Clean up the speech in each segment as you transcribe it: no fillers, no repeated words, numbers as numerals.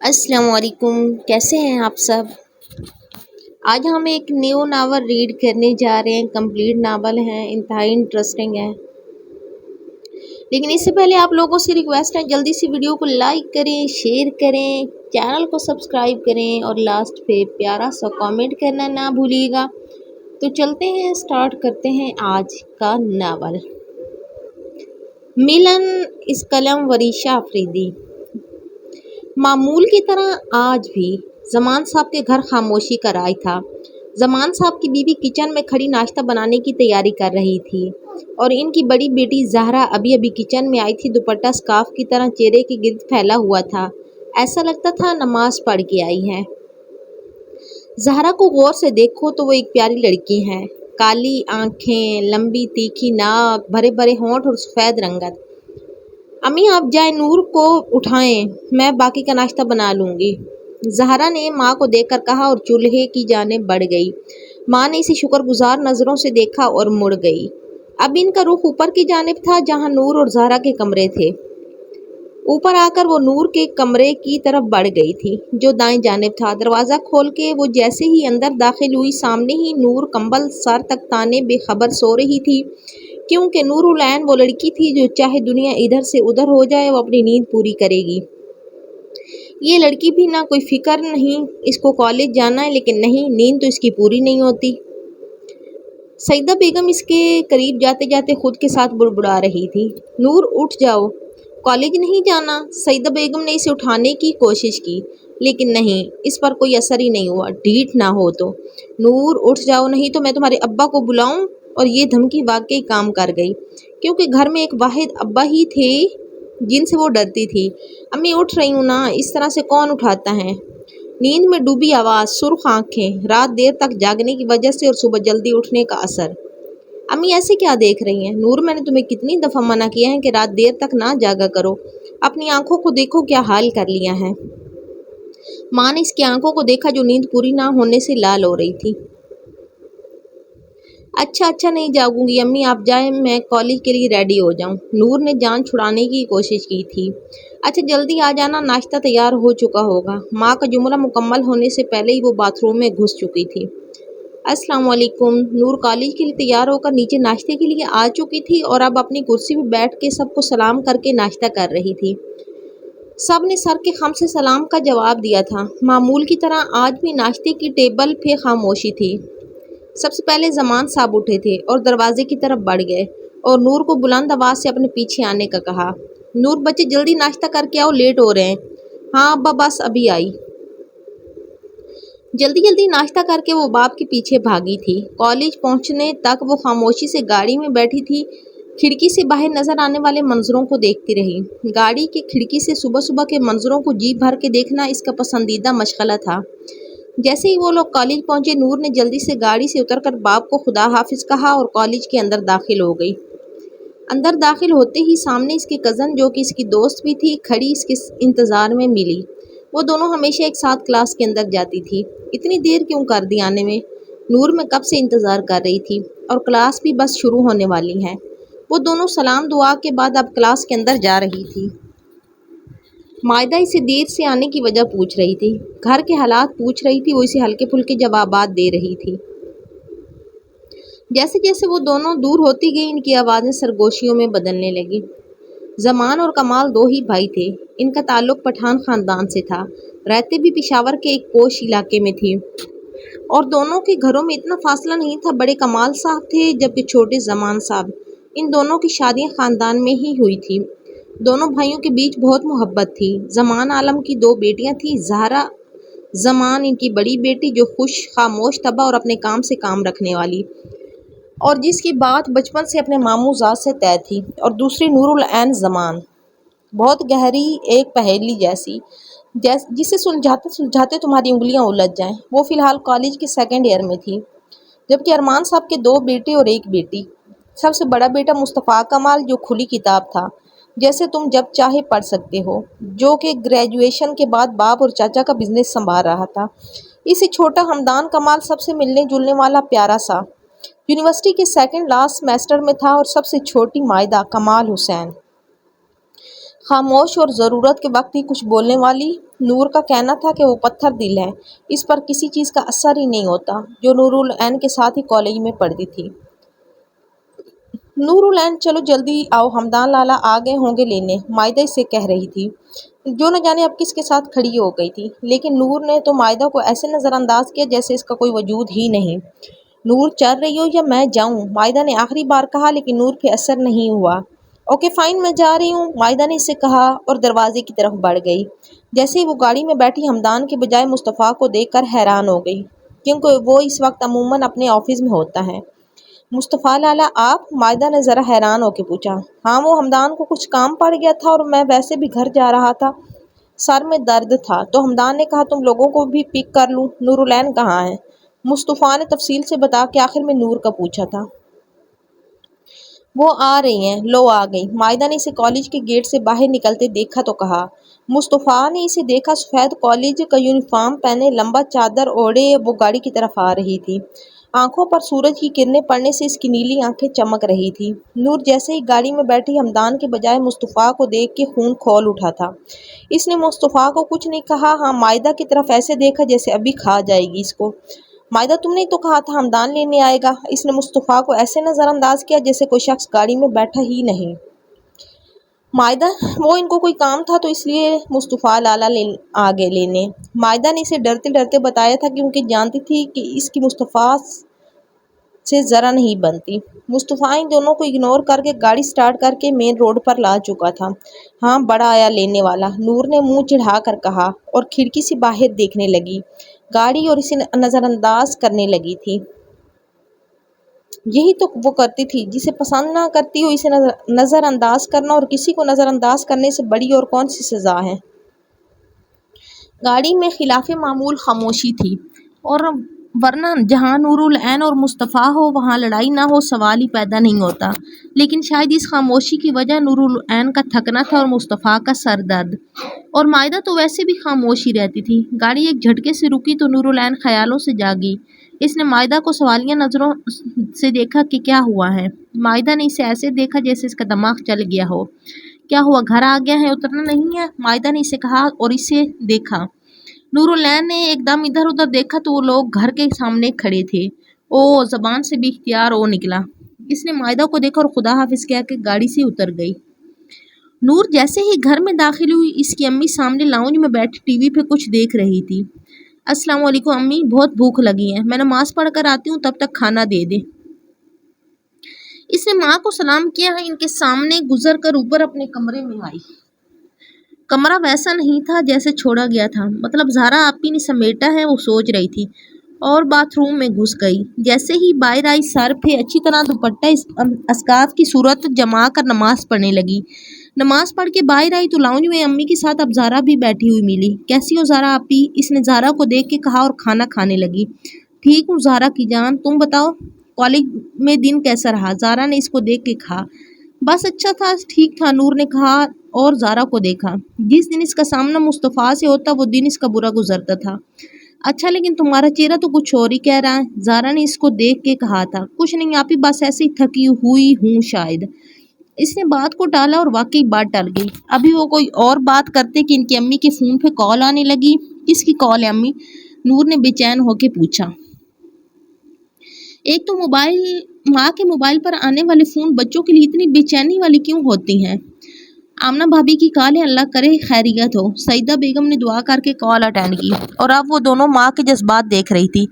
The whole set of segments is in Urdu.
السلام علیکم، کیسے ہیں آپ سب؟ آج ہم ایک نیو ناول ریڈ کرنے جا رہے ہیں۔ کمپلیٹ ناول ہے، انتہائی انٹرسٹنگ ہے۔ لیکن اس سے پہلے آپ لوگوں سے ریکویسٹ ہے، جلدی سے ویڈیو کو لائک کریں، شیئر کریں، چینل کو سبسکرائب کریں اور لاسٹ پہ پیارا سا کامنٹ کرنا نہ بھولیے گا۔ تو چلتے ہیں، سٹارٹ کرتے ہیں آج کا ناول۔ ملن اس قلم وریشہ آفریدی۔ معمول کی طرح آج بھی زمان صاحب کے گھر خاموشی کا راج تھا۔ زمان صاحب کی بیوی کچن میں کھڑی ناشتہ بنانے کی تیاری کر رہی تھی اور ان کی بڑی بیٹی زہرا ابھی کچن میں آئی تھی۔ دوپٹہ سکارف کی طرح چہرے کے گرد پھیلا ہوا تھا، ایسا لگتا تھا نماز پڑھ کے آئی ہے۔ زہرا کو غور سے دیکھو تو وہ ایک پیاری لڑکی ہے، کالی آنکھیں، لمبی تیکھی ناک، بھرے بھرے ہونٹ اور سفید رنگت۔ امی آپ جائیں، نور کو اٹھائیں، میں باقی کا ناشتہ بنا لوں گی، زہرا نے ماں کو دیکھ کر کہا اور چولہے کی جانب بڑھ گئی۔ ماں نے اسے شکر گزار نظروں سے دیکھا اور مڑ گئی۔ اب ان کا رخ اوپر کی جانب تھا جہاں نور اور زہرا کے کمرے تھے۔ اوپر آ کر وہ نور کے کمرے کی طرف بڑھ گئی تھی جو دائیں جانب تھا۔ دروازہ کھول کے وہ جیسے ہی اندر داخل ہوئی، سامنے ہی نور کمبل سر تک تانے بے خبر سو رہی تھی، کیونکہ نور العین وہ لڑکی تھی جو چاہے دنیا ادھر سے ادھر ہو جائے وہ اپنی نیند پوری کرے گی۔ یہ لڑکی بھی نہ کوئی فکر نہیں اس کو کالج جانا ہے، لیکن نہیں، نیند تو اس کی پوری نہیں ہوتی۔ سعیدہ بیگم اس کے قریب جاتے جاتے خود کے ساتھ بڑبڑا رہی تھی، نور اٹھ جاؤ، کالج نہیں جانا۔ سعیدہ بیگم نے اسے اٹھانے کی کوشش کی لیکن نہیں، اس پر کوئی اثر ہی نہیں ہوا۔ ڈھیٹ نہ ہو تو نور اٹھ جاؤ، نہیں تو میں تمہارے ابا کو بلاؤں۔ اور یہ دھمکی واقعی کام کر گئی، کیونکہ گھر میں ایک واحد ابا ہی تھے جن سے وہ ڈرتی تھی۔ امی اٹھ رہی ہوں نا، اس طرح سے کون اٹھاتا ہے؟ نیند میں ڈوبی آواز، سرخ آنکھیں، رات دیر تک جاگنے کی وجہ سے اور صبح جلدی اٹھنے کا اثر۔ امی ایسے کیا دیکھ رہی ہیں؟ نور، میں نے تمہیں کتنی دفعہ منع کیا ہے کہ رات دیر تک نہ جاگا کرو، اپنی آنکھوں کو دیکھو کیا حال کر لیا ہے۔ ماں نے اس کی آنکھوں کو دیکھا جو نیند پوری نہ ہونے سے لال ہو رہی تھی۔ اچھا نہیں جاگوں گی امی، آپ جائیں، میں کالج کے لیے ریڈی ہو جاؤں۔ نور نے جان چھڑانے کی کوشش کی تھی۔ اچھا جلدی آ جانا، ناشتہ تیار ہو چکا ہوگا۔ ماں کا جملہ مکمل ہونے سے پہلے ہی وہ باتھ روم میں گھس چکی تھی۔ السلام علیکم۔ نور کالج کے لیے تیار ہو کر نیچے ناشتے کے لیے آ چکی تھی اور اب اپنی کرسی پہ بیٹھ کے سب کو سلام کر کے ناشتہ کر رہی تھی۔ سب نے سر کے خم سے سلام کا جواب دیا تھا۔ معمول کی طرح آج بھی ناشتے کی ٹیبل پہ خاموشی تھی۔ سب سے پہلے زمان صاحب اٹھے تھے اور دروازے کی طرف بڑھ گئے اور نور کو بلند آواز سے اپنے پیچھے آنے کا کہا۔ نور بچے جلدی ناشتہ کر کے آؤ، لیٹ ہو رہے ہیں۔ ہاں ابا، بس ابھی آئی۔ جلدی ناشتہ کر کے وہ باپ کے پیچھے بھاگی تھی۔ کالج پہنچنے تک وہ خاموشی سے گاڑی میں بیٹھی تھی، کھڑکی سے باہر نظر آنے والے منظروں کو دیکھتی رہی۔ گاڑی کی کھڑکی سے صبح کے منظروں کو جی بھر کے دیکھنا اس کا پسندیدہ مشغلہ تھا۔ جیسے ہی وہ لوگ کالج پہنچے، نور نے جلدی سے گاڑی سے اتر کر باپ کو خدا حافظ کہا اور کالج کے اندر داخل ہو گئی۔ اندر داخل ہوتے ہی سامنے اس کی کزن، جو کہ اس کی دوست بھی تھی، کھڑی اس کے انتظار میں ملی۔ وہ دونوں ہمیشہ ایک ساتھ کلاس کے اندر جاتی تھی۔ اتنی دیر کیوں کر دی آنے میں؟ نور میں کب سے انتظار کر رہی تھی اور کلاس بھی بس شروع ہونے والی ہے۔ وہ دونوں سلام دعا کے بعد اب کلاس کے اندر جا رہی تھی۔ مائدہ اسے دیر سے آنے کی وجہ پوچھ رہی تھی، گھر کے حالات پوچھ رہی تھی، وہ اسے ہلکے پھلکے جوابات دے رہی تھی۔ جیسے وہ دونوں دور ہوتی گئی، ان کی آوازیں سرگوشیوں میں بدلنے لگی۔ زمان اور کمال دو ہی بھائی تھے۔ ان کا تعلق پٹھان خاندان سے تھا، رہتے بھی پشاور کے ایک پوش علاقے میں تھی، اور دونوں کے گھروں میں اتنا فاصلہ نہیں تھا۔ بڑے کمال صاحب تھے جبکہ چھوٹے زمان صاحب۔ ان دونوں کی شادیاں خاندان میں ہی ہوئی تھی۔ دونوں بھائیوں کے بیچ بہت محبت تھی۔ زمان عالم کی دو بیٹیاں تھیں، زہرا زمان ان کی بڑی بیٹی جو خوش، خاموش طبع اور اپنے کام سے کام رکھنے والی، اور جس کی بات بچپن سے اپنے ماموں زاد سے طے تھی، اور دوسری نور العین زمان، بہت گہری، ایک پہیلی جیسی، جسے سلجھاتے تمہاری انگلیاں الجھ جائیں۔ وہ فی الحال کالج کے سیکنڈ ایئر میں تھی، جبکہ ارمان صاحب کے دو بیٹے اور ایک بیٹی۔ سب سے بڑا بیٹا مصطفیٰ کمال، جو کھلی کتاب تھا، جیسے تم جب چاہے پڑھ سکتے ہو، جو کہ گریجویشن کے بعد باپ اور چاچا کا بزنس سنبھال رہا تھا۔ اسے چھوٹا حمدان کمال، سب سے ملنے جلنے والا، پیارا سا، یونیورسٹی کے سیکنڈ لاسٹ سیمسٹر میں تھا، اور سب سے چھوٹی مائدہ کمال حسین، خاموش اور ضرورت کے وقت ہی کچھ بولنے والی، نور کا کہنا تھا کہ وہ پتھر دل ہے، اس پر کسی چیز کا اثر ہی نہیں ہوتا، جو نور العین کے ساتھ ہی کالج میں پڑھتی تھی۔ نور العین چلو جلدی آؤ، حمدان لالا آ گئے ہوں گے لینے، مائدہ اسے کہہ رہی تھی، جو نہ جانے اب کس کے ساتھ کھڑی ہو گئی تھی۔ لیکن نور نے تو مائدہ کو ایسے نظر انداز کیا جیسے اس کا کوئی وجود ہی نہیں۔ نور چل رہی ہو یا میں جاؤں؟ مائدہ نے آخری بار کہا، لیکن نور پہ اثر نہیں ہوا۔ اوکے فائن، میں جا رہی ہوں، مائدہ نے اسے کہا اور دروازے کی طرف بڑھ گئی۔ جیسے ہی وہ گاڑی میں بیٹھی، حمدان کے بجائے مصطفیٰ کو دیکھ کر حیران ہو گئی، کیونکہ وہ اس وقت عموماً اپنے آفس میں ہوتا ہے۔ مصطفیٰ لالا آپ؟ مائدہ نے ذرا حیران ہو کے پوچھا۔ ہاں، وہ حمدان کو کچھ کام پڑ گیا تھا اور میں ویسے بھی گھر جا رہا تھا، سر میں درد تھا تو حمدان نے کہا تم لوگوں کو بھی پک کر لوں۔ نور العین کہاں ہے؟ مصطفیٰ نے تفصیل سے بتا کے آخر میں نور کا پوچھا تھا۔ وہ آ رہی ہیں، لو آ گئی۔ مائدہ نے اسے کالج کے گیٹ سے باہر نکلتے دیکھا تو کہا۔ مصطفیٰ نے اسے دیکھا، سفید کالج کا یونیفارم پہنے، لمبا چادر اوڑھے وہ گاڑی کی طرف آ رہی تھی۔ آنکھوں پر سورج کی کرنیں پڑنے سے اس کی نیلی آنکھیں چمک رہی تھی۔ نور جیسے ہی گاڑی میں بیٹھی، حمدان کے بجائے مصطفیٰ کو دیکھ کے خون کھول اٹھا تھا۔ اس نے مصطفیٰ کو کچھ نہیں کہا، ہاں مائدہ کی طرف ایسے دیکھا جیسے ابھی کھا جائے گی اس کو۔ مائدہ تم نے تو کہا تھا حمدان لینے آئے گا۔ اس نے مصطفیٰ کو ایسے نظر انداز کیا جیسے کوئی شخص گاڑی میں بیٹھا ہی نہیں۔ مائدہ وہ ان کو کوئی کام تھا تو اس لیے مصطفیٰ لالا آگے لینے۔ مائدہ نے اسے ڈرتے ڈرتے بتایا تھا کیونکہ جانتی تھی کہ اس کی مصطفیٰ سے ذرا نہیں بنتی۔ مصطفیٰ ان دونوں کو اگنور کر کے گاڑی سٹارٹ کر کے مین روڈ پر لا چکا تھا۔ ہاں بڑا آیا لینے والا، نور نے منہ چڑھا کر کہا اور کھڑکی سے باہر دیکھنے لگی، گاڑی اور اسے نظر انداز کرنے لگی تھی۔ یہی تو وہ کرتی تھی جسے پسند نہ کرتی ہو اسے نظر انداز کرنا، اور کسی کو نظر انداز کرنے سے بڑی اور کون سی سزا ہے۔ گاڑی میں خلاف معمول خاموشی تھی، اور ورنہ جہاں نور العین اور مصطفیٰ ہو وہاں لڑائی نہ ہو سوال ہی پیدا نہیں ہوتا۔ لیکن شاید اس خاموشی کی وجہ نور العین کا تھکنا تھا اور مصطفیٰ کا سر درد، اور مائدہ تو ویسے بھی خاموش ہی رہتی تھی۔ گاڑی ایک جھٹکے سے رکی تو نور العین خیالوں سے جاگی۔ اس نے مائدہ کو سوالیہ نظروں سے دیکھا کہ کیا ہوا ہے۔ مائدہ نے اسے ایسے دیکھا جیسے اس کا دماغ چل گیا ہو۔ کیا ہوا، گھر آ گیا ہے، اترنا نہیں ہے؟ مائدہ نے اسے کہا اور اسے دیکھا۔ نور العین نے ایک دم ادھر ادھر دیکھا تو وہ لوگ گھر کے سامنے کھڑے تھے۔ او، زبان سے بھی اختیار او نکلا۔ اس نے مائدہ کو دیکھا اور خدا حافظ کہہ کے گاڑی سے اتر گئی۔ نور جیسے ہی گھر میں داخل ہوئی، اس کی امی سامنے لاؤنج میں بیٹھی ٹی وی پہ کچھ دیکھ رہی تھی۔ السلام علیکم امی، بہت بھوک لگی ہے، میں نماز پڑھ کر آتی ہوں، تب تک کھانا دے دے۔ اس نے ماں کو سلام کیا، ان کے سامنے گزر کر اوپر اپنے کمرے میں آئی۔ کمرہ ویسا نہیں تھا جیسے چھوڑا گیا تھا، مطلب زہرا آپی نے سمیٹا ہے، وہ سوچ رہی تھی، اور باتھ روم میں گھس گئی۔ جیسے ہی باہر آئی، سر پہ اچھی طرح دوپٹہ اسکارف کی صورت جما کر نماز پڑھنے لگی۔ نماز پڑھ کے باہر آئی تو لاؤنج میں امی کے ساتھ اب زہرا بھی بیٹھی ہوئی ملی۔ کیسی ہو زہرا آپی؟ اس نے زہرا کو دیکھ کے کہا اور کھانا کھانے لگی۔ ٹھیک ہوں زہرا کی جان، تم بتاؤ کالج میں دن کیسا رہا؟ زہرا نے اس کو دیکھ کے کہا۔ بس اچھا تھا، ٹھیک تھا، نور نے کہا اور زہرا کو دیکھا۔ جس دن اس کا سامنا مصطفیٰ سے ہوتا وہ دن اس کا برا گزرتا تھا۔ اچھا لیکن تمہارا چہرہ تو کچھ اور ہی کہہ رہا ہے، زہرا نے اس کو دیکھ کے کہا تھا۔ کچھ نہیں آپی، بس ایسے ہی تھکی ہوئی ہوں شاید۔ اس نے بات کو ٹالا اور واقعی بات ٹل گئی۔ ابھی وہ کوئی اور بات کرتے کہ ان کی امی کے فون پہ کال آنے لگی۔ کس کی کال ہے امی؟ نور نے بے چین ہو کے پوچھا۔ ایک تو ماں کے موبائل پر آنے والے فون بچوں کے لیے اتنی بے چینی والی کیوں ہوتی ہیں؟ آمنہ بھابی کی کال ہے، اللہ کرے خیریت ہو۔ سعیدہ بیگم نے دعا کر کے کال اٹینڈ کی، اور اب وہ دونوں ماں کے جذبات دیکھ رہی تھی،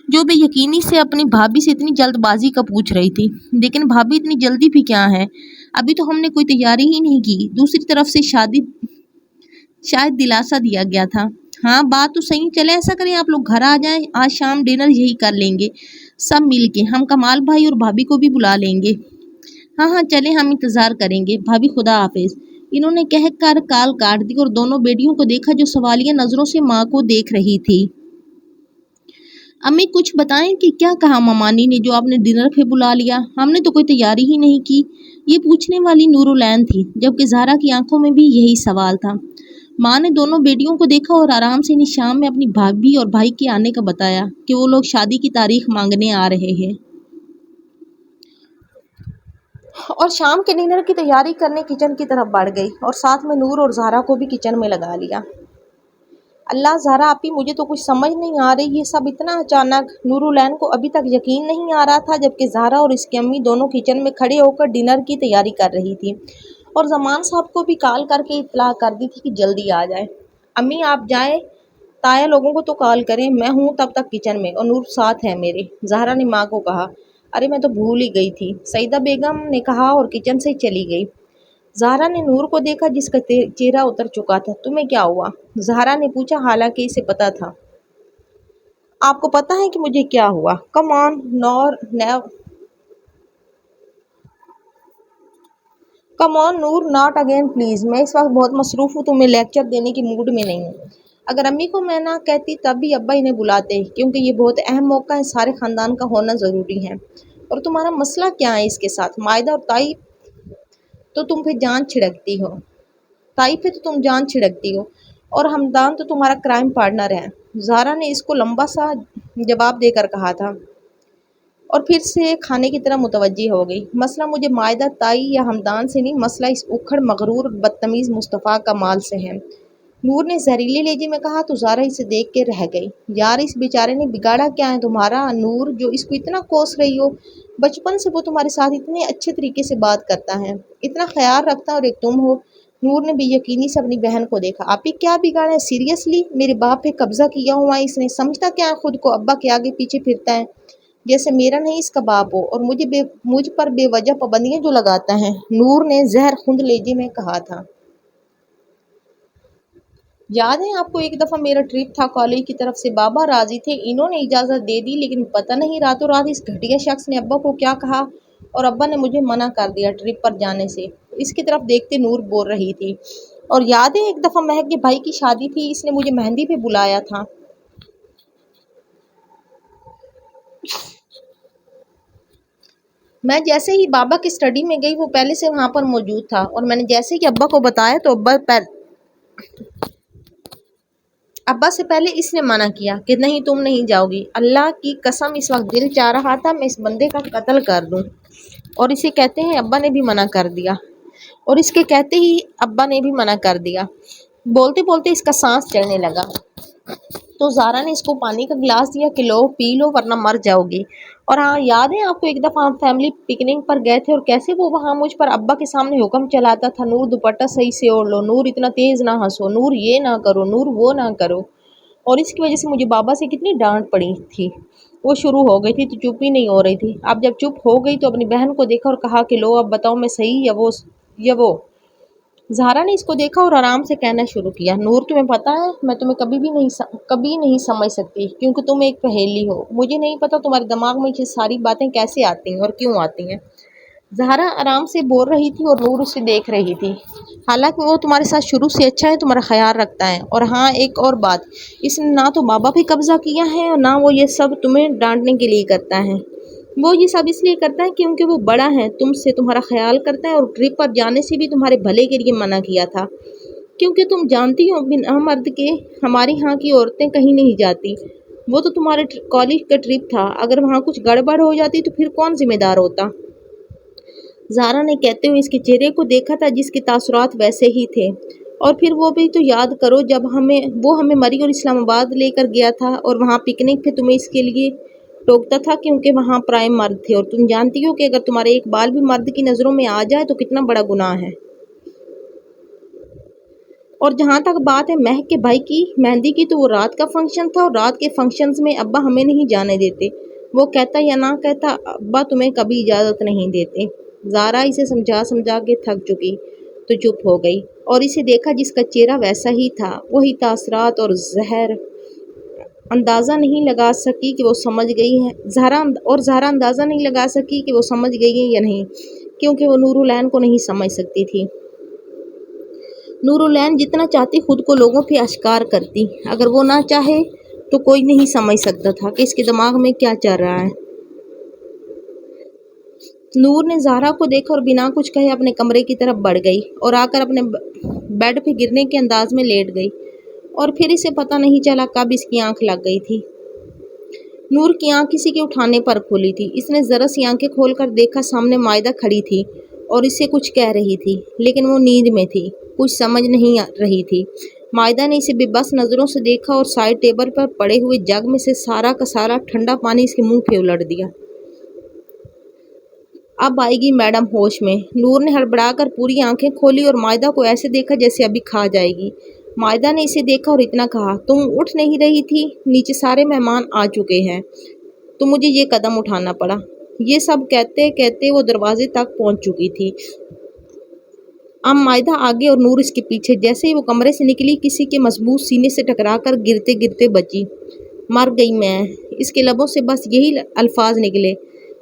جو بے یقینی سے اپنی بھابی سے اتنی جلد بازی کا پوچھ رہی تھی۔ لیکن بھابی اتنی جلدی بھی کیا ہے، ابھی تو ہم نے کوئی تیاری ہی نہیں کی۔ دوسری طرف سے شاید دلاسا دیا گیا تھا۔ ہاں بات تو صحیح، چلے ایسا کریں آپ لوگ گھر آ جائیں، آج شام ڈنر یہی کر لیں گے سب مل کے، ہم کمال بھائی اور بھابی کو بھی بلا لیں گے۔ ہاں ہاں چلیں، ہم انتظار کریں گے، بھابی خدا حافظ۔ انہوں نے کہہ کر کال کاٹ دی اور دونوں بیٹیوں کو دیکھا جو سوالیہ نظروں سے ماں کو دیکھ رہی تھی۔ امی کچھ بتائیں کہ کیا کہا مامانی نے جو آپ نے ڈنر پہ بلا لیا؟ ہم نے تو کوئی تیاری ہی نہیں کی۔ یہ پوچھنے والی نور العین تھی، جبکہ زہرا کی آنکھوں میں بھی یہی سوال تھا۔ ماں نے دونوں بیٹیوں کو دیکھا اور آرام سے انہیں شام میں اپنی بھابھی اور بھائی کے آنے کا بتایا کہ وہ لوگ شادی کی تاریخ مانگنے آ رہے ہیں، اور شام کے ڈنر کی تیاری کرنے کچن کی طرف بڑھ گئی، اور ساتھ میں نور اور زہرا کو بھی کچن میں لگا لیا۔ اللہ زہرا آپی مجھے تو کچھ سمجھ نہیں آ رہی، یہ سب اتنا اچانک۔ نورالعین کو ابھی تک یقین نہیں آ رہا تھا جبکہ زہرا اور اس کی امی دونوں کچن میں کھڑے ہو کر ڈنر کی تیاری کر رہی تھی اور زمان صاحب کو بھی کال کر کے اطلاع کر دی تھی کہ جلدی آ جائے۔ امی آپ جائیں، تایا لوگوں کو تو کال کریں، میں ہوں تب تک کچن میں اور نور ساتھ ہے میرے، زہرا نے ماں کو کہا۔ ارے میں تو بھول ہی گئی تھی، سعیدہ بیگم نے کہا اور کچن سے چلی گئی۔ زہرا نے نور کو دیکھا جس کا چہرہ اتر چکا تھا۔ تمہیں کیا ہوا؟ زہرا نے پوچھا، حالانکہ اسے پتا تھا۔ آپ کو پتا ہے کہ مجھے کیا ہوا؟ کم آن نور، ناٹ اگین پلیز، میں اس وقت بہت مصروف ہوں، تمہیں لیکچر دینے کی موڈ میں نہیں ہوں۔ اگر امی کو میں نہ کہتی تب بھی ابا انہیں بلاتے، کیونکہ یہ بہت اہم موقع ہے، سارے خاندان کا ہونا ضروری ہے۔ اور تمہارا مسئلہ کیا ہے اس کے ساتھ؟ مائدہ اور تائی تو تم پہ جان چھڑکتی ہو، اور ہمدان تو تمہارا کرائم پارٹنر ہے، زہرا نے اس کو لمبا سا جواب دے کر کہا تھا اور پھر سے کھانے کی طرف متوجہ ہو گئی۔ مسئلہ مجھے مائدہ، تائی یا ہمدان سے نہیں، مسئلہ اس اکھڑ مغرور اور بدتمیز مصطفیٰ کمال سے ہے، نور نے زہریلے لہجے میں کہا تو زہرا اسے دیکھ کے رہ گئی۔ یار اس بیچارے نے بگاڑا کیا ہے تمہارا؟ نور جو اس کو اتنا کوس رہی ہو، بچپن سے وہ تمہارے ساتھ اتنے اچھے طریقے سے بات کرتا ہے، اتنا خیال رکھتا ہے، اور ایک تم ہو۔ نور نے بے یقینی سے اپنی بہن کو دیکھا۔ آپی کیا بگاڑا ہے؟ سیریسلی میرے باپ پہ قبضہ کیا ہوا ہے اس نے، سمجھتا کیا ہے خود کو؟ ابا کے آگے پیچھے پھرتا ہے جیسے میرا نہیں اس کا باپ ہو، اور مجھ پر بے وجہ پابندیاں جو لگاتا ہے، نور نے زہر خوند لہجے میں کہا تھا۔ یاد ہے آپ کو ایک دفعہ میرا ٹرپ تھا کالج کی طرف سے، بابا راضی تھے، انہوں نے اجازت دے دی، لیکن پتہ نہیں راتوں رات اس گھٹیا شخص نے ابا کو کیا کہا اور ابا نے مجھے منع کر دیا ٹرپ پر جانے سے۔ اس کی طرف دیکھتے نور بول رہی تھی۔ اور یاد ہے ایک دفعہ مہک کے بھائی کی شادی تھی، اس نے مجھے مہندی پہ بلایا تھا، میں جیسے ہی بابا کی اسٹڈی میں گئی وہ پہلے سے وہاں پر موجود تھا، اور میں نے جیسے ہی ابا کو بتایا تو ابا سے پہلے اس نے منع کیا کہ نہیں تم نہیں جاؤ گی۔ اللہ کی قسم اس وقت دل چاہ رہا تھا میں اس بندے کا قتل کر دوں، اور اسے کہتے ہیں ابا نے بھی منع کر دیا، اور اس کے کہتے ہی ابا نے بھی منع کر دیا۔ بولتے بولتے اس کا سانس چڑھنے لگا تو زہرا نے اس کو پانی کا گلاس دیا کہ لو پی لو ورنہ مر جاؤ گی۔ اور ہاں یاد ہے آپ کو ایک دفعہ ہم فیملی پکنک پر گئے تھے اور کیسے وہ وہاں مجھ پر ابا کے سامنے حکم چلاتا تھا، نور دوپٹہ صحیح سے اوڑھ لو، نور اتنا تیز نہ ہنسو، نور یہ نہ کرو، نور وہ نہ کرو، اور اس کی وجہ سے مجھے بابا سے کتنی ڈانٹ پڑی تھی۔ وہ شروع ہو گئی تھی تو چپ ہی نہیں ہو رہی تھی، اب جب چپ ہو گئی تو اپنی بہن کو دیکھا اور کہا کہ لو اب بتاؤ میں صحیح یا وہ۔ زہرا نے اس کو دیکھا اور آرام سے کہنا شروع کیا، نور تمہیں پتا ہے میں تمہیں کبھی نہیں سمجھ سکتی، کیونکہ تم ایک پہیلی ہو، مجھے نہیں پتا تمہارے دماغ میں یہ ساری باتیں کیسے آتی ہیں اور کیوں آتی ہیں۔ زہرا آرام سے بول رہی تھی اور نور اسے دیکھ رہی تھی۔ حالانکہ وہ تمہارے ساتھ شروع سے اچھا ہے، تمہارا خیال رکھتا ہے، اور ہاں ایک اور بات، اس نے نہ تو بابا پہ قبضہ کیا ہے اور نہ وہ یہ سب تمہیں ڈانٹنے کے لیے کرتا ہے، وہ یہ سب اس لیے کرتا ہے کیونکہ وہ بڑا ہے تم سے، تمہارا خیال کرتا ہے، اور ٹرپ پر جانے سے بھی تمہارے بھلے کے لیے منع کیا تھا، کیونکہ تم جانتی ہو بنا مرد کے ہماری ہاں کی عورتیں کہیں نہیں جاتی۔ وہ تو تمہارے کالج کا ٹرپ تھا، اگر وہاں کچھ گڑبڑ ہو جاتی تو پھر کون ذمہ دار ہوتا؟ زہرا نے کہتے ہوئے اس کے چہرے کو دیکھا تھا جس کے تاثرات ویسے ہی تھے، اور پھر وہ بھی تو یاد کرو جب وہ ہمیں مری اور اسلام آباد لے کر گیا تھا، اور وہاں پکنک پہ تمہیں اس کے لیے ٹوکتا تھا کیونکہ وہاں پرائم مرد تھے، اور تم جانتی ہو کہ اگر تمہارے ایک بال بھی مرد کی نظروں میں آ جائے تو کتنا بڑا گناہ ہے۔ اور جہاں تک بات ہے مہک کے بھائی کی مہندی کی، تو وہ رات کا فنکشن تھا، اور رات کے فنکشنز میں ابا ہمیں نہیں جانے دیتے، وہ کہتا یا نہ کہتا ابا تمہیں کبھی اجازت نہیں دیتے۔ زہرا اسے سمجھا کے تھک چکی تو چپ ہو گئی، اور اسے دیکھا جس کا چہرہ ویسا ہی تھا، وہی تاثرات، اور اندازہ نہیں لگا سکی کہ وہ سمجھ گئی ہے زہرا اندازہ نہیں لگا سکی کہ وہ سمجھ گئی ہے یا نہیں، کیونکہ وہ نورالعین کو نہیں سمجھ سکتی تھی۔ نورالعین جتنا چاہتی خود کو لوگوں پہ اشکار کرتی، اگر وہ نہ چاہے تو کوئی نہیں سمجھ سکتا تھا کہ اس کے دماغ میں کیا چل رہا ہے۔ نور نے زہرا کو دیکھا اور بنا کچھ کہے اپنے کمرے کی طرف بڑھ گئی اور آ کر اپنے بیڈ پہ گرنے کے انداز میں لیٹ گئی، اور پھر اسے پتہ نہیں چلا کب اس کی آنکھ لگ گئی تھی۔ نور کی آنکھ کسی کے اٹھانے پر کھلی تھی، اس نے ذرا سی آنکھیں کھول کر دیکھا، سامنے مائدہ کھڑی تھی اور اسے کچھ کہہ رہی تھی، لیکن وہ نیند میں تھی، کچھ سمجھ نہیں رہی تھی۔ مائدہ نے اسے بے بس نظروں سے دیکھا اور سائڈ ٹیبل پر پڑے ہوئے جگ میں سے سارا کا سارا ٹھنڈا پانی اس کے منہ پہ الٹ دیا۔ اب آئے گی میڈم ہوش میں۔ نور نے ہڑبڑا کر پوری آنکھیں کھولی اور مائدہ کو ایسے دیکھا جیسے ابھی کھا جائے گی۔ مائدہ نے اسے دیکھا اور اتنا کہا، تم اٹھ نہیں رہی تھی؟ نیچے سارے مہمان آ چکے ہیں تو مجھے یہ قدم اٹھانا پڑا۔ یہ سب کہتے کہتے وہ دروازے تک پہنچ چکی تھی۔ اب مائدہ آگے اور نور اس کے پیچھے۔ جیسے ہی وہ کمرے سے نکلی، کسی کے مضبوط سینے سے ٹکرا کر گرتے گرتے بچی، مر گئی میں۔ اس کے لبوں سے بس یہی الفاظ نکلے۔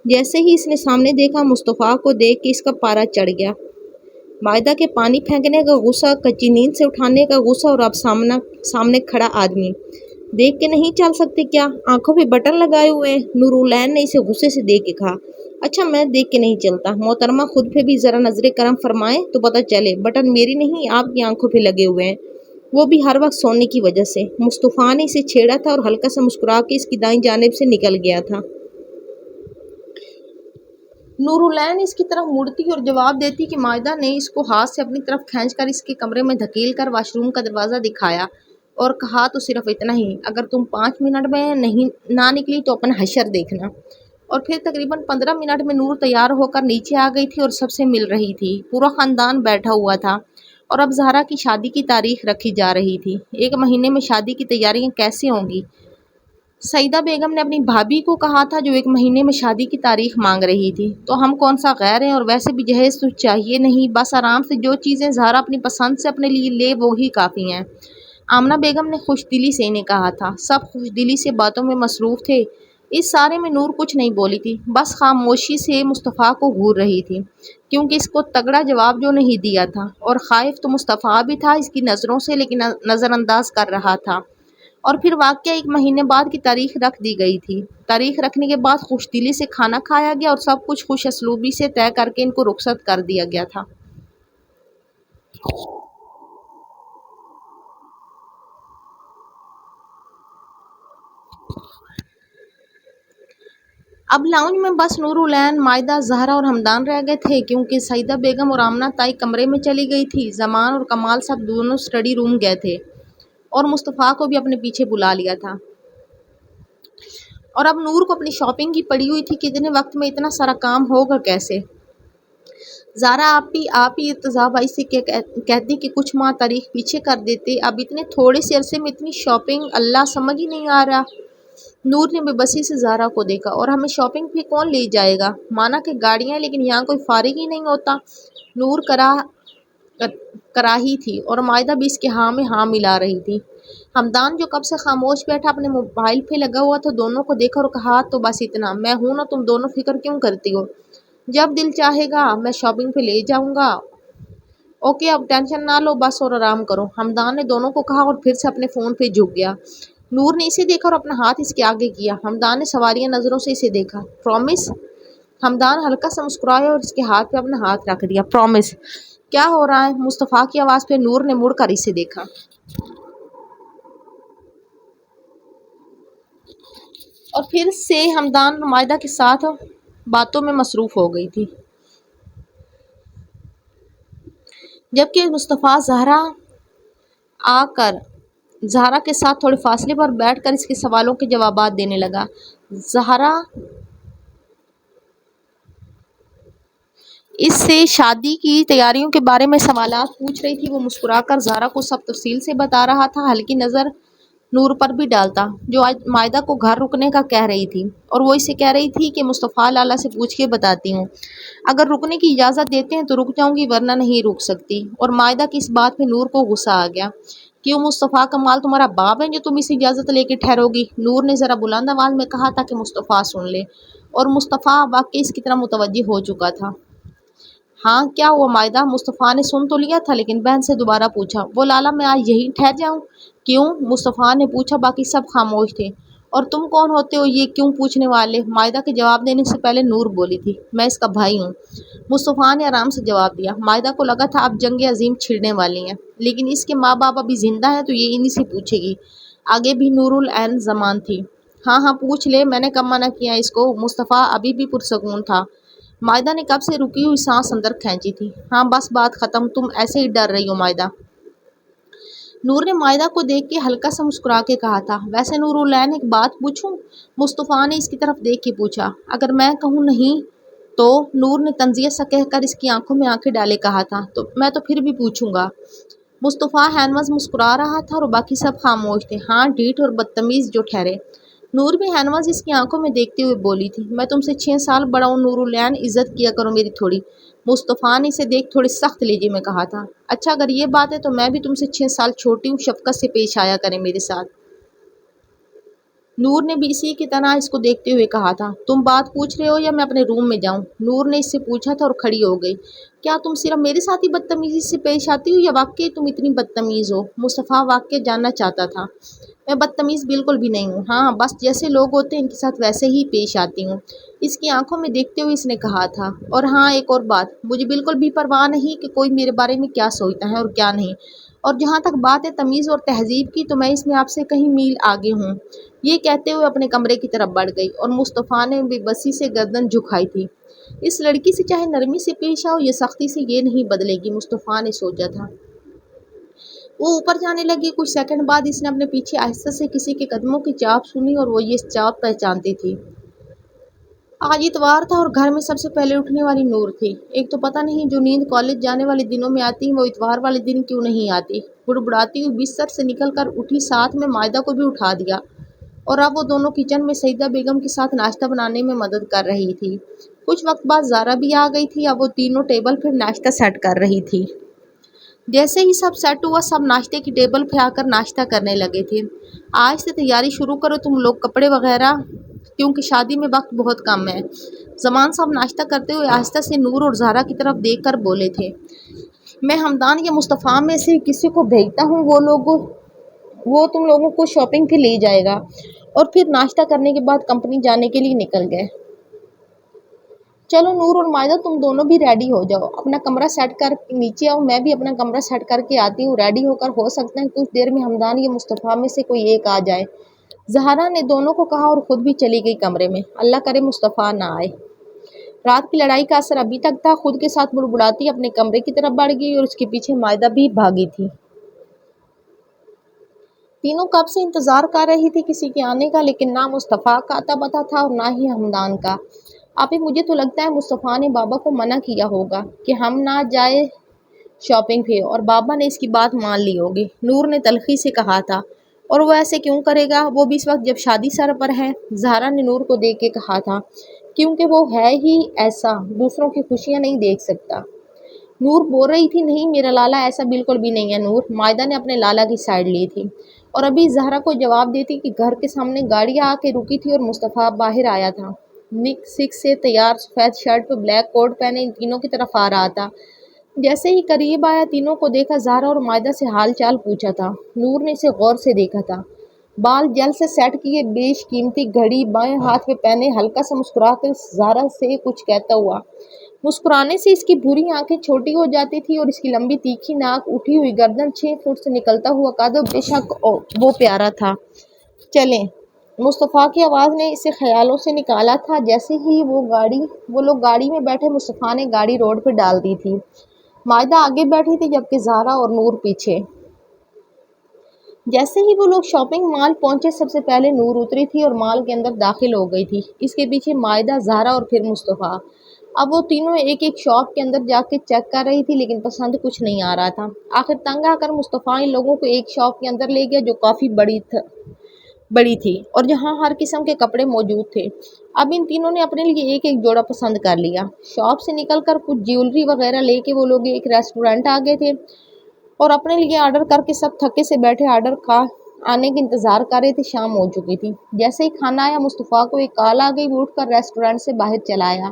جیسے ہی اس نے سامنے دیکھا، مصطفیٰ کو دیکھ کے اس کا پارا چڑھ گیا۔ مائدہ کے پانی پھینکنے کا غصہ، کچی نیند سے اٹھانے کا غصہ اور اب سامنے کھڑا آدمی۔ دیکھ کے نہیں چل سکتے کیا؟ آنکھوں پہ بٹن لگائے ہوئے ہیں۔ نورالعین نے اسے غصے سے دیکھ کے کہا، اچھا میں دیکھ کے نہیں چلتا، محترمہ خود پہ بھی ذرا نظر کرم فرمائیں تو پتہ چلے۔ بٹن میری نہیں، آپ کی آنکھوں پہ لگے ہوئے ہیں، وہ بھی ہر وقت سونے کی وجہ سے۔ مصطفیٰ نے اسے چھیڑا تھا اور ہلکا سا مسکرا کے اس کی دائیں جانب سے نکل گیا تھا۔ نورالعین اس کی طرف مڑتی اور جواب دیتی کہ مائدہ نے اس کو ہاتھ سے اپنی طرف کھینچ کر اس کے کمرے میں دھکیل کر واش روم کا دروازہ دکھایا اور کہا تو صرف اتنا ہی، اگر تم 5 منٹ میں نہ نکلی تو اپنا حشر دیکھنا۔ اور پھر تقریباً 15 منٹ میں نور تیار ہو کر نیچے آ گئی تھی اور سب سے مل رہی تھی۔ پورا خاندان بیٹھا ہوا تھا اور اب زہرا کی شادی کی تاریخ رکھی جا رہی تھی۔ 1 مہینے میں شادی کی تیاریاں کیسے ہوں گی؟ سعیدہ بیگم نے اپنی بھابھی کو کہا تھا جو 1 مہینے میں شادی کی تاریخ مانگ رہی تھی، تو ہم کون سا غیر ہیں؟ اور ویسے بھی جہیز تو چاہیے نہیں، بس آرام سے جو چیزیں زہرا اپنی پسند سے اپنے لیے لے وہی کافی ہیں۔ آمنہ بیگم نے خوش دلی سے انہیں کہا تھا۔ سب خوش دلی سے باتوں میں مصروف تھے۔ اس سارے میں نور کچھ نہیں بولی تھی، بس خاموشی سے مصطفیٰ کو گھور رہی تھی، کیونکہ اس کو تگڑا جواب جو نہیں دیا تھا، اور خائف تو مصطفیٰ بھی تھا اس کی نظروں سے، لیکن نظر انداز کر رہا تھا۔ اور پھر واقعہ 1 مہینے بعد کی تاریخ رکھ دی گئی تھی۔ تاریخ رکھنے کے بعد خوش دلی سے کھانا کھایا گیا اور سب کچھ خوش اسلوبی سے طے کر کے ان کو رخصت کر دیا گیا تھا۔ اب لاؤنج میں بس نورالعین، مائدہ، زہرا اور حمدان رہ گئے تھے، کیونکہ سعیدہ بیگم اور آمنہ تائی کمرے میں چلی گئی تھی۔ زمان اور کمال صاحب دونوں اسٹڈی روم گئے تھے اور مصطفیٰ کو بھی اپنے پیچھے بلا لیا تھا۔ اور اب نور کو اپنی شاپنگ کی پڑی ہوئی تھی کہ اتنے وقت میں اتنا سارا کام ہوگا کیسے۔ زہرا آپ ہی ارتضیٰ بھائی سے کہتی کہ کچھ ماہ تاریخ پیچھے کر دیتے، اب اتنے تھوڑے سے عرصے میں اتنی شاپنگ، اللہ سمجھ ہی نہیں آ رہا۔ نور نے بے بسی سے زہرا کو دیکھا، اور ہمیں شاپنگ پہ کون لے جائے گا؟ مانا کہ گاڑیاں، لیکن یہاں کوئی فارغ ہی نہیں ہوتا۔ نور کراہی تھی اور مائدہ بھی اس کے ہاں میں ہاں ملا رہی تھی۔ حمدان جو کب سے خاموش بیٹھا اپنے موبائل پہ لگا ہوا تھا، دونوں کو دیکھا اور کہا، تو بس اتنا، میں ہوں نا، تم دونوں فکر کیوں کرتی ہو؟ جب دل چاہے گا میں شاپنگ پہ لے جاؤں گا۔ اوکے، اب ٹینشن نہ لو بس، اور آرام کرو، حمدان نے دونوں کو کہا اور پھر سے اپنے فون پہ جھک گیا۔ نور نے اسے دیکھا اور اپنا ہاتھ اس کے آگے کیا۔ حمدان نے سوالیہ نظروں سے اسے دیکھا۔ پرومس؟ حمدان ہلکا سا مسکرایا اور اس کے ہاتھ پہ اپنا ہاتھ رکھ دیا۔ پرومس؟ کیا ہو رہا ہے؟ مصطفیٰ کی آواز پہ نور نے مڑ کر اسے دیکھا۔ اور پھر سے حمدان اور مائدہ کے ساتھ باتوں میں مصروف ہو گئی تھی، جبکہ مصطفیٰ زہرا کے ساتھ تھوڑے فاصلے پر بیٹھ کر اس کے سوالوں کے جوابات دینے لگا۔ زہرا اس سے شادی کی تیاریوں کے بارے میں سوالات پوچھ رہی تھی۔ وہ مسکرا کر زہرا کو سب تفصیل سے بتا رہا تھا، ہلکی نظر نور پر بھی ڈالتا، جو آج مائدہ کو گھر رکنے کا کہہ رہی تھی، اور وہ اسے کہہ رہی تھی کہ مصطفیٰ لالا سے پوچھ کے بتاتی ہوں، اگر رکنے کی اجازت دیتے ہیں تو رک جاؤں گی، ورنہ نہیں رک سکتی۔ اور مائدہ کی اس بات پہ نور کو غصہ آ گیا۔ کیوں، مصطفیٰ کمال تمہارا باپ ہے جو تم اسے اجازت لے کے ٹھہرو گی؟ نور نے ذرا بلند آواز میں کہا تاکہ مصطفیٰ سن لے، اور مصطفیٰ واقعی اس کی طرف متوجہ ہو چکا تھا۔ ہاں کیا ہوا مائدہ؟ مصطفیٰ نے سن تو لیا تھا، لیکن بہن سے دوبارہ پوچھا۔ وہ لالا میں آج یہیں ٹھہر جاؤں؟ کیوں؟ مصطفیٰ نے پوچھا۔ باقی سب خاموش تھے۔ اور تم کون ہوتے ہو یہ کیوں پوچھنے والے؟ مائدہ کے جواب دینے سے پہلے نور بولی تھی۔ میں اس کا بھائی ہوں، مصطفیٰ نے آرام سے جواب دیا۔ مائدہ کو لگا تھا اب جنگ عظیم چھڑنے والی ہیں، لیکن اس کے ماں باپ ابھی زندہ ہیں تو یہ انہی سے پوچھے گی۔ آگے بھی نورالعین زمان تھی۔ ہاں ہاں پوچھ لے، میں نے کب منع کیا اس کو؟ مصطفیٰ ابھی بھی پرسکون تھا۔ مائدہ نے کب سے رکی ہوئی سانس اندر کھینچی تھی۔ ہاں بس بات ختم، تم ایسے ہی ڈر رہی ہو مائدہ۔ نور نے مائدہ کو دیکھ کے ہلکا سا مسکرا کے کہا تھا، ویسے نور العین ایک بات پوچھوں؟ مصطفیٰ نے اس کی طرف دیکھ کے پوچھا۔ اگر میں کہوں نہیں تو؟ نور نے تنزیہ سا کہہ کر اس کی آنکھوں میں آنکھیں ڈالے کہا تھا، تو میں تو پھر بھی پوچھوں گا۔ مصطفیٰ ہینوز مسکرا رہا تھا اور باقی سب خاموش تھے، ہاں ڈھیٹ اور بدتمیز جو ٹھہرے۔ نور بھی ہینوز اس کی آنکھوں میں دیکھتے ہوئے بولی تھی، میں تم سے 6 سال بڑا ہوں نور العین، عزت کیا کرو میری تھوڑی۔ مصطفیٰ نے اسے دیکھ تھوڑی سخت لہجے میں کہا تھا، اچھا اگر یہ بات ہے تو میں بھی تم سے 6 سال چھوٹی ہوں، شفقت سے پیش آیا کریں میرے ساتھ۔ نور نے بھی اسی کی طرح اس کو دیکھتے ہوئے کہا تھا، تم بات پوچھ رہے ہو یا میں اپنے روم میں جاؤں؟ نور نے اس سے پوچھا تھا اور کھڑی ہو گئی۔ کیا تم صرف میرے ساتھ ہی بدتمیزی سے پیش آتی ہو یا واقعی تم اتنی بدتمیز ہو؟ مصطفیٰ واقعی جاننا چاہتا تھا۔ میں بدتمیز بالکل بھی نہیں ہوں، ہاں بس جیسے لوگ ہوتے ہیں ان کے ساتھ ویسے ہی پیش آتی ہوں، اس کی آنکھوں میں دیکھتے ہوئے اس نے کہا تھا۔ اور ہاں ایک اور بات، مجھے بالکل بھی پرواہ نہیں کہ کوئی میرے بارے میں کیا سوچتا ہے اور کیا نہیں، اور جہاں تک بات ہے تمیز اور تہذیب کی تو میں اس میں آپ سے کہیں میل آگے ہوں۔ یہ کہتے ہوئے اپنے کمرے کی طرف بڑھ گئی اور مصطفیٰ نے بے بسی سے گردن جھکائی تھی۔ اس لڑکی سے چاہے نرمی سے پیش آؤ یا سختی سے یہ نہیں بدلے گی، مصطفیٰ نے سوچا تھا۔ وہ اوپر جانے لگی، کچھ سیکنڈ بعد اس نے اپنے پیچھے آہستہ سے کسی کے قدموں کی چاپ سنی اور وہ یہ چاپ پہچانتی تھی۔ آج اتوار تھا اور گھر میں سب سے پہلے اٹھنے والی نور تھی۔ ایک تو پتہ نہیں جو نیند کالج جانے والے دنوں میں آتی وہ اتوار والے دن کیوں نہیں آتی۔ بڑبڑاتی ہوئی بستر سے نکل کر اٹھی، ساتھ میں مائدہ کو بھی اٹھا دیا اور اب وہ دونوں کچن میں سعیدہ بیگم کے ساتھ ناشتہ بنانے میں مدد کر رہی تھی۔ کچھ وقت بعد زارا بھی آ گئی تھی، اب وہ تینوں ٹیبل پہ ناشتہ سیٹ کر رہی تھی۔ جیسے ہی سب سیٹ ہوا، سب ناشتے کی ٹیبل پہ آ کر ناشتہ کرنے لگے تھے۔ آج سے تیاری شروع کرو تم لوگ، کپڑے وغیرہ، کیونکہ شادی میں وقت بہت کم ہے۔ زمان صاحب ناشتہ کرتے ہوئے آہستہ سے نور اور زہرا کی طرف دیکھ کر بولے تھے، میں حمدان یا مصطفیٰ میں سے کسی کو بھیجتا ہوں، وہ تم لوگوں کو شاپنگ پہ لے جائے گا۔ اور پھر ناشتہ کرنے کے بعد کمپنی جانے کے لیے نکل گئے۔ چلو نور اور مائدہ تم دونوں بھی ریڈی ہو جاؤ، اپنا کمرہ سیٹ کر نیچے آؤ، میں بھی اپنا کمرہ سیٹ کر کے آتی ہوں، ریڈی ہو کر ہو سکتا ہے کچھ دیر میں حمدان یا مصطفیٰ میں سے کوئی ایک آ جائے۔ زہرا نے دونوں کو کہا اور خود بھی چلی گئی کمرے میں، اللہ کرے مصطفیٰ نہ آئے۔ رات کی لڑائی کا اثر ابھی تک تھا، خود کے ساتھ بڑبڑاتی اپنے کمرے کی طرف بڑھ گئی اور اس کے پیچھے مائدہ بھی بھاگی تھی۔ تینوں کب سے انتظار کر رہی تھی کسی کے آنے کا، لیکن نہ مصطفیٰ کا اتا پتا تھا اور نہ ہی حمدان کا۔ ابھی مجھے تو لگتا ہے مصطفیٰ نے بابا کو منع کیا ہوگا کہ ہم نہ جائے شاپنگ پہ اور بابا نے اس کی بات مان لی ہوگی، نور نے تلخی سے کہا تھا۔ اور وہ ایسے کیوں کرے گا، وہ بھی اس وقت جب شادی سر پر ہے، زہرا نے نور کو دیکھ کے کہا تھا، کیونکہ وہ ہے ہی ایسا، دوسروں کی خوشیاں نہیں دیکھ سکتا۔ نور بول رہی تھی، نہیں میرا لالا ایسا بالکل بھی نہیں ہے نور۔ مائدہ نے اپنے لالا کی سائیڈ لی تھی اور ابھی زہرا کو جواب دیتی کہ گھر کے سامنے گاڑی آ کے رکی تھی اور مصطفیٰ باہر آیا تھا، نک 6 سے تیار، سفید شرٹ پہ بلیک کوٹ پہنے ان تینوں کی طرف آ رہا تھا۔ جیسے ہی قریب آیا، تینوں کو دیکھا، زہرا اور مائدہ سے حال چال پوچھا تھا۔ نور نے اسے غور سے دیکھا تھا، بال جل سے سیٹ کیے، بیش قیمتی گھڑی بائیں ہاتھ میں پہنے، ہلکا سا مسکرا کر زہرا سے کچھ کہتا ہوا۔ مسکرانے سے اس کی بھوری آنکھیں چھوٹی ہو جاتی تھی اور اس کی لمبی تیکھی ناک، اٹھی ہوئی گردن، 6 فٹ سے نکلتا ہوا قد، بے شک وہ پیارا تھا۔ چلیں، مصطفیٰ کی آواز نے اسے خیالوں سے نکالا تھا۔ جیسے ہی وہ لوگ گاڑی میں بیٹھے، مصطفیٰ نے گاڑی روڈ پہ ڈال دی تھی۔ مائدہ آگے بیٹھی تھی جبکہ زہرا اور نور پیچھے۔ جیسے ہی وہ لوگ شاپنگ مال پہنچے، سب سے پہلے نور اتری تھی اور مال کے اندر داخل ہو گئی تھی، اس کے پیچھے مائدہ، زہرا اور پھر مصطفیٰ۔ اب وہ تینوں ایک ایک شاپ کے اندر جا کے چیک کر رہی تھی، لیکن پسند کچھ نہیں آ رہا تھا۔ آخر تنگ آ کر مصطفیٰ ان لوگوں کو ایک شاپ کے اندر لے گیا جو کافی بڑی تھی اور جہاں ہر قسم کے کپڑے موجود تھے۔ اب ان تینوں نے اپنے لیے ایک ایک جوڑا پسند کر لیا۔ شاپ سے نکل کر کچھ جیولری وغیرہ لے کے وہ لوگ ایک ریسٹورینٹ آ گئے تھے اور اپنے لیے آرڈر کر کے سب تھکے سے بیٹھے آرڈر کا آنے کے انتظار کر رہے تھے۔ شام ہو چکی تھی۔ جیسے ہی کھانا آیا، مصطفیٰ کو ایک کال آ گئی، وہ اٹھ کر ریسٹورینٹ سے باہر چلا آیا۔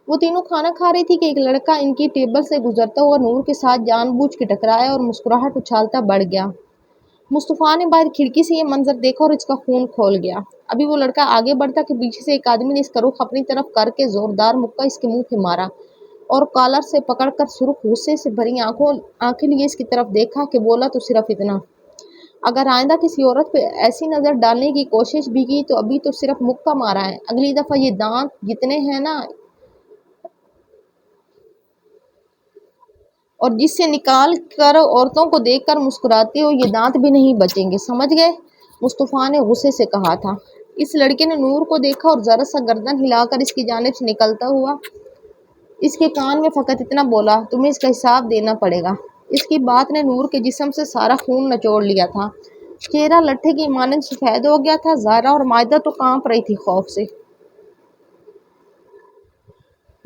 وہ تینوں کھانا کھا رہی تھی کہ ایک لڑکا ان کی ٹیبل سے گزرتا ہوا نور کے ساتھ جان بوجھ کے ٹکرایا اور مسکراہٹ اچھالتا بڑھ گیا۔ مصطفیٰ نے باہر کھڑکی سے یہ منظر دیکھا اور اس کا خون کھول گیا۔ ابھی وہ لڑکا آگے بڑھتا کہ پیچھے سے ایک آدمی نے اس کا رخ اپنی طرف کر کے زوردار مکہ اس کے منہ پہ مارا اور کالر سے پکڑ کر سرخ غصے سے بھری آنکھیں لیے اس کی طرف دیکھا کہ بولا تو صرف اتنا، اگر آئندہ کسی عورت پہ ایسی نظر ڈالنے کی کوشش بھی کی تو ابھی تو صرف مکہ مارا ہے، اگلی دفعہ یہ دانت جتنے ہیں نا اور جس سے نکال کر عورتوں کو دیکھ کر مسکراتے ہو یہ دانت بھی نہیں بچیں گے، سمجھ گئے؟ مصطفیٰ نے غصے سے کہا تھا۔ اس لڑکے نے نور کو دیکھا اور ذرا سا گردن ہلا کر اس کی جانب سے نکلتا ہوا اس کے کان میں فقط اتنا بولا، تمہیں اس کا حساب دینا پڑے گا۔ اس کی بات نے نور کے جسم سے سارا خون نچوڑ لیا تھا، چہرہ لٹھے کی مانند سفید ہو گیا تھا۔ زہرا اور مائدہ تو کانپ رہی تھی خوف سے۔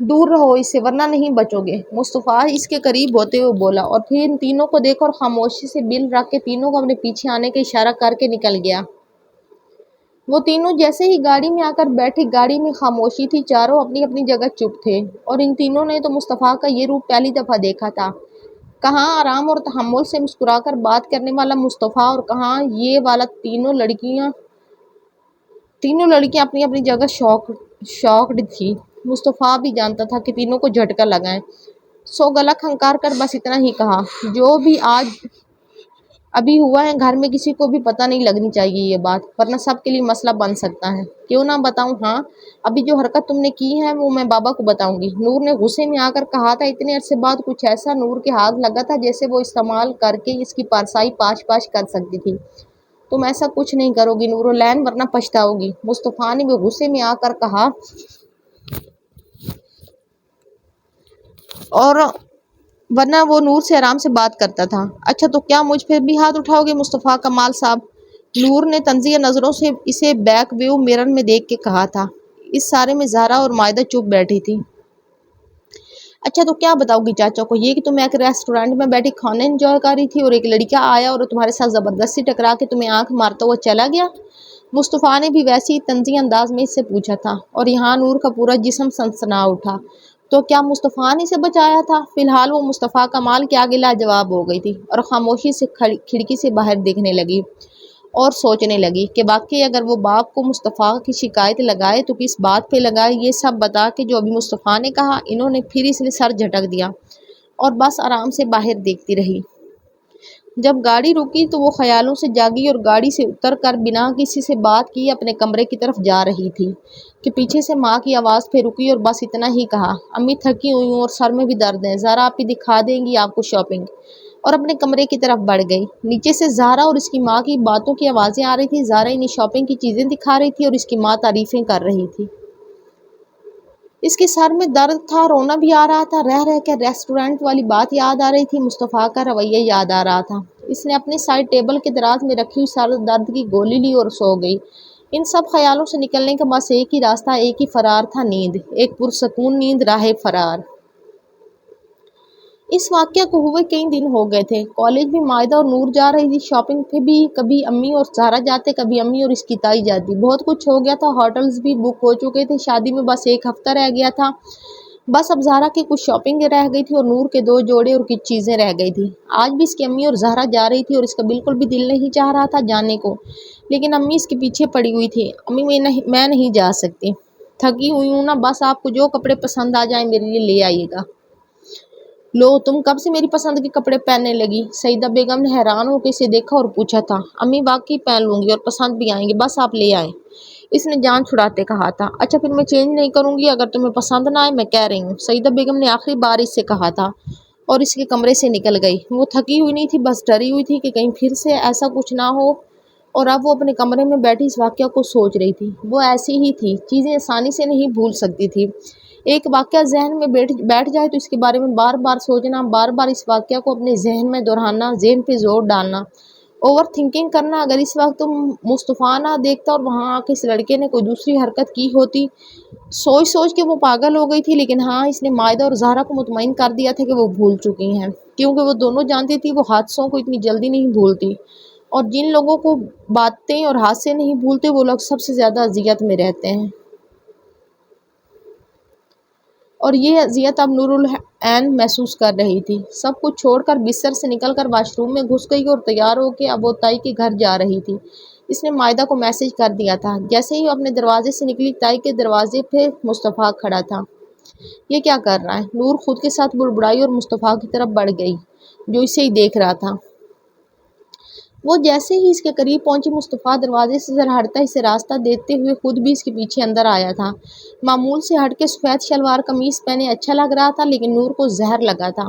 دور رہو اس سے ورنہ نہیں بچو گے، مصطفیٰ اس کے قریب ہوتے ہوئے بولا، اور پھر ان تینوں کو دیکھا اور خاموشی سے بل رکھ کے تینوں کو اپنے پیچھے آنے کا اشارہ کر کے نکل گیا۔ وہ تینوں جیسے ہی گاڑی میں آ کر بیٹھے، گاڑی میں خاموشی تھی، چاروں اپنی اپنی جگہ چپ تھے، اور ان تینوں نے تو مصطفیٰ کا یہ روپ پہلی دفعہ دیکھا تھا۔ کہاں آرام اور تحمل سے مسکرا کر بات کرنے والا مصطفیٰ اور کہاں یہ والا تینوں لڑکیاں اپنی اپنی جگہ شاکڈ تھی۔ مصطفیٰ بھی جانتا تھا کہ تینوں کو جھٹکا لگا ہے، سو گلا کھنکار کر بس اتنا ہی کہا، جو بھی آج ابھی ہوا ہے گھر میں کسی کو بھی پتہ نہیں لگنی چاہیے یہ بات، ورنہ سب کے لیے مسئلہ بن سکتا ہے۔ کیوں نہ بتاؤں؟ ہاں، ابھی جو حرکت تم نے کی ہے وہ میں بابا کو بتاؤں گی، نور نے غصے میں آ کر کہا تھا۔ اتنے عرصے بعد کچھ ایسا نور کے ہاتھ لگا تھا جیسے وہ استعمال کر کے اس کی پارسائی پاش پاش کر سکتی تھی۔ تم ایسا کچھ نہیں کرو گی نورالعین، ورنہ پچھتاؤ گی، مصطفیٰ نے بھی غصے میں آ کر کہا، اور ورنہ وہ نور سے آرام سے بات کرتا تھا۔ اچھا تو کیا مجھ پہ بھی ہاتھ اٹھاؤ گے مصطفیٰ کمال صاحب؟ نور نے طنزیہ نظروں سے اسے بیک ویو مرر میں دیکھ کے کہا تھا۔ اس سارے میں زہرا اور مائدہ چپ بیٹھی تھی۔ اچھا تو کیا بتاؤ گی چاچا کو؟ یہ کہ تم ایک ریسٹورینٹ میں بیٹھی کھانا انجوائے کر رہی تھی اور ایک لڑکا آیا اور تمہارے ساتھ زبردستی ٹکرا کے تمہیں آنکھ مارتا ہوا چلا گیا؟ مصطفیٰ نے بھی ویسے ہی طنزی انداز میں اس سے پوچھا تھا، اور یہاں نور کا پورا جسم سنسنا اٹھا۔ تو کیا مصطفیٰ نے اسے بچایا تھا؟ فی الحال وہ مصطفیٰ کمال کے آگے لاجواب ہو گئی تھی اور خاموشی سے کھڑکی سے باہر دیکھنے لگی اور سوچنے لگی کہ واقعی اگر وہ باپ کو مصطفیٰ کی شکایت لگائے تو کس بات پہ لگائے؟ یہ سب بتا کے جو ابھی مصطفیٰ نے کہا، انہوں نے پھر اس نے سر جھٹک دیا اور بس آرام سے باہر دیکھتی رہی۔ جب گاڑی رکی تو وہ خیالوں سے جاگی اور گاڑی سے اتر کر بنا کسی سے بات کیے اپنے کمرے کی طرف جا رہی تھی کہ پیچھے سے ماں کی آواز پہ رکی اور بس اتنا ہی کہا، امی تھکی ہوئی ہوں اور سر میں بھی درد ہے، ذرا آپ ہی دکھا دیں گی آپ کو شاپنگ، اور اپنے کمرے کی طرف بڑھ گئی۔ نیچے سے زہرا اور اس کی ماں کی باتوں کی آوازیں آ رہی تھی۔ زہرا انہیں شاپنگ کی چیزیں دکھا رہی تھی اور اس کی ماں تعریفیں کر رہی تھی۔ اس کے سر میں درد تھا، رونا بھی آ رہا تھا، رہ رہ کے ریسٹورینٹ والی بات یاد آ رہی تھی، مصطفیٰ کا رویہ یاد آ رہا تھا۔ اس نے اپنے سائڈ ٹیبل کے دراز میں رکھی ہوئی سر درد کی گولی لی اور سو گئی۔ ان سب خیالوں سے نکلنے کا بس ایک ہی راستہ، ایک ہی فرار تھا، نیند، ایک پرسکون نیند، راہ فرار۔ اس واقعہ کو ہوئے کئی دن ہو گئے تھے۔ کالج بھی مائدہ اور نور جا رہی تھی، شاپنگ پہ بھی کبھی امی اور زہرا جاتے، کبھی امی اور اس کی تائی جاتی۔ بہت کچھ ہو گیا تھا، ہوٹلز بھی بک ہو چکے تھے، شادی میں بس ایک ہفتہ رہ گیا تھا۔ بس اب زہرا کی کچھ شاپنگ رہ گئی تھی اور نور کے 2 جوڑے اور کچھ چیزیں رہ گئی تھی۔ آج بھی اس کی امی اور زہرا جا رہی تھی اور اس کا بالکل بھی دل نہیں چاہ رہا تھا جانے کو، لیکن امی اس کے پیچھے پڑی ہوئی تھی۔ امی میں نہیں جا سکتی، تھکی ہوئی ہوں نا، بس آپ کو جو کپڑے پسند آ جائیں میرے لیے لے آئیے گا۔ لو تم کب سے میری پسند کے کپڑے پہننے لگی؟ سعیدہ بیگم نے حیران ہو کے اسے دیکھا اور پوچھا تھا۔ امی واقعی پہن لوں گی اور پسند بھی آئیں گے، بس آپ لے آئیں، اس نے جان چھڑاتے کہا تھا۔ اچھا پھر میں چینج نہیں کروں گی اگر تمہیں پسند نہ آئے، میں کہہ رہی ہوں، سعیدہ بیگم نے آخری بار اس سے کہا تھا اور اس کے کمرے سے نکل گئی۔ وہ تھکی ہوئی نہیں تھی، بس ڈری ہوئی تھی کہ کہیں پھر سے ایسا کچھ نہ ہو، اور اب وہ اپنے کمرے میں بیٹھی اس واقعہ کو سوچ رہی تھی۔ وہ ایسی ہی تھی، چیزیں آسانی سے نہیں بھول سکتی تھی۔ ایک واقعہ ذہن میں بیٹھ جائے تو اس کے بارے میں بار بار سوچنا، بار بار اس واقعہ کو اپنے ذہن میں دہرانا، ذہن پہ زور ڈالنا، اوور تھنکنگ کرنا۔ اگر اس وقت تم مصطفیٰ نہ دیکھتا اور وہاں آ کے اس لڑکے نے کوئی دوسری حرکت کی ہوتی، سوچ سوچ کے وہ پاگل ہو گئی تھی، لیکن ہاں اس نے مائدہ اور زہرا کو مطمئن کر دیا تھا کہ وہ بھول چکی ہیں، کیونکہ وہ دونوں جانتی تھی وہ حادثوں کو اتنی جلدی نہیں بھولتی، اور جن لوگوں کو باتیں اور حادثے نہیں بھولتے وہ لوگ سب سے زیادہ اذیت میں رہتے ہیں۔ اور یہ اذیت اب نورالعین محسوس کر رہی تھی۔ سب کچھ چھوڑ کر بستر سے نکل کر واش روم میں گھس گئی اور تیار ہو کے اب وہ تائی کے گھر جا رہی تھی۔ اس نے مائدہ کو میسج کر دیا تھا۔ جیسے ہی وہ اپنے دروازے سے نکلی، تائی کے دروازے پہ مصطفیٰ کھڑا تھا۔ یہ کیا کر رہا ہے؟ نور خود کے ساتھ بڑبڑائی اور مصطفیٰ کی طرف بڑھ گئی جو اسے ہی دیکھ رہا تھا۔ وہ جیسے ہی اس کے قریب پہنچی، مصطفیٰ دروازے سے ذرا ہٹتا اسے راستہ دیتے ہوئے خود بھی اس کے پیچھے اندر آیا تھا۔ معمول سے ہٹ کے سفید شلوار قمیص پہنے اچھا لگ رہا تھا، لیکن نور کو زہر لگا تھا۔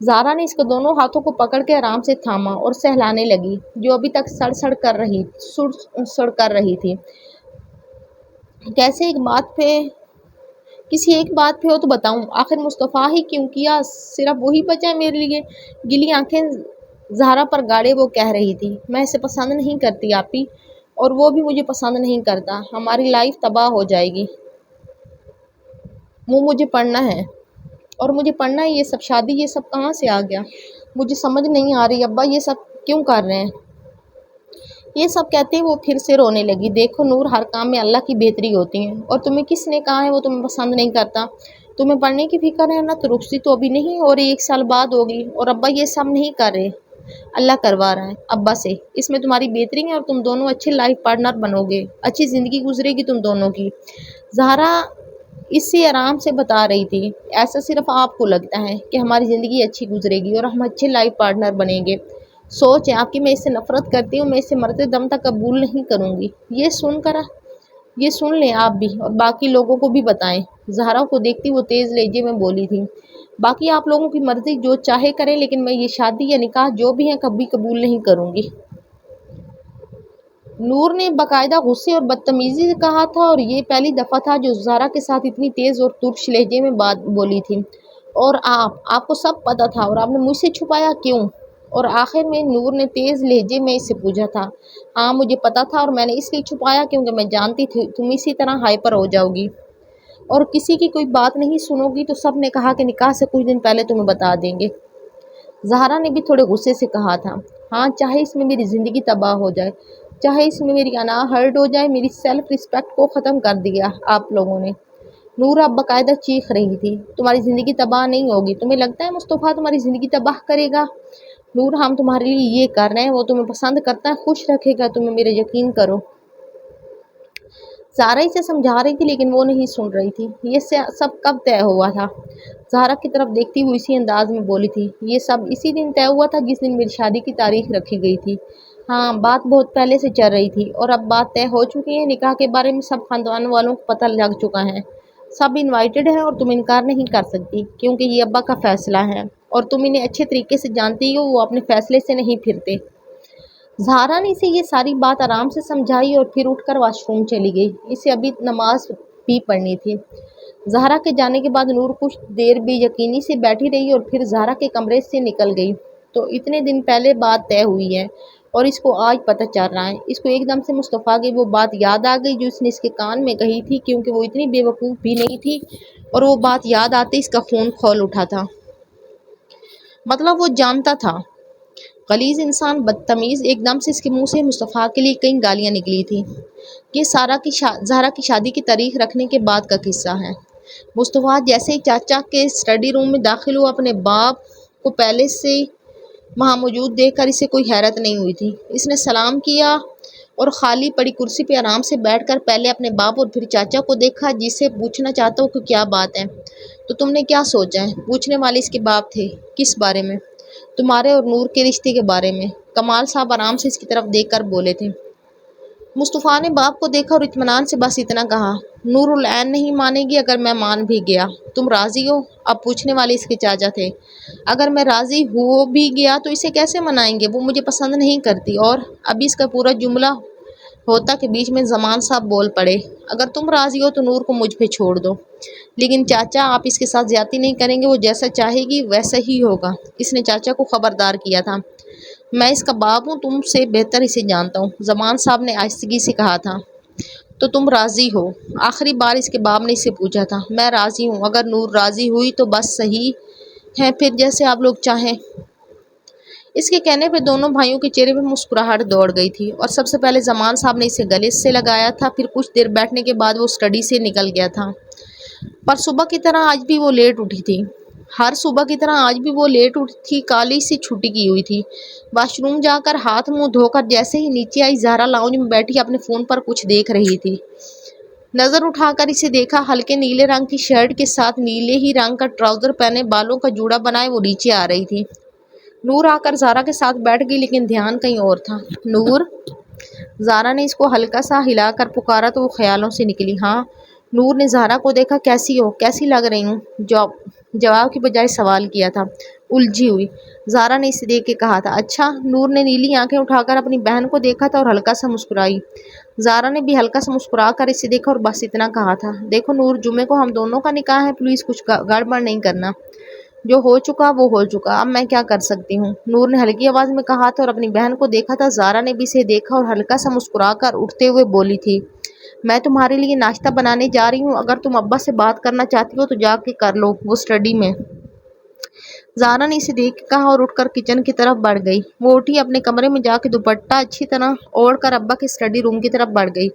زہرا نے اس کو دونوں ہاتھوں کو پکڑ کے آرام سے تھاما اور سہلانے لگی، جو ابھی تک سڑ کر رہی تھی۔ کیسے کسی ایک بات پہ ہو تو بتاؤں، آخر مصطفیٰ ہی کیوں کیا، صرف وہی بچا ہے میرے لیے۔ گلی آنکھیں زہرا پر گاڑے وہ کہہ رہی تھی، میں اسے پسند نہیں کرتی آپی، اور وہ بھی مجھے پسند نہیں کرتا، ہماری لائف تباہ ہو جائے گی۔ مجھے پڑھنا ہے، اور مجھے پڑھنا ہے، یہ سب شادی، یہ سب کہاں سے آ گیا؟ مجھے سمجھ نہیں آ رہی ابا، یہ سب کیوں کر رہے ہیں؟ یہ سب کہتے ہیں وہ پھر سے رونے لگی۔ دیکھو نور، ہر کام میں اللہ کی بہتری ہوتی ہے، اور تمہیں کس نے کہا ہے وہ تمہیں پسند نہیں کرتا؟ تمہیں پڑھنے کی فکر ہے نا، تو رخصتی تو ابھی نہیں، اور 1 سال بعد ہوگی، اور ابا یہ سب نہیں کر رہے، اللہ کروا رہا ہے ابا سے، اس میں تمہاری بہتری ہے، اور تم دونوں اچھے لائف پارٹنر بنو گے، اچھی زندگی گزرے گی تم دونوں کی۔ زہرا اس سے آرام سے بتا رہی تھی، ایسا صرف آپ کو لگتا ہے کہ ہماری زندگی اچھی گزرے گی اور ہم اچھے لائف پارٹنر بنیں گے۔ سوچ ہے آپ کی، میں اس سے نفرت کرتی ہوں، میں اسے مرتے دم تک قبول نہیں کروں گی۔ یہ سن لیں آپ بھی، اور باقی لوگوں کو بھی بتائیں۔ زہرا کو دیکھتی وہ تیز لہجے میں بولی تھی، باقی آپ لوگوں کی مرضی، جو چاہے کریں، لیکن میں یہ شادی یا نکاح جو بھی ہے کبھی قبول نہیں کروں گی۔ نور نے باقاعدہ غصے اور بدتمیزی سے کہا تھا، اور یہ پہلی دفعہ تھا جو زہرا کے ساتھ اتنی تیز اور ترش لہجے میں بات بولی تھی۔ اور آپ کو سب پتہ تھا، اور آپ نے مجھ سے چھپایا کیوں؟ اور آخر میں نور نے تیز لہجے میں اس سے پوچھا تھا۔ ہاں مجھے پتہ تھا، اور میں نے اس لیے چھپایا کیونکہ میں جانتی تھی تم اسی طرح ہائپر ہو جاؤ گی اور کسی کی کوئی بات نہیں سنو گی، تو سب نے کہا کہ نکاح سے کچھ دن پہلے تمہیں بتا دیں گے۔ زہرا نے بھی تھوڑے غصے سے کہا تھا، ہاں چاہے اس میں میری زندگی تباہ ہو جائے، چاہے اس میں میری انا ہرٹ ہو جائے، میری سیلف رسپیکٹ کو ختم کر دیا آپ لوگوں نے۔ نور اب باقاعدہ چیخ رہی تھی، تمہاری زندگی تباہ نہیں ہوگی، تمہیں لگتا ہے مصطفیٰ تمہاری زندگی تباہ کرے گا؟ نور، ہم تمہارے لیے یہ کر رہے ہیں، وہ تمہیں پسند کرتا ہے، خوش رکھے گا تمہیں، میرے یقین کرو۔ زہرا اسے سمجھا رہی تھی لیکن وہ نہیں سن رہی تھی۔ یہ سب کب طے ہوا تھا؟ زہرا کی طرف دیکھتی ہوئی اسی انداز میں بولی تھی، یہ سب اسی دن طے ہوا تھا جس دن میری شادی کی تاریخ رکھی گئی تھی۔ ہاں، بات بہت پہلے سے چل رہی تھی، اور اب بات طے ہو چکی ہے، نکاح کے بارے میں سب خاندان والوں کو پتہ لگ چکا ہے، سب انوائٹڈ ہیں، اور تم انکار نہیں کر سکتی کیونکہ یہ ابا کا فیصلہ ہے، اور تم انہیں اچھے طریقے سے جانتی ہو، وہ اپنے فیصلے سے نہیں پھرتے۔ زہرا نے اسے یہ ساری بات آرام سے سمجھائی اور پھر اٹھ کر واش روم چلی گئی، اسے ابھی نماز بھی پڑھنی تھی۔ زہرا کے جانے کے بعد نور کچھ دیر بے یقینی سے بیٹھی رہی اور پھر زہرا کے کمرے سے نکل گئی۔ تو اتنے دن پہلے بات طے ہوئی ہے اور اس کو آج پتہ چل رہا ہے۔ اس کو ایک دم سے مصطفیٰ کی وہ بات یاد آ گئی جو اس نے اس کے کان میں کہی تھی، کیونکہ وہ اتنی بے وقوف بھی نہیں تھی، اور وہ بات یاد آتے اس کا خون کھول اٹھا تھا۔ مطلب وہ جانتا تھا، غلیظ انسان، بدتمیز، ایک دم سے اس کے منہ سے مصطفیٰ کے لیے کئی گالیاں نکلی تھیں۔ یہ زہرا کی شادی کی تاریخ رکھنے کے بعد کا قصہ ہے۔ مصطفیٰ جیسے ہی چاچا کے اسٹڈی روم میں داخل ہوا، اپنے باپ کو پہلے سے وہاں موجود دیکھ کر اسے کوئی حیرت نہیں ہوئی تھی۔ اس نے سلام کیا اور خالی پڑی کرسی پہ آرام سے بیٹھ کر پہلے اپنے باپ اور پھر چاچا کو دیکھا، جس سے پوچھنا چاہتا ہوں کہ کیا بات ہے؟ تو تم نے کیا سوچا ہے؟ پوچھنے والے اس کے باپ تھے۔ کس بارے میں؟ تمہارے اور نور کے رشتے کے بارے میں، کمال صاحب آرام سے اس کی طرف دیکھ کر بولے تھے۔ مصطفیٰ نے باپ کو دیکھا اور اطمینان سے بس اتنا کہا، نور العین نہیں مانے گی اگر میں مان بھی گیا، تم راضی ہو؟ اب پوچھنے والے اس کے چاچا تھے۔ اگر میں راضی ہو بھی گیا تو اسے کیسے منائیں گے، وہ مجھے پسند نہیں کرتی، اور ابھی اس کا پورا جملہ ہوتا کہ بیچ میں زمان صاحب بول پڑے، اگر تم راضی ہو تو نور کو مجھ پہ چھوڑ دو، لیکن چاچا آپ اس کے ساتھ زیادتی نہیں کریں گے، وہ جیسا چاہے گی ویسا ہی ہوگا۔ اس نے چاچا کو خبردار کیا تھا، میں اس کا باپ ہوں، تم سے بہتر اسے جانتا ہوں۔ زمان صاحب نے آہستگی سے کہا تھا، تو تم راضی ہو؟ آخری بار اس کے باپ نے اس سے پوچھا تھا۔ میں راضی ہوں، اگر نور راضی ہوئی تو بس صحیح ہے، پھر جیسے آپ لوگ چاہیں۔ اس کے کہنے پہ دونوں بھائیوں کے چہرے پہ مسکراہٹ دوڑ گئی تھی، اور سب سے پہلے زمان صاحب نے اسے گلے سے لگایا تھا، پھر کچھ دیر بیٹھنے کے بعد وہ اسٹڈی سے نکل گیا تھا۔ پر صبح کی طرح آج بھی وہ لیٹ اٹھی تھی، ہر صبح کی طرح آج بھی وہ لیٹ اٹھی تھی، کالج سے چھٹی کی ہوئی تھی۔ واش روم جا کر ہاتھ منہ دھو کر جیسے ہی نیچے آئی، زہرا لاؤنج میں بیٹھی اپنے فون پر کچھ دیکھ رہی تھی۔ نظر اٹھا کر اسے دیکھا، ہلکے نیلے رنگ کی شرٹ کے ساتھ نیلے ہی رنگ کا ٹراؤزر پہنے، بالوں کا جوڑا بنائے وہ نیچے آ رہی تھی۔ نور آ کر زہرا کے ساتھ بیٹھ گئی، لیکن دھیان کہیں اور تھا۔ نور! زہرا نے اس کو ہلکا سا ہلا کر پکارا تو وہ خیالوں سے نکلی۔ ہاں؟ نور نے زہرا کو دیکھا، کیسی ہو؟ کیسی لگ رہی ہوں؟ جواب کی بجائے سوال کیا تھا۔ الجھی ہوئی۔ زارا نے اسے دیکھ کے کہا تھا۔ اچھا؟ نور نے نیلی آنکھیں اٹھا کر اپنی بہن کو دیکھا تھا اور ہلکا سا مسکرائی۔ زارا نے بھی ہلکا سا مسکرا کر اسے دیکھا اور بس اتنا کہا تھا۔ دیکھو نور، جمعے کو ہم دونوں کا نکاح ہے، پلیز کچھ گڑبڑ نہیں کرنا۔ جو ہو چکا وہ ہو چکا، اب میں کیا کر سکتی ہوں؟ نور نے ہلکی آواز میں کہا تھا اور اپنی بہن کو دیکھا تھا۔ زارا نے بھی اسے دیکھا اور ہلکا سا مسکرا کر اٹھتے ہوئے بولی تھی، میں تمہارے لیے ناشتہ بنانے جا رہی ہوں، اگر تم ابا سے بات کرنا چاہتی ہو تو جا کے کر لو، وہ اسٹڈی میں۔ زارا نے اسے دیکھ کے کہا اور اٹھ کر کچن کی طرف بڑھ گئی۔ وہ اٹھی، اپنے کمرے میں جا کے دوپٹہ اچھی طرح اوڑھ کر ابا کے اسٹڈی روم کی طرف بڑھ گئی۔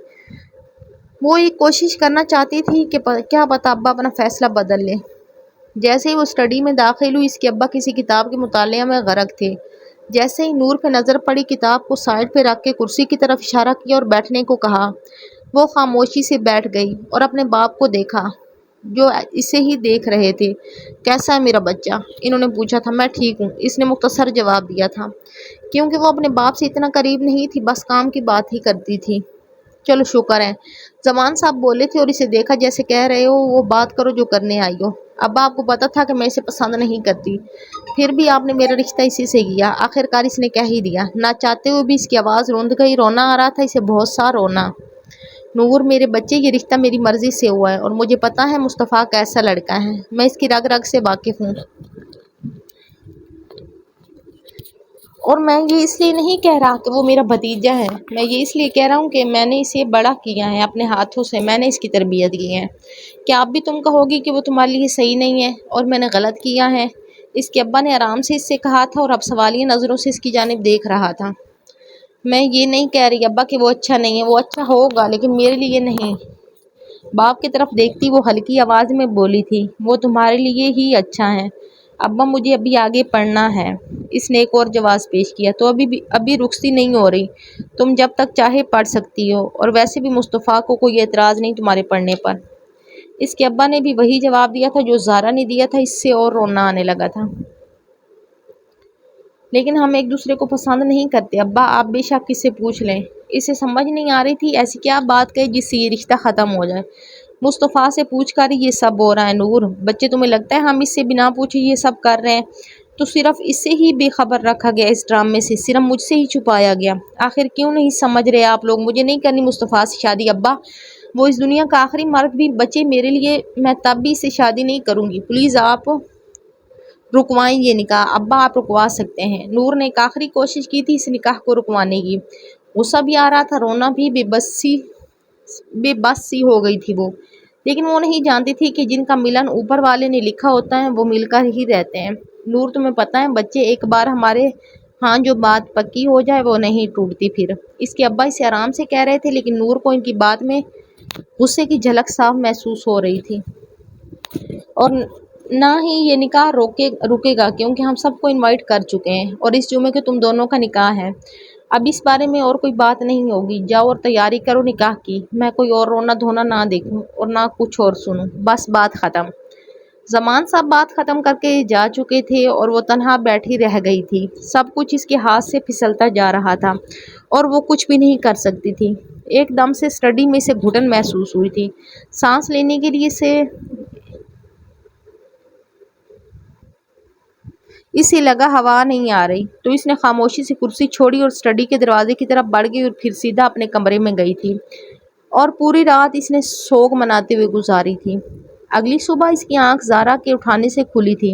وہ ایک کوشش کرنا چاہتی تھی کہ کیا پتہ ابا اپنا فیصلہ بدل لیں۔ جیسے ہی وہ اسٹڈی میں داخل ہوئی، اس کے ابا کسی کتاب کے مطالعے میں غرق تھے۔ جیسے ہی نور پہ نظر پڑی، کتاب کو سائڈ پہ رکھ کے کرسی کی طرف اشارہ کیا اور بیٹھنے کو کہا۔ وہ خاموشی سے بیٹھ گئی اور اپنے باپ کو دیکھا جو اسے ہی دیکھ رہے تھے۔ کیسا ہے میرا بچہ؟ انہوں نے پوچھا تھا۔ میں ٹھیک ہوں، اس نے مختصر جواب دیا تھا، کیونکہ وہ اپنے باپ سے اتنا قریب نہیں تھی، بس کام کی بات ہی کرتی تھی۔ چلو شکر ہے، زمان صاحب بولے تھے اور اسے دیکھا جیسے کہہ رہے ہو وہ بات کرو جو کرنے آئی ہو۔ ابا آپ کو پتا تھا کہ میں اسے پسند نہیں کرتی، پھر بھی آپ نے میرا رشتہ اسی سے کیا، آخرکار اس نے کہہ ہی دیا۔ نہ چاہتے ہوئے بھی اس کی آواز روند گئی، رونا آ رہا تھا اسے، بہت سا رونا۔ نور میرے بچے، یہ رشتہ میری مرضی سے ہوا ہے اور مجھے پتا ہے مصطفیٰ کیسا لڑکا ہے، میں اس کی رگ رگ سے واقف ہوں۔ اور میں یہ اس لیے نہیں کہہ رہا کہ وہ میرا بھتیجا ہے، میں یہ اس لیے کہہ رہا ہوں کہ میں نے اسے بڑا کیا ہے اپنے ہاتھوں سے، میں نے اس کی تربیت کی ہے۔ کیا اب بھی تم کہو گی کہ وہ تمہارے لیے صحیح نہیں ہے اور میں نے غلط کیا ہے؟ اس کے ابا نے آرام سے اس سے کہا تھا اور اب سوالیہ نظروں سے اس کی جانب دیکھ رہا تھا۔ میں یہ نہیں کہہ رہی ابا کہ وہ اچھا نہیں ہے، وہ اچھا ہوگا لیکن میرے لیے نہیں۔ باپ کی طرف دیکھتی وہ ہلکی آواز میں بولی تھی، وہ تمہارے لیے ہی اچھا ہے ابا، مجھے ابھی آگے پڑھنا ہے۔ اس نے ایک اور جواز پیش کیا، تو ابھی رخصتی نہیں ہو رہی، تم جب تک چاہے پڑھ سکتی ہو، اور ویسے بھی مصطفیٰ کو کوئی اعتراض نہیں تمہارے پڑھنے پر۔ اس کے ابا نے بھی وہی جواب دیا تھا جو زارا نے دیا تھا۔ اس سے اور رونا آنے لگا تھا۔ لیکن ہم ایک دوسرے کو پسند نہیں کرتے ابا، آپ بے شک اس سے پوچھ لیں۔ اسے سمجھ نہیں آ رہی تھی ایسی کیا بات کہے جس سے یہ رشتہ ختم ہو جائے۔ مصطفیٰ سے پوچھ کر یہ سب ہو رہا ہے نور، بچے تمہیں لگتا ہے ہم اس سے بنا پوچھے یہ سب کر رہے ہیں؟ تو صرف اس سے ہی بے خبر رکھا گیا، اس ڈرامے سے صرف مجھ سے ہی چھپایا گیا۔ آخر کیوں نہیں سمجھ رہے آپ لوگ؟ مجھے نہیں کرنی مصطفیٰ سے شادی ابا، وہ اس دنیا کا آخری مرد بھی بچے میرے لیے، میں تب بھی اس سے شادی نہیں کروں گی، پلیز آپ رکوائیں یہ نکاح۔ ابا آپ رکوا سکتے ہیں۔ نور نے ایک آخری کوشش کی تھی اس نکاح کو رکوانے کی، غصہ بھی آ رہا تھا، رونا بھی، بے بس سی ہو گئی تھی وہ، لیکن وہ نہیں جانتی تھی کہ جن کا ملن اوپر والے نے لکھا ہوتا ہے وہ مل کر ہی رہتے ہیں۔ نور تمہیں پتہ ہے بچے، ایک بار ہمارے ہاں جو بات پکی ہو جائے وہ نہیں ٹوٹتی پھر۔ اس کے ابا اسے آرام سے کہہ رہے تھے لیکن نور کو ان کی بات میں غصے کی جھلک صاف محسوس ہو رہی تھی۔ اور نہ ہی یہ نکاح رکے گا کیونکہ ہم سب کو انوائٹ کر چکے ہیں اور اس جمعے کے تم دونوں کا نکاح ہے، اب اس بارے میں اور کوئی بات نہیں ہوگی، جاؤ اور تیاری کرو نکاح کی، میں کوئی اور رونا دھونا نہ دیکھوں اور نہ کچھ اور سنوں، بس بات ختم۔ زمان صاحب بات ختم کر کے جا چکے تھے اور وہ تنہا بیٹھی رہ گئی تھی، سب کچھ اس کے ہاتھ سے پھسلتا جا رہا تھا اور وہ کچھ بھی نہیں کر سکتی تھی۔ ایک دم سے اسٹڈی میں سے گھٹن محسوس ہوئی تھی، سانس لینے کے لیے اسے لگا ہوا نہیں آ رہی، تو اس نے خاموشی سے کرسی چھوڑی اور اسٹڈی کے دروازے کی طرف بڑھ گئی اور پھر سیدھا اپنے کمرے میں گئی تھی، اور پوری رات اس نے سوگ مناتے ہوئے گزاری تھی۔ اگلی صبح اس کی آنکھ زارا کے اٹھانے سے کھلی تھی۔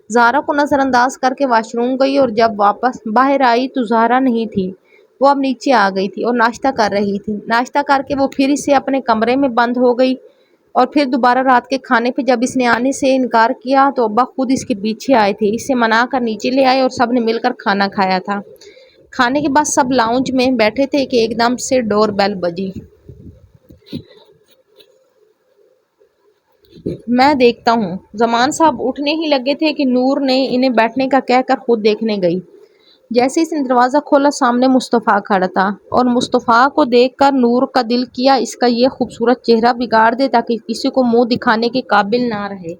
زارا کو نظر انداز کر کے واش روم گئی اور جب واپس باہر آئی تو زارا نہیں تھی، وہ اب نیچے آ گئی تھی اور ناشتہ کر رہی تھی۔ ناشتہ کر کے وہ پھر اسے اپنے کمرے میں بند ہو گئی اور پھر دوبارہ رات کے کھانے پہ جب اس نے آنے سے انکار کیا تو ابا خود اس کے پیچھے آئے تھے، اسے منا کر نیچے لے آئے اور سب نے مل کر کھانا کھایا تھا۔ کھانے کے بعد سب لاؤنج میں بیٹھے تھے کہ ایک دم سے ڈور بیل بجی۔ میں دیکھتا ہوں۔ زمان صاحب اٹھنے ہی لگے تھے کہ نور نے انہیں بیٹھنے کا کہہ کر خود دیکھنے گئی۔ جیسے اس نے دروازہ کھولا سامنے مصطفیٰ کھڑا تھا اور مصطفیٰ کو دیکھ کر نور کا دل کیا اس کا یہ خوبصورت چہرہ بگاڑ دے تاکہ کسی کو منہ دکھانے کے قابل نہ رہے۔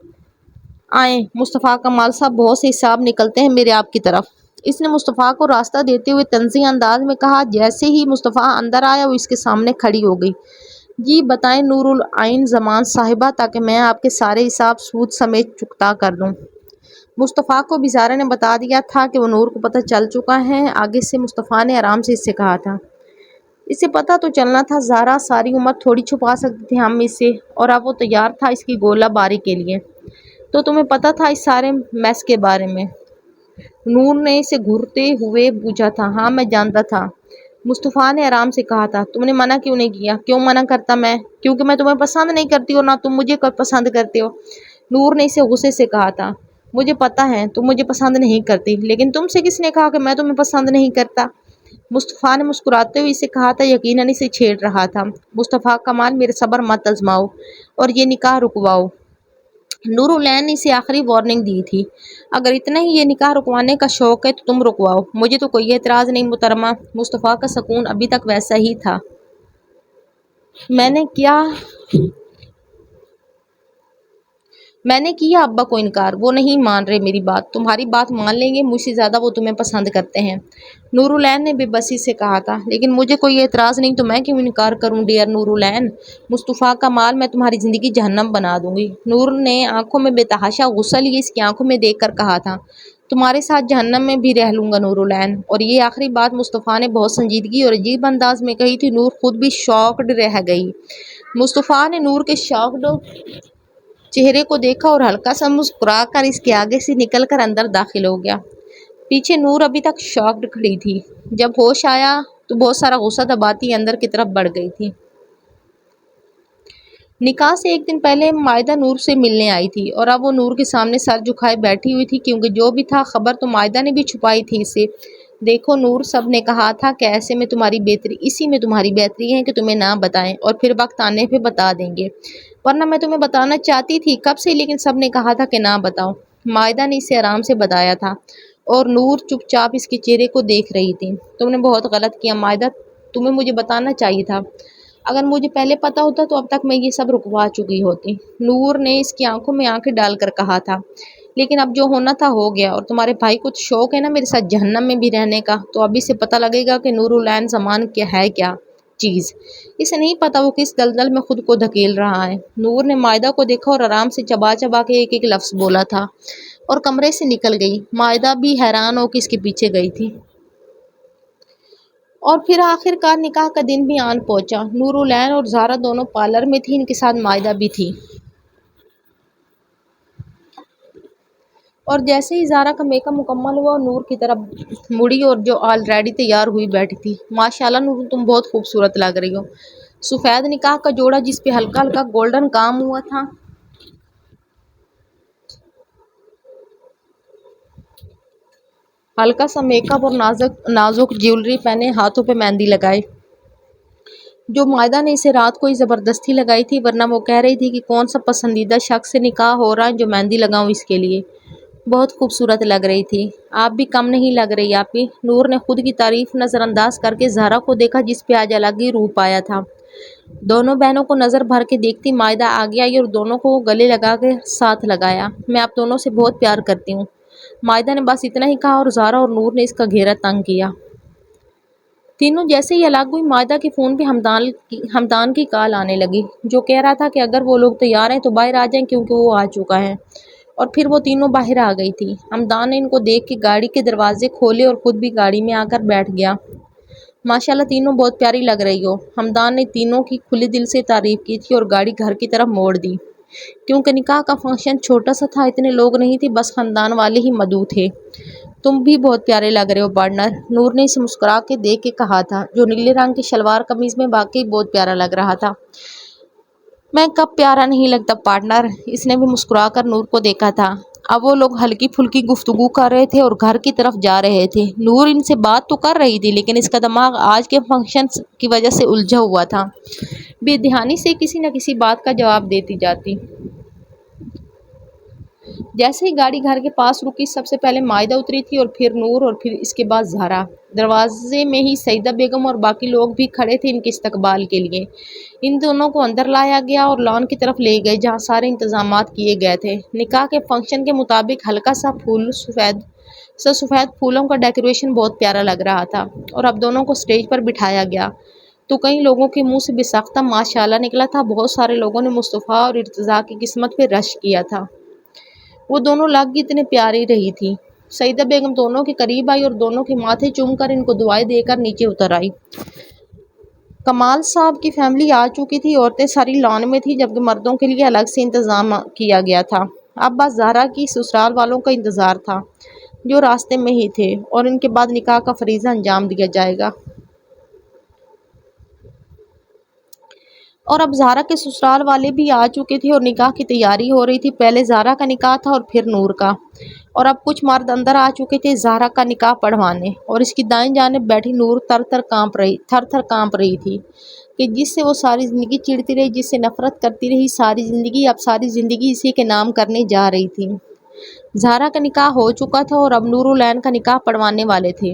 آئیں مصطفیٰ کمال صاحب، بہت سے حساب نکلتے ہیں میرے آپ کی طرف، اس نے مصطفیٰ کو راستہ دیتے ہوئے طنزی انداز میں کہا۔ جیسے ہی مصطفیٰ اندر آیا وہ اس کے سامنے کھڑی ہو گئی۔ جی بتائیں نور العین زمان صاحبہ، تاکہ میں آپ کے سارے حساب سود سمیت چکتا کر دوں۔ مصطفیٰ کو بھی زارا نے بتا دیا تھا کہ وہ نور کو پتہ چل چکا ہے۔ آگے سے مصطفیٰ نے آرام سے اس سے کہا تھا۔ اسے پتہ تو چلنا تھا زارا ساری عمر تھوڑی چھپا سکتی تھی ہم اس سے، اور اب وہ تیار تھا اس کی گولہ باری کے لیے۔ تو تمہیں پتہ تھا اس سارے میس کے بارے میں؟ نور نے اسے گھورتے ہوئے پوچھا تھا۔ ہاں میں جانتا تھا، مصطفیٰ نے آرام سے کہا تھا۔ تم نے منع کیوں نہیں کیا؟ کیوں منع کرتا میں؟ کیونکہ میں تمہیں پسند نہیں کرتی اور نہ تم مجھے پسند کرتے ہو، نور نے اسے غصے سے کہا تھا۔ مجھے پتہ ہے تم مجھے پسند نہیں کرتی، لیکن تم سے کس نے کہا کہ میں تمہیں پسند نہیں کرتا؟ مصطفیٰ نے مسکراتے ہوئے اسے کہا تھا، یقیناً اسے چھیڑ رہا تھا۔ مصطفیٰ کمال میرے صبر مت آزماؤ اور یہ نکاح رکواؤ۔ نور العین نے اسے آخری وارننگ دی تھی۔ اگر اتنا ہی یہ نکاح رکوانے کا شوق ہے تو تم رکواؤ، مجھے تو کوئی اعتراض نہیں محترمہ۔ مصطفیٰ کا سکون ابھی تک ویسا ہی تھا۔ میں نے کیا ابا کو انکار، وہ نہیں مان رہے میری بات۔ تمہاری بات مان لیں گے، مجھ سے زیادہ وہ تمہیں پسند کرتے ہیں، نور العین نے بے بسی سے کہا تھا۔ لیکن مجھے کوئی اعتراض نہیں تو میں کیوں انکار کروں ڈیئر نور العین؟ مصطفیٰ کمال میں تمہاری زندگی جہنم بنا دوں گی، نور نے آنکھوں میں بے تحاشا غصہ لیے اس کی آنکھوں میں دیکھ کر کہا تھا۔ تمہارے ساتھ جہنم میں بھی رہ لوں گا نور العین۔ اور یہ آخری بات مصطفیٰ نے بہت سنجیدگی اور عجیب انداز میں کہی تھی۔ نور خود بھی شاکڈ رہ گئی۔ مصطفیٰ نے نور کے شاکڈ چہرے کو دیکھا اور ہلکا سا مسکرا کر اس کے آگے سے نکل کر اندر داخل ہو گیا۔ پیچھے نور ابھی تک شاکڈ کھڑی تھی۔ جب ہوش آیا تو بہت سارا غصہ دباتی اندر کی طرف بڑھ گئی تھی۔ نکاح سے ایک دن پہلے مائدہ نور سے ملنے آئی تھی اور اب وہ نور کے سامنے سر جھکائے بیٹھی ہوئی تھی، کیونکہ جو بھی تھا خبر تو مائدہ نے بھی چھپائی تھی اسے۔ دیکھو نور، سب نے کہا تھا کہ اسی میں تمہاری بہتری ہے کہ تمہیں نہ بتائیں، اور پھر وقت آنے پہ بتا دیں گے، ورنہ میں تمہیں بتانا چاہتی تھی کب سے، لیکن سب نے کہا تھا کہ نہ بتاؤ۔ مائدہ نے اسے آرام سے بتایا تھا اور نور چپ چاپ اس کے چہرے کو دیکھ رہی تھی۔ تم نے بہت غلط کیا مائدہ، تمہیں مجھے بتانا چاہیے تھا۔ اگر مجھے پہلے پتا ہوتا تو اب تک میں یہ سب رکوا چکی ہوتی، نور نے اس کی آنکھوں میں آنکھیں ڈال کر کہا تھا۔ لیکن اب جو ہونا تھا ہو گیا، اور تمہارے بھائی کو تو شوق ہے نا میرے ساتھ جہنم میں بھی رہنے کا، تو ابھی سے پتہ لگے گا کہ نور العین زمان کیا ہے، کیا چیز۔ اسے نہیں پتا وہ کس دلدل میں خود کو دھکیل رہا ہے۔ نور نے مائدہ کو دیکھا اور آرام سے چبا چبا کے ایک ایک لفظ بولا تھا اور کمرے سے نکل گئی۔ مائدہ بھی حیران ہو کے اس کے پیچھے گئی تھی۔ اور پھر آخر کار نکاح کا دن بھی آن پہنچا۔ نور العین اور زارا دونوں پارلر میں تھی، ان کے ساتھ مائدہ بھی تھی۔ اور جیسے ہی زارا کا میک اپ مکمل ہوا اور نور کی طرف مڑی، اور جو آلریڈی تیار ہوئی بیٹھی تھی۔ ماشاءاللہ نور، تم بہت خوبصورت لگ رہی ہو۔ سفید نکاح کا جوڑا جس پہ ہلکا ہلکا گولڈن کام ہوا تھا، ہلکا سا میک اپ اور نازک جیولری پہنے، ہاتھوں پہ مہندی لگائے، جو مائدہ نے اسے رات کو ہی زبردستی لگائی تھی، ورنہ وہ کہہ رہی تھی کہ کون سا پسندیدہ شخص سے نکاح ہو رہا ہے جو مہندی لگاؤں اس کے لیے۔ بہت خوبصورت لگ رہی تھی، آپ بھی کم نہیں لگ رہی آپی۔ نور نے خود کی تعریف نظر انداز کر کے زہرا کو دیکھا، جس پہ آج الگ ہی روپ آیا تھا۔ دونوں بہنوں کو نظر بھر کے دیکھتی مائدہ آگے آئی اور دونوں کو گلے لگا کے ساتھ لگایا۔ میں آپ دونوں سے بہت پیار کرتی ہوں، مائدہ نے بس اتنا ہی کہا، اور زہرا اور نور نے اس کا گھیرا تنگ کیا۔ تینوں جیسے ہی الگ ہوئی، مائدہ کے فون پہ ہمدان کی کال آنے لگی، جو کہہ رہا تھا کہ اگر وہ لوگ تیار ہیں تو باہر آ جائیں کیونکہ وہ آ چکا ہے۔ اور پھر وہ تینوں باہر آ گئی تھی۔ ہمدان نے ان کو دیکھ کے گاڑی کے دروازے کھولے اور خود بھی گاڑی میں آ کر بیٹھ گیا۔ ماشاءاللہ تینوں بہت پیاری لگ رہی ہو، ہمدان نے تینوں کی کھلے دل سے تعریف کی تھی اور گاڑی گھر کی طرف موڑ دی، کیونکہ نکاح کا فنکشن چھوٹا سا تھا، اتنے لوگ نہیں تھے، بس خاندان والے ہی مدعو تھے۔ تم بھی بہت پیارے لگ رہے ہو پارٹنر، نور نے اسے مسکرا کے دیکھ کے کہا تھا، جو نیلے رنگ کی شلوار قمیض میں واقعی بہت پیارا لگ رہا تھا۔ میں کب پیارا نہیں لگتا پارٹنر، اس نے بھی مسکرا کر نور کو دیکھا تھا۔ اب وہ لوگ ہلکی پھلکی گفتگو کر رہے تھے اور گھر کی طرف جا رہے تھے۔ نور ان سے بات تو کر رہی تھی، لیکن اس کا دماغ آج کے فنکشن کی وجہ سے الجھا ہوا تھا، بے دھیانی سے کسی نہ کسی بات کا جواب دیتی جاتی۔ جیسے ہی گاڑی گھر کے پاس رکی، سب سے پہلے مائدہ اتری تھی اور پھر نور اور پھر اس کے بعد زہرا۔ دروازے میں ہی سعیدہ بیگم اور باقی لوگ بھی کھڑے تھے ان کے استقبال کے لیے۔ ان دونوں کو اندر لایا گیا اور لان کی طرف لے گئے، جہاں سارے انتظامات کیے گئے تھے۔ نکاح کے فنکشن کے مطابق ہلکا سا سفید پھولوں کا ڈیکوریشن بہت پیارا لگ رہا تھا، اور اب دونوں کو سٹیج پر بٹھایا گیا تو کئی لوگوں کے منہ سے بے ساختہ ماشاءاللہ نکلا تھا۔ بہت سارے لوگوں نے مصطفیٰ اور ارتضیٰ کی قسمت پہ رشک کیا تھا۔ وہ دونوں لگ اتنے پیاری رہی تھی۔ سعیدہ بیگم دونوں کے قریب آئی اور دونوں کے ماتھے چوم کر ان کو دعائیں دے کر نیچے اتر آئی۔ کمال صاحب کی فیملی آ چکی تھی، عورتیں ساری لان میں تھی جبکہ مردوں کے لیے الگ سے انتظام کیا گیا تھا۔ اب بس زہرا کی سسرال والوں کا انتظار تھا جو راستے میں ہی تھے، اور ان کے بعد نکاح کا فریضہ انجام دیا جائے گا۔ اور اب زہرا کے سسرال والے بھی آ چکے تھے اور نکاح کی تیاری ہو رہی تھی۔ پہلے زہرا کا نکاح تھا اور پھر نور کا، اور اب کچھ مرد اندر آ چکے تھے زہرا کا نکاح پڑھوانے، اور اس کی دائیں جانب بیٹھی نور تھر تھر کانپ رہی تھی کہ جس سے وہ ساری زندگی چڑتی رہی، جس سے نفرت کرتی رہی ساری زندگی، اب ساری زندگی اسی کے نام کرنے جا رہی تھی۔ زہرا کا نکاح ہو چکا تھا اور اب نور العین کا نکاح پڑھوانے والے تھے۔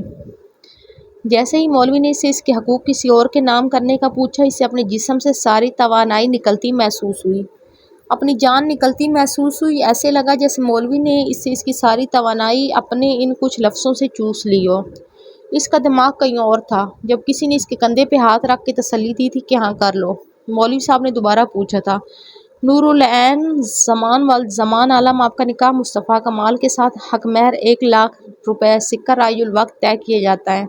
جیسے ہی مولوی نے اسے اس کے حقوق کسی اور کے نام کرنے کا پوچھا، اسے اپنے جسم سے ساری توانائی نکلتی محسوس ہوئی، اپنی جان نکلتی محسوس ہوئی۔ ایسے لگا جیسے مولوی نے اس سے اس کی ساری توانائی اپنے ان کچھ لفظوں سے چوس لی ہو۔ اس کا دماغ کہیں اور تھا۔ جب کسی نے اس کے کندھے پہ ہاتھ رکھ کے تسلی دی تھی کہ ہاں کر لو، مولوی صاحب نے دوبارہ پوچھا تھا، نور العین زمان عالم، آپ کا نکاح مصطفیٰ کمال کے ساتھ حق مہر 1,00,000 روپے سکہ رائے الوقت طے کیا جاتا ہے،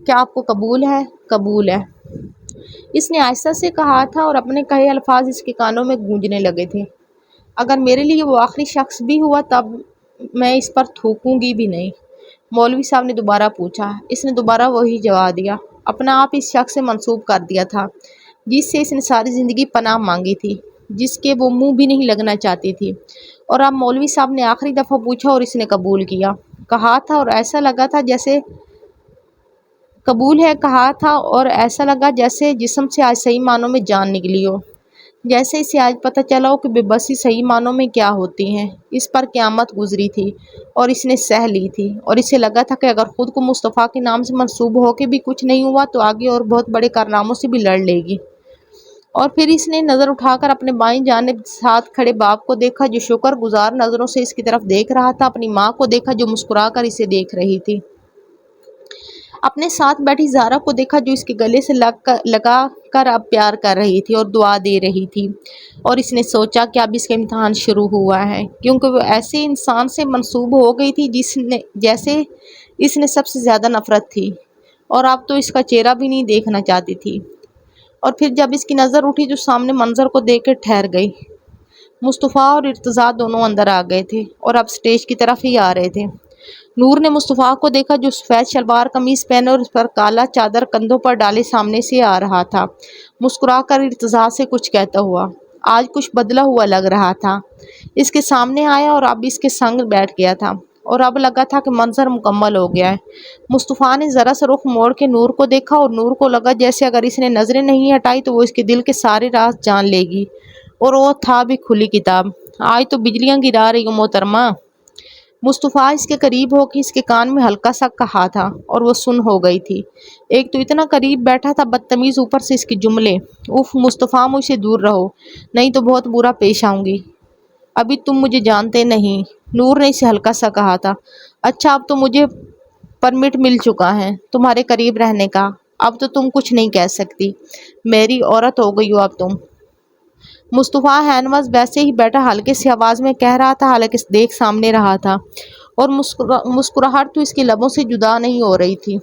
کیا آپ کو قبول ہے؟ قبول ہے، اس نے آہستہ سے کہا تھا اور اپنے کہے الفاظ اس کے کانوں میں گونجنے لگے تھے۔ اگر میرے لیے وہ آخری شخص بھی ہوا تب میں اس پر تھوکوں گی بھی نہیں، مولوی صاحب نے دوبارہ پوچھا۔ اس نے دوبارہ وہی جواب دیا، اپنا آپ اس شخص سے منسوب کر دیا تھا جس سے اس نے ساری زندگی پناہ مانگی تھی، جس کے وہ منہ بھی نہیں لگنا چاہتی تھی۔ اور اب مولوی صاحب نے آخری دفعہ پوچھا اور اس نے قبول کیا کہا تھا، اور ایسا لگا تھا جیسے قبول ہے کہا تھا، اور ایسا لگا جیسے جسم سے آج صحیح معنوں میں جان نکلی ہو، جیسے اسے آج پتہ چلا ہو کہ بے بسی صحیح معنوں میں کیا ہوتی ہیں۔ اس پر قیامت گزری تھی اور اس نے سہ لی تھی، اور اسے لگا تھا کہ اگر خود کو مصطفیٰ کے نام سے منسوب ہو کے بھی کچھ نہیں ہوا تو آگے اور بہت بڑے کارناموں سے بھی لڑ لے گی۔ اور پھر اس نے نظر اٹھا کر اپنے بائیں جانب ساتھ کھڑے باپ کو دیکھا جو شکر گزار نظروں سے اس کی طرف دیکھ رہا تھا، اپنی ماں کو دیکھا جو مسکرا کر اسے دیکھ رہی تھی، اپنے ساتھ بیٹھی زہرا کو دیکھا جو اس کے گلے سے لگا کر اب پیار کر رہی تھی اور دعا دے رہی تھی، اور اس نے سوچا کہ اب اس کا امتحان شروع ہوا ہے، کیونکہ وہ ایسے انسان سے منسوب ہو گئی تھی جیسے اس نے سب سے زیادہ نفرت تھی، اور اب تو اس کا چہرہ بھی نہیں دیکھنا چاہتی تھی۔ اور پھر جب اس کی نظر اٹھی جو سامنے منظر کو دیکھ کے ٹھہر گئی۔ مصطفیٰ اور ارتضیٰ دونوں اندر آ گئے تھے اور اب سٹیج کی طرف ہی آ رہے تھے۔ نور نے مصطفیٰ کو دیکھا جو سفید شلوار قمیض پہنے اور اس پر کالا چادر کندھوں پر ڈالے سامنے سے آ رہا تھا، مسکرا کر ارتضیٰ سے کچھ کہتا ہوا۔ آج کچھ بدلا ہوا لگ رہا تھا، اس کے سامنے آیا اور اب اس کے سنگ بیٹھ گیا تھا، اور اب لگا تھا کہ منظر مکمل ہو گیا ہے۔ مصطفیٰ نے ذرا سا رخ موڑ کے نور کو دیکھا اور نور کو لگا جیسے اگر اس نے نظریں نہیں ہٹائی تو وہ اس کے دل کے سارے راز جان لے گی، اور وہ تھا بھی کھلی کتاب۔ آج تو بجلیاں گرا رہی ہوں محترمہ، مصطفیٰ اس کے قریب ہو کے اس کے کان میں ہلکا سا کہا تھا، اور وہ سن ہو گئی تھی۔ ایک تو اتنا قریب بیٹھا تھا بدتمیز، اوپر سے اس کے جملے، اف مصطفیٰ مجھ سے دور رہو نہیں تو بہت برا پیش آؤں گی، ابھی تم مجھے جانتے نہیں، نور نے اسے ہلکا سا کہا تھا۔ اچھا اب تو مجھے پرمٹ مل چکا ہے تمہارے قریب رہنے کا، اب تو تم کچھ نہیں کہہ سکتی، میری عورت ہو گئی ہو اب تم۔ مصطفیٰ ہینوز ویسے ہی بیٹھا ہلکے سی آواز میں کہہ رہا تھا، حالانکہ دیکھ سامنے رہا تھا، اور مسکراہٹ تو اس کے لبوں سے جدا نہیں ہو رہی تھی۔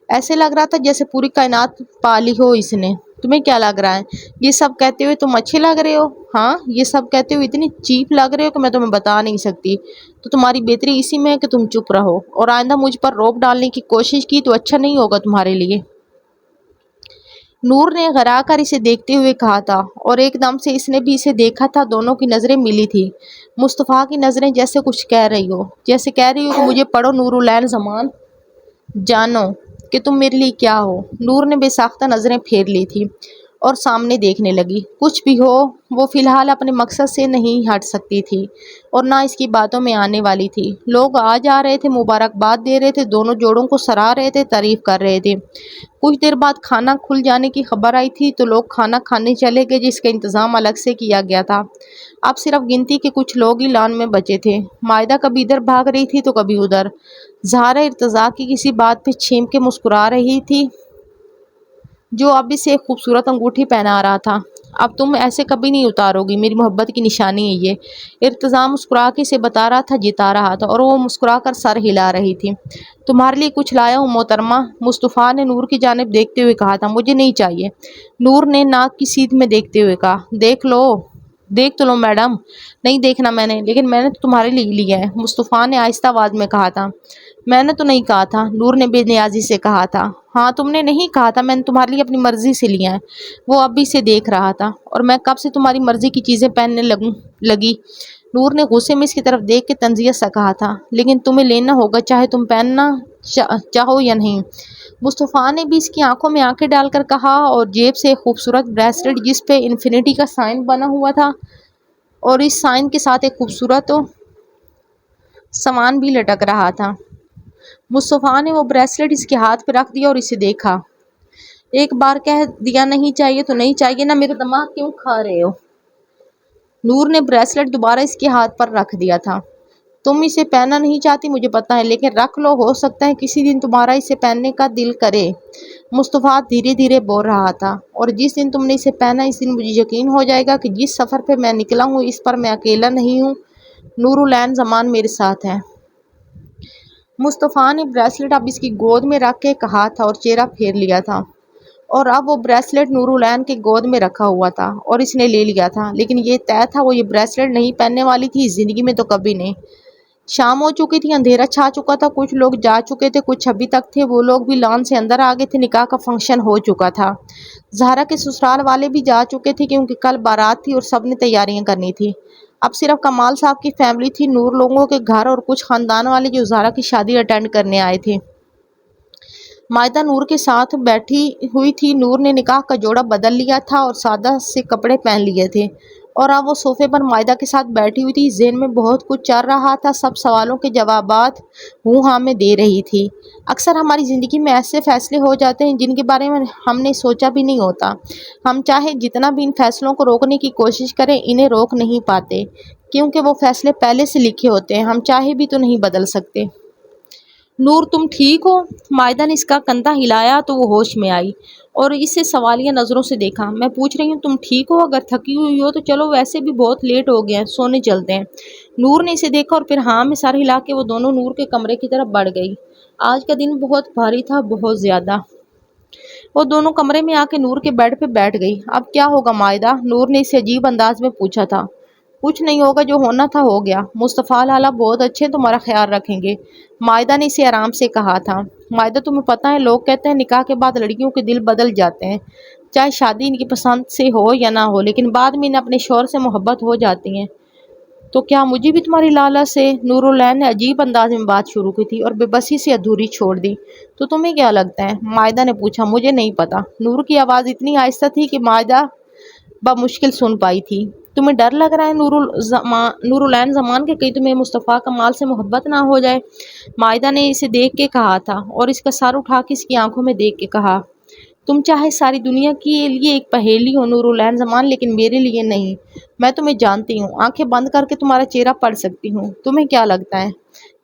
ایسے لگ رہا تھا جیسے پوری کائنات پالی ہو اس نے۔ تمہیں کیا لگ رہا ہے؟ یہ سب کہتے ہوئے تم اچھے لگ رہے ہو؟ ہاں، یہ سب کہتے ہوئے اتنی چیپ لگ رہے ہو کہ میں تمہیں بتا نہیں سکتی۔ تو تمہاری بہتری اسی میں ہے کہ تم چپ رہو، اور آئندہ مجھ پر روب ڈالنے کی کوشش کی تو اچھا نہیں ہوگا تمہارے لیے، نور نے غرا کر اسے دیکھتے ہوئے کہا تھا، اور ایک دم سے اس نے بھی اسے دیکھا تھا، دونوں کی نظریں ملی تھی۔ مصطفیٰ کی نظریں جیسے کچھ کہہ رہی ہو، جیسے کہہ رہی ہو کہ مجھے پڑھو نور العین زمان، جانو کہ تم میرے لیے کیا ہو۔ نور نے بے ساختہ نظریں پھیر لی تھی اور سامنے دیکھنے لگی۔ کچھ بھی ہو وہ فی الحال اپنے مقصد سے نہیں ہٹ سکتی تھی اور نہ اس کی باتوں میں آنے والی تھی۔ لوگ آ جا رہے تھے، مبارکباد دے رہے تھے، دونوں جوڑوں کو سراہ رہے تھے، تعریف کر رہے تھے۔ کچھ دیر بعد کھانا کھل جانے کی خبر آئی تھی تو لوگ کھانا کھانے چلے گئے جس کا انتظام الگ سے کیا گیا تھا۔ اب صرف گنتی کے کچھ لوگ ہی لان میں بچے تھے۔ مائدہ کبھی ادھر بھاگ رہی تھی تو کبھی ادھر۔ زہرا ارتضیٰ کی کسی بات پہ چھین کے مسکرا رہی تھی جو اب اسے ایک خوبصورت انگوٹھی پہنا رہا تھا۔ اب تم ایسے کبھی نہیں اتارو گی، میری محبت کی نشانی ہے یہ۔ ارتضیٰ مسکرا کے اسے بتا رہا تھا، جتا رہا تھا، اور وہ مسکرا کر سر ہلا رہی تھی۔ تمہارے لیے کچھ لایا ہوں محترمہ، مصطفیٰ نے نور کی جانب دیکھتے ہوئے کہا تھا۔ مجھے نہیں چاہیے، نور نے ناک کی سیدھ میں دیکھتے ہوئے کہا۔ دیکھ تو لو میڈم۔ نہیں دیکھنا میں نے، لیکن میں نے تو تمہارے لیے لیا ہے، مصطفیٰ نے آہستہ آواز میں کہا تھا۔ میں نے تو نہیں کہا تھا، نور نے بے نیازی سے کہا تھا۔ ہاں تم نے نہیں کہا تھا، میں نے تمہارے لیے اپنی مرضی سے لیا ہے۔ وہ اب بھی اسے دیکھ رہا تھا۔ اور میں کب سے تمہاری مرضی کی چیزیں پہننے لگی؟ نور نے غصے میں اس کی طرف دیکھ کے تنزیہ سا کہا تھا۔ لیکن تمہیں لینا ہوگا، چاہے تم پہننا چاہو یا نہیں، مصطفیٰ نے بھی اس کی آنکھوں میں آنکھیں ڈال کر کہا، اور جیب سے ایک خوبصورت بریسلٹ جس پہ انفینٹی کا سائن بنا ہوا تھا اور اس سائن کے ساتھ ایک خوبصورت سامان بھی لٹک رہا تھا۔ مصطفیٰ نے وہ بریسلٹ اس کے ہاتھ پہ رکھ دیا اور اسے دیکھا۔ ایک بار کہہ دیا نہیں چاہیے تو نہیں چاہیے نا، میرا دماغ کیوں کھا رہے ہو؟ نور نے بریسلٹ دوبارہ اس کے ہاتھ پر رکھ دیا تھا۔ تم اسے پہننا نہیں چاہتی مجھے پتا ہے، لیکن رکھ لو، ہو سکتا ہے کسی دن تمہارا اسے پہننے کا دل کرے۔ مصطفیٰ دھیرے دھیرے بول رہا تھا، اور جس دن تم نے اسے پہنا اس دن مجھے یقین ہو جائے گا کہ جس سفر پہ میں نکلا ہوں اس پر میں اکیلا نہیں ہوں، نور العین زمان میرے ساتھ ہے۔ مصطفیٰ نے بریسلٹ اب اس کی گود میں رکھ کے کہا تھا اور چہرہ پھیر لیا تھا، اور اب وہ بریسلٹ نور العین کے گود میں رکھا ہوا تھا اور اس نے لے لیا تھا، لیکن یہ طے تھا وہ یہ بریسلٹ نہیں پہننے والی تھی، اس زندگی میں تو کبھی نہیں۔ شام ہو چکی تھی، اندھیرا چھا چکا تھا، کچھ لوگ جا چکے تھے، کچھ ابھی تک تھے، وہ لوگ بھی لان سے اندر آ گئے تھے، نکاح کا فنکشن ہو چکا تھا۔ زہرا کے سسرال والے بھی جا چکے تھے کیونکہ کل بارات تھی اور سب نے تیاریاں کرنی تھی۔ اب صرف کمال صاحب کی فیملی تھی، نور لوگوں کے گھر اور کچھ خاندان والے جو زہرا کی شادی اٹینڈ کرنے آئے تھے۔ مائدہ نور کے ساتھ بیٹھی ہوئی تھی۔ نور نے نکاح کا جوڑا بدل لیا تھا اور سادہ سے کپڑے پہن لیے تھے، اور اب وہ صوفے پر مائدہ کے ساتھ بیٹھی ہوئی تھی۔ ذہن میں بہت کچھ چل رہا تھا، سب سوالوں کے جوابات ہوں ہاں میں دے رہی تھی۔ اکثر ہماری زندگی میں ایسے فیصلے ہو جاتے ہیں جن کے بارے میں ہم نے سوچا بھی نہیں ہوتا۔ ہم چاہے جتنا بھی ان فیصلوں کو روکنے کی کوشش کریں، انہیں روک نہیں پاتے، کیونکہ وہ فیصلے پہلے سے لکھے ہوتے ہیں، ہم چاہے بھی تو نہیں بدل سکتے۔ نور تم ٹھیک ہو؟ مائدہ نے اس کا کندھا ہلایا تو وہ ہوش میں آئی اور اسے سوالیہ نظروں سے دیکھا۔ میں پوچھ رہی ہوں تم ٹھیک ہو؟ اگر تھکی ہوئی ہو تو چلو، ویسے بھی بہت لیٹ ہو گیا ہے، سونے چلتے ہیں۔ نور نے اسے دیکھا اور پھر ہاں میں سر ہلا کے وہ دونوں نور کے کمرے کی طرف بڑھ گئی۔ آج کا دن بہت بھاری تھا، بہت زیادہ۔ وہ دونوں کمرے میں آ کے نور کے بیڈ پہ بیٹھ گئی۔ اب کیا ہوگا مائدہ؟ نور نے اسے عجیب انداز میں پوچھا تھا۔ کچھ نہیں ہوگا، جو ہونا تھا ہو گیا، مصطفیٰ لالا بہت اچھے، تمہارا خیال رکھیں گے، مائدہ نے اسے آرام سے کہا تھا۔ مائدہ تمہیں پتہ ہے لوگ کہتے ہیں نکاح کے بعد لڑکیوں کے دل بدل جاتے ہیں، چاہے شادی ان کی پسند سے ہو یا نہ ہو، لیکن بعد میں انہیں اپنے شوہر سے محبت ہو جاتی ہے۔ تو کیا مجھے بھی تمہاری لالا سے؟ نور العین نے عجیب انداز میں بات شروع کی تھی اور بے بسی سے ادھوری چھوڑ دی۔ تو تمہیں کیا لگتا ہے؟ مائدہ نے پوچھا۔ مجھے نہیں پتا، نور کی آواز اتنی آہستہ تھی کہ مائدہ بمشکل سن پائی تھی۔ تمہیں ڈر لگ رہا ہے نور العین زمان کے کہیں تمہیں مصطفیٰ کمال سے محبت نہ ہو جائے؟ مائدہ نے اسے دیکھ کے کہا تھا اور اس کا سر اٹھا کے اس کی آنکھوں میں دیکھ کے کہا، تم چاہے ساری دنیا کے لیے ایک پہیلی ہو نور العین زمان، لیکن میرے لیے نہیں۔ میں تمہیں جانتی ہوں، آنکھیں بند کر کے تمہارا چہرہ پڑھ سکتی ہوں۔ تمہیں کیا لگتا ہے؟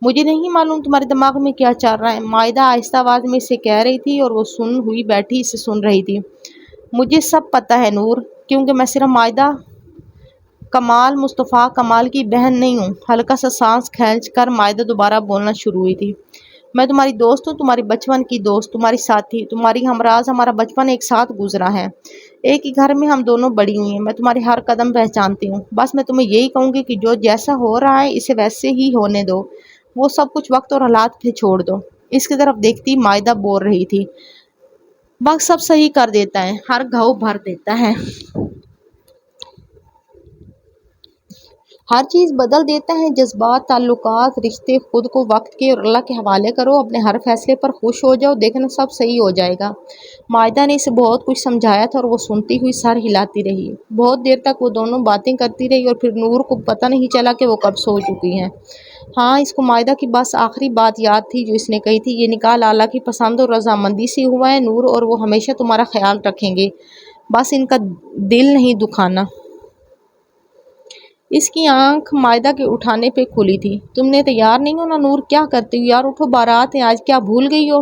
مجھے نہیں معلوم تمہارے دماغ میں کیا چل رہا ہے، مائدہ آہستہ آواز میں اسے کہہ رہی تھی اور وہ سن ہوئی بیٹھی اسے سن رہی تھی۔ مجھے سب پتہ ہے نور، کیونکہ میں صرف مائدہ کمال مصطفیٰ کمال کی بہن نہیں ہوں۔ ہلکا سا سانس کھینچ کر مائدہ دوبارہ بولنا شروع ہوئی تھی۔ میں تمہاری دوست ہوں، تمہاری بچپن کی دوست، تمہاری ساتھی، تمہاری ہمراز، ہمارا بچپن ایک ساتھ گزرا ہے، ایک ہی گھر میں ہم دونوں بڑی ہوئی ہیں، میں تمہارے ہر قدم پہچانتی ہوں۔ بس میں تمہیں یہی کہوں گی کہ جو جیسا ہو رہا ہے اسے ویسے ہی ہونے دو، وہ سب کچھ وقت اور حالات پہ چھوڑ دو۔ اس کی طرف دیکھتی مائدہ بول رہی تھی، وقت سب صحیح کر دیتا ہے، ہر گھاؤ بھر دیتا ہے، ہر چیز بدل دیتا ہے، جذبات، تعلقات، رشتے، خود کو وقت کے اور اللہ کے حوالے کرو، اپنے ہر فیصلے پر خوش ہو جاؤ، دیکھنا سب صحیح ہو جائے گا۔ مائدہ نے اسے بہت کچھ سمجھایا تھا اور وہ سنتی ہوئی سر ہلاتی رہی۔ بہت دیر تک وہ دونوں باتیں کرتی رہی اور پھر نور کو پتہ نہیں چلا کہ وہ کب سو چکی ہیں۔ ہاں اس کو مائدہ کی بس آخری بات یاد تھی جو اس نے کہی تھی، یہ نکاح لالا کی پسند اور رضامندی سے ہوا ہے نور، اور وہ ہمیشہ تمہارا خیال رکھیں گے، بس ان کا دل نہیں دکھانا۔ اس کی آنکھ مائدہ کے اٹھانے پہ کھلی تھی۔ تم نے تیار نہیں ہونا نور؟ کیا کرتی ہو یار، اٹھو، بارات ہے آج، کیا بھول گئی ہو؟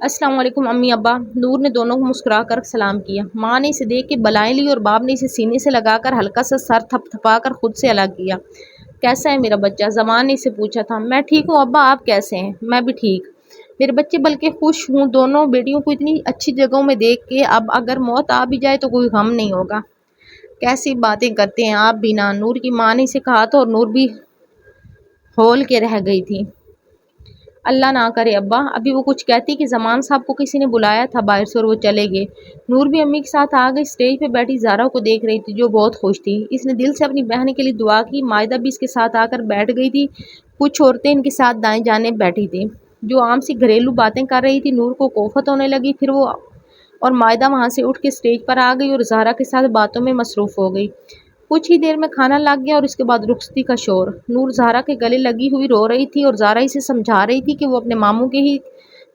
السلام علیکم امی ابا۔ نور نے دونوں کو مسکرا کر سلام کیا۔ ماں نے اسے دیکھ کے بلائیں لی اور باپ نے اسے سینے سے لگا کر ہلکا سا سر تھپ تھپا کر خود سے الگ کیا۔ کیسا ہے میرا بچہ؟ زمان نے اسے پوچھا تھا۔ میں ٹھیک ہوں ابا، آپ کیسے ہیں؟ میں بھی ٹھیک میرے بچے، بلکہ خوش ہوں دونوں بیٹیوں کو اتنی اچھی جگہوں میں دیکھ کے۔ اب اگر موت آ بھی جائے تو کوئی غم نہیں ہوگا۔ کیسی باتیں کرتے ہیں آپ بھی نا، نور کی ماں نے اسے کہا تھا اور نور بھی ہول کے رہ گئی تھی۔ اللہ نہ کرے ابا، ابھی وہ کچھ کہتی کہ زمان صاحب کو کسی نے بلایا تھا باہر سے اور وہ چلے گئے۔ نور بھی امی کے ساتھ آ گئی۔ اسٹیج پہ بیٹھی زہرا کو دیکھ رہی تھی جو بہت خوش تھی۔ اس نے دل سے اپنی بہن کے لیے دعا کی۔ مائدہ بھی اس کے ساتھ آ کر بیٹھ گئی تھی۔ کچھ عورتیں ان کے ساتھ دائیں جانب بیٹھی تھیں جو عام سی گھریلو باتیں کر رہی تھی۔ نور کو کوفت ہونے لگی، پھر وہ اور مائدہ وہاں سے اٹھ کے اسٹیج پر آ گئی اور زہرا کے ساتھ باتوں میں مصروف ہو گئی۔ کچھ ہی دیر میں کھانا لگ گیا اور اس کے بعد رخصتی کا شور۔ نور زہرا کے گلے لگی ہوئی رو رہی تھی اور زہرا اسے سمجھا رہی تھی کہ وہ اپنے ماموں کے ہی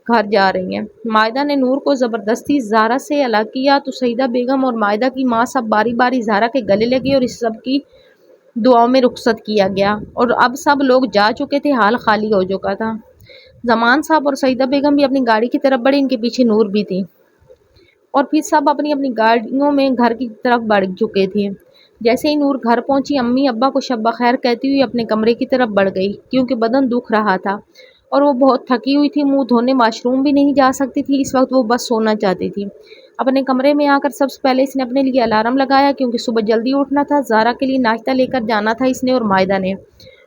گھر جا رہی ہیں۔ مائدہ نے نور کو زبردستی زہرا سے الگ کیا تو سعیدہ بیگم اور مائدہ کی ماں سب باری باری زہرا کے گلے لگے اور اس سب کی دعاؤں میں رخصت کیا گیا اور اب سب لوگ جا چکے تھے، حال خالی ہو چکا تھا۔ زمان صاحب اور سعیدہ بیگم بھی اپنی گاڑی کی طرف بڑھے، ان کے پیچھے نور بھی تھی اور پھر سب اپنی اپنی گاڑیوں میں گھر کی طرف بڑھ چکے تھے۔ جیسے ہی نور گھر پہنچی، امی ابا کو شب بخیر کہتی ہوئی اپنے کمرے کی طرف بڑھ گئی کیونکہ بدن دکھ رہا تھا اور وہ بہت تھکی ہوئی تھی۔ منہ دھونے واش روم بھی نہیں جا سکتی تھی، اس وقت وہ بس سونا چاہتی تھی۔ اپنے کمرے میں آ کر سب سے پہلے اس نے اپنے لیے الارم لگایا کیونکہ صبح جلدی اٹھنا تھا۔ زہرا کے لیے ناشتہ لے کر جانا تھا اس نے اور مائدہ نے،